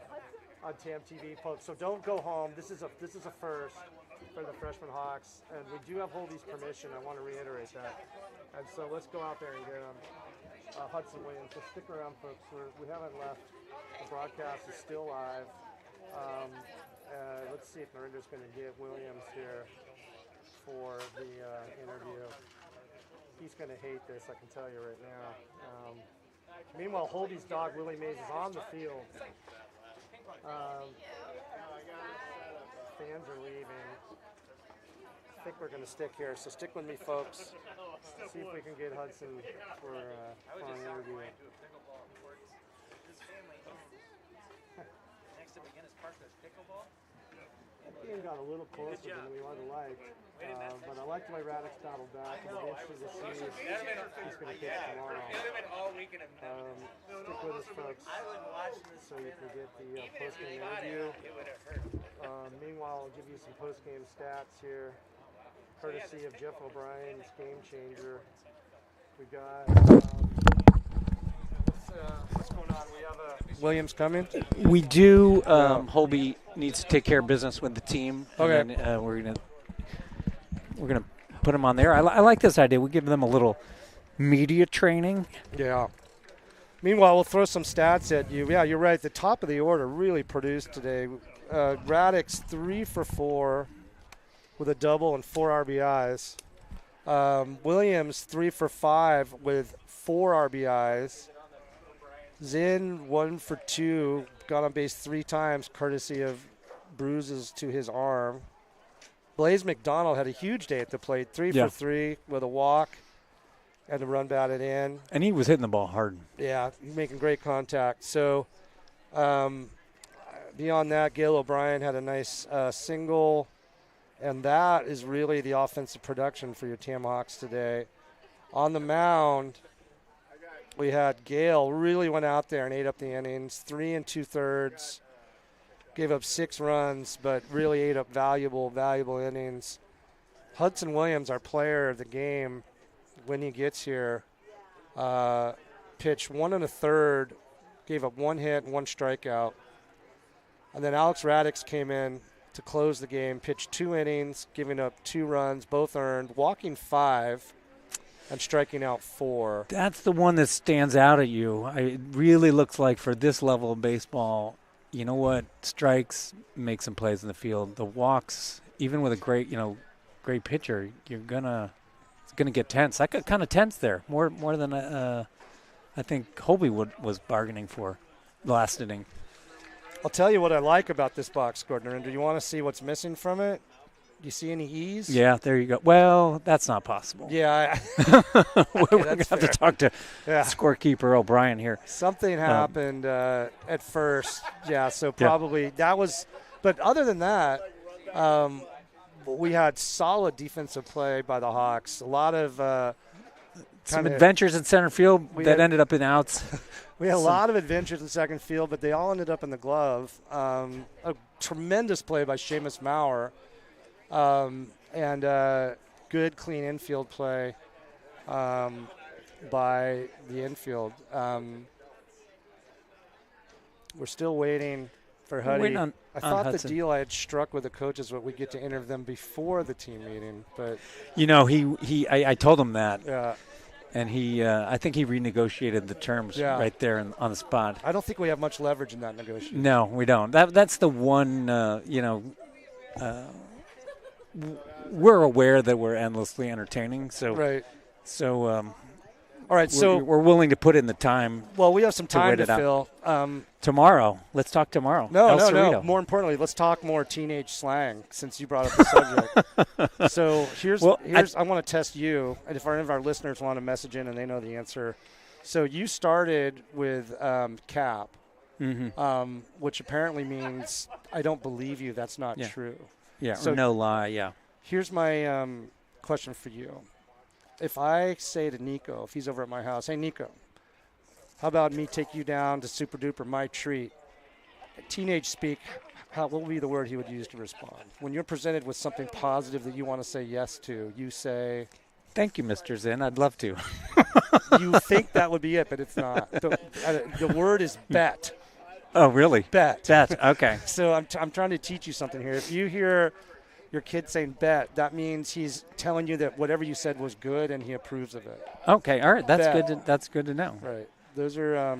on TAM TV, folks. So don't go home. This is a first for the freshman Hawks. And we do have Holby's permission. I want to reiterate that. And so let's go out there and get him. Hudson Williams. So stick around, folks. We haven't left. The broadcast is still live. Let's see if Marinda's going to get Williams here for the interview. He's going to hate this, I can tell you right now. Meanwhile, Holby's dog, Willie Mays, is on the field. Fans are leaving. I think we're going to stick here, so stick with me, folks. See if we can get Hudson for an interview. Next to McGinnis Park, there's pickleball. That game got a little closer than we would have liked, but I like the way Radix battled back. It'll be interesting to see if he's going to pitch tomorrow. Stick with us, folks, so you can get the post-game interview. Meanwhile, I'll give you some post-game stats here, courtesy of Jeff O'Brien's Game Changer. We got what's going on? We have Williams coming. We do. Holby needs to take care of business with the team. Okay. And then, we're gonna put him on there. I like this idea. We give them a little media training. Yeah. Meanwhile, we'll throw some stats at you. Yeah, you're right. The top of the order really produced today. Radix 3 for 4 with a double and 4 RBIs. Williams 3 for 5 with 4 RBIs. Zinn 1 for 2, got on base 3 times, courtesy of bruises to his arm. Blaze McDonald had a huge day at the plate, 3 for 3 with a walk and a run batted in. And he was hitting the ball hard. Yeah, he's making great contact. So beyond that, Gail O'Brien had a nice single, and that is really the offensive production for your Tam Hawks today. On the mound, we had Gale really went out there and ate up the innings, 3 2/3, gave up 6 runs, but really ate up valuable innings. Hudson Williams, our player of the game, when he gets here, pitched 1 1/3, gave up 1 hit and 1 strikeout. And then Alex Radix came in to close the game, pitched 2 innings, giving up 2 runs, both earned, walking 5. And striking out 4. That's the one that stands out at you. It really looks like for this level of baseball, you know what? Strikes make some plays in the field. The walks, even with a great pitcher, it's gonna get tense. I got kind of tense there, more than I think Holby was bargaining for last inning. I'll tell you what I like about this box score, Narendra. Do you want to see what's missing from it? Do you see any E's? Yeah, there you go. Well, that's not possible. Yeah. We're going to have to talk to Yeah. scorekeeper O'Brien here. Something happened at first. Yeah, so probably that was – but other than that, we had solid defensive play by the Hawks. A lot of some adventures in center field that ended up in outs. We had a lot of adventures in second field, but they all ended up in the glove. A tremendous play by Seamus Maurer. And good, clean infield play by the infield. We're still waiting for Huddy. I thought the deal I had struck with the coaches was we get to interview them before the team meeting, but I told him that. Yeah. And I think he renegotiated the terms right there on the spot. I don't think we have much leverage in that negotiation. No, we don't. That's the one. We're aware that we're endlessly entertaining. So right. So all right. So we're willing to put in the time. Well, we have some time to fill. Tomorrow. Let's talk tomorrow. No. More importantly, let's talk more teenage slang since you brought up the subject. So here's I want to test you, and if any of our listeners want to message in and they know the answer. So you started with cap, which apparently means I don't believe you. That's not true. Yeah, so or no lie, yeah. Here's my question for you. If I say to Nico, if he's over at my house, hey, Nico, how about me take you down to Super Duper, my treat? Teenage speak, what would be the word he would use to respond? When you're presented with something positive that you want to say yes to, you say? Thank you, Mr. Zinn. I'd love to. You think that would be it, but it's not. The word is bet. Oh, really? Bet. Bet, okay. So I'm trying to teach you something here. If you hear your kid saying bet, that means he's telling you that whatever you said was good and he approves of it. Okay, all right. That's good to know. Right. Those are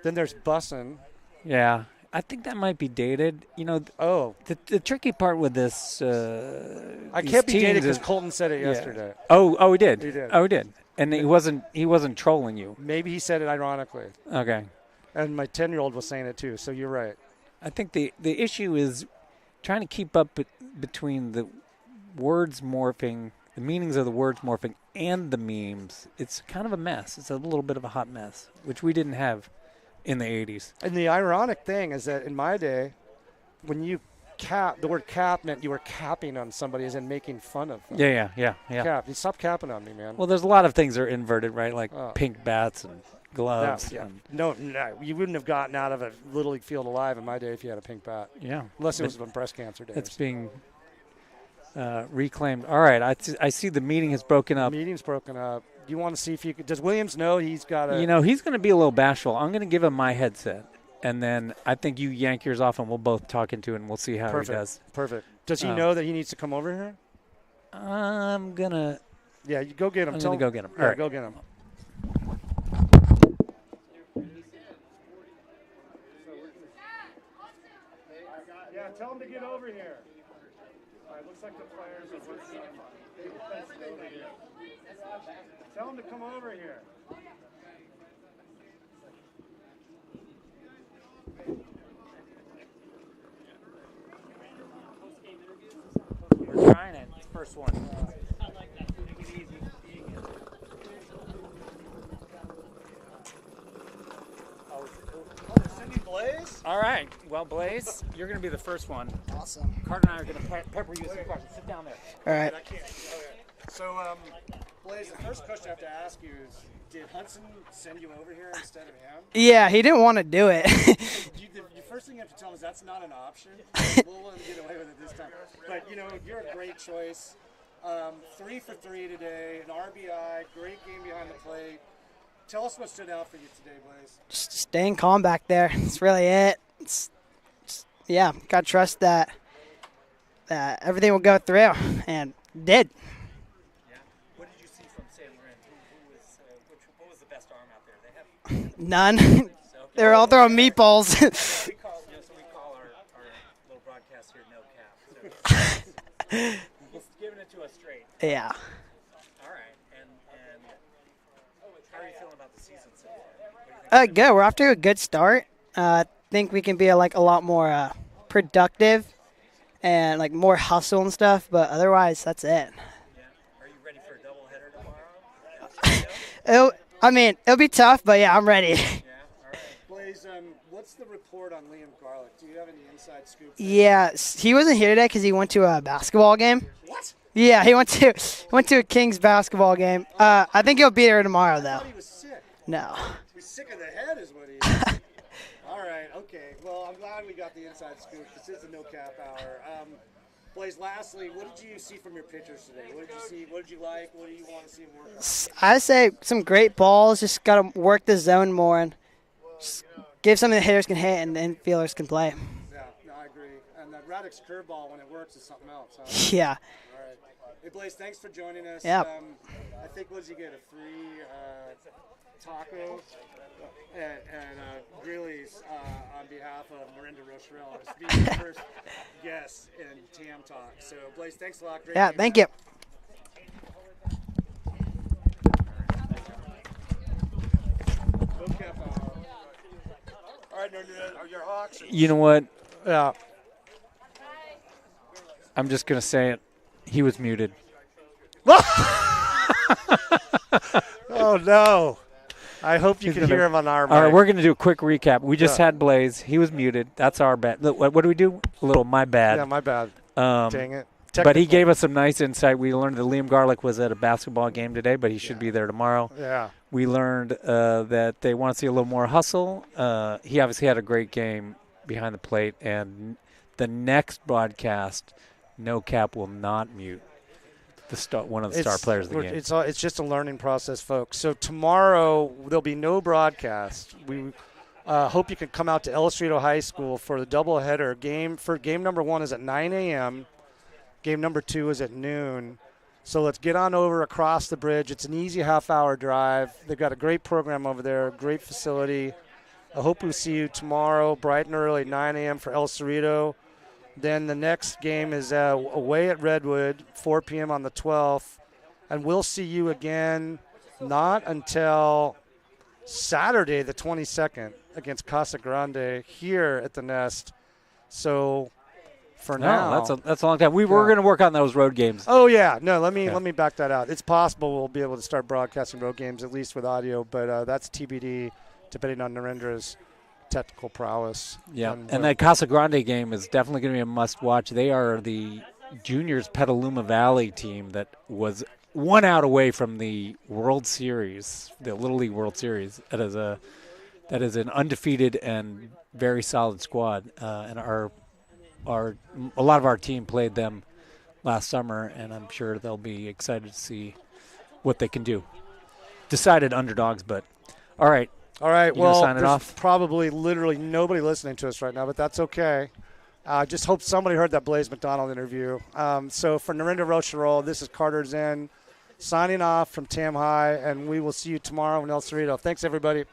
then there's bussin'. Yeah. I think that might be dated. The tricky part with this I can't be dated because Colton said it yesterday. Oh, he did. He did. Oh, he did. And he wasn't trolling you. Maybe he said it ironically. Okay. And my 10-year-old was saying it too, so you're right. I think the issue is trying to keep up between the words morphing, the meanings of the words morphing, and the memes. It's kind of a mess. It's a little bit of a hot mess, which we didn't have in the 80s. And the ironic thing is that in my day, when you the word cap meant you were capping on somebody as in making fun of them. Yeah. Cap. You stop capping on me, man. Well, there's a lot of things that are inverted, right? Like pink bats and gloves. Yeah. No, you wouldn't have gotten out of a Little League field alive in my day if you had a pink bat. Yeah. Unless it was on breast cancer days. It's being reclaimed. All right. I see the meeting has broken up. The meeting's broken up. Do you want to see if you could – does Williams know he's got a – he's going to be a little bashful. I'm going to give him my headset. And then I think you yank yours off and we'll both talk into it and we'll see how he does. Perfect. Does he know that he needs to come over here? I'm going to – Yeah, you go get him. I'm going to go get him. Yeah, all right. Go get him. Yeah, tell him to get over here. All right, looks like the players are working on over here. Tell him to come over here. We're trying it. It's the first one. I like that. Make it easy. Cindy Blaze? All right. Well, Blaze, you're going to be the first one. Awesome. Carter and I are going to pepper you with some questions. Sit down there. All right. I can't. Okay. So, Blaze, the first question I have to ask you is, did Hudson send you over here instead of him? Yeah, he didn't want to do it. The first thing you have to tell him is that's not an option. We'll let him get away with it this time. But, you're a great choice. 3 for 3 today, an RBI, great game behind the plate. Tell us what stood out for you today, Blaze. Just staying calm back there. That's really it. Got to trust that everything will go through, and did. Yeah. What did you see from San Marin? What was the best arm out there? They have None. They were all throwing meatballs. we call our little broadcast here no cap. So he's giving it to us straight. Yeah. All right. And how are you feeling about the season so far? What do you think? Good. We're off to a good start. think we can be like a lot more productive and like more hustle and stuff. But otherwise, that's it. Yeah. Are you ready for a doubleheader tomorrow? It'll be tough, but yeah, I'm ready. Yeah. All right. Blaze, what's the report on Liam Garlick? Do you have any inside scoop? Yeah, he wasn't here today because he went to a basketball game. What? Yeah, he went to a Kings basketball game. I think he'll be there tomorrow though. He was sick. No. He's sick in the head is what he is. All right, okay. Well, I'm glad we got the inside scoop. This is the No Cap Hour. Blaze, lastly, what did you see from your pitchers today? What did you see? What did you like? What do you want to see them work on? I say some great balls. Just got to work the zone more and just give something the hitters can hit and the infielders can play. Yeah, no, I agree. And that Radix curveball, when it works, is something else. Huh? Yeah. All right. Hey, Blaze, thanks for joining us. Yeah. I think, what did you get, a free taco and Greeley's on behalf of Marin Rocherelle as being the first guest in TAM Talk. So, Blaze, thanks a lot. Great Yeah, game, thank man. you. No Cap Hour. All right, are your Hawks? You know what? Yeah. I'm just going to say it. He was muted. Oh, no. I hope you He's can gonna- hear him on our mic. All right, we're going to do a quick recap. We just Yeah. had Blaze. He was muted. That's our bad. Look, what do we do? A little my bad. Yeah, my bad. Um, Dang it. But he Technical. gave us some nice insight. We learned that Liam Garlick was at a basketball game today, but he should be there tomorrow. Yeah. We learned that they want to see a little more hustle. He obviously had a great game behind the plate, and the next broadcast, No Cap will not mute one of the star players of the game. It's just a learning process, folks. So tomorrow there'll be no broadcast. We hope you can come out to El Cerrito High School for the doubleheader game. For game number 1 is at 9 a.m. Game number 2 is at noon. So let's get on over across the bridge. It's an easy half-hour drive. They've got a great program over there, great facility. I hope we see you tomorrow, bright and early, 9 a.m. for El Cerrito. Then the next game is away at Redwood, 4 p.m. on the 12th. And we'll see you again not until Saturday, the 22nd, against Casa Grande here at the Nest. So for now. That's a long time. We were going to work on those road games. Oh, yeah. No, let me back that out. It's possible we'll be able to start broadcasting road games, at least with audio, but that's TBD, depending on Narendra's technical prowess. Yeah, and that Casa Grande game is definitely going to be a must-watch. They are the juniors Petaluma Valley team that was 1 out away from the World Series, the Little League World Series. That is an undefeated and very solid squad, and a lot of our team played them last summer, and I'm sure they'll be excited to see what they can do. Decided underdogs, but all right. All right, You gonna well, sign it there's off? probably literally nobody listening to us right now, but that's okay. Just hope somebody heard that Blaze McDonald interview. So for Narendra Rocherole, this is Carter Zen signing off from Tam High, and we will see you tomorrow in El Cerrito. Thanks, everybody.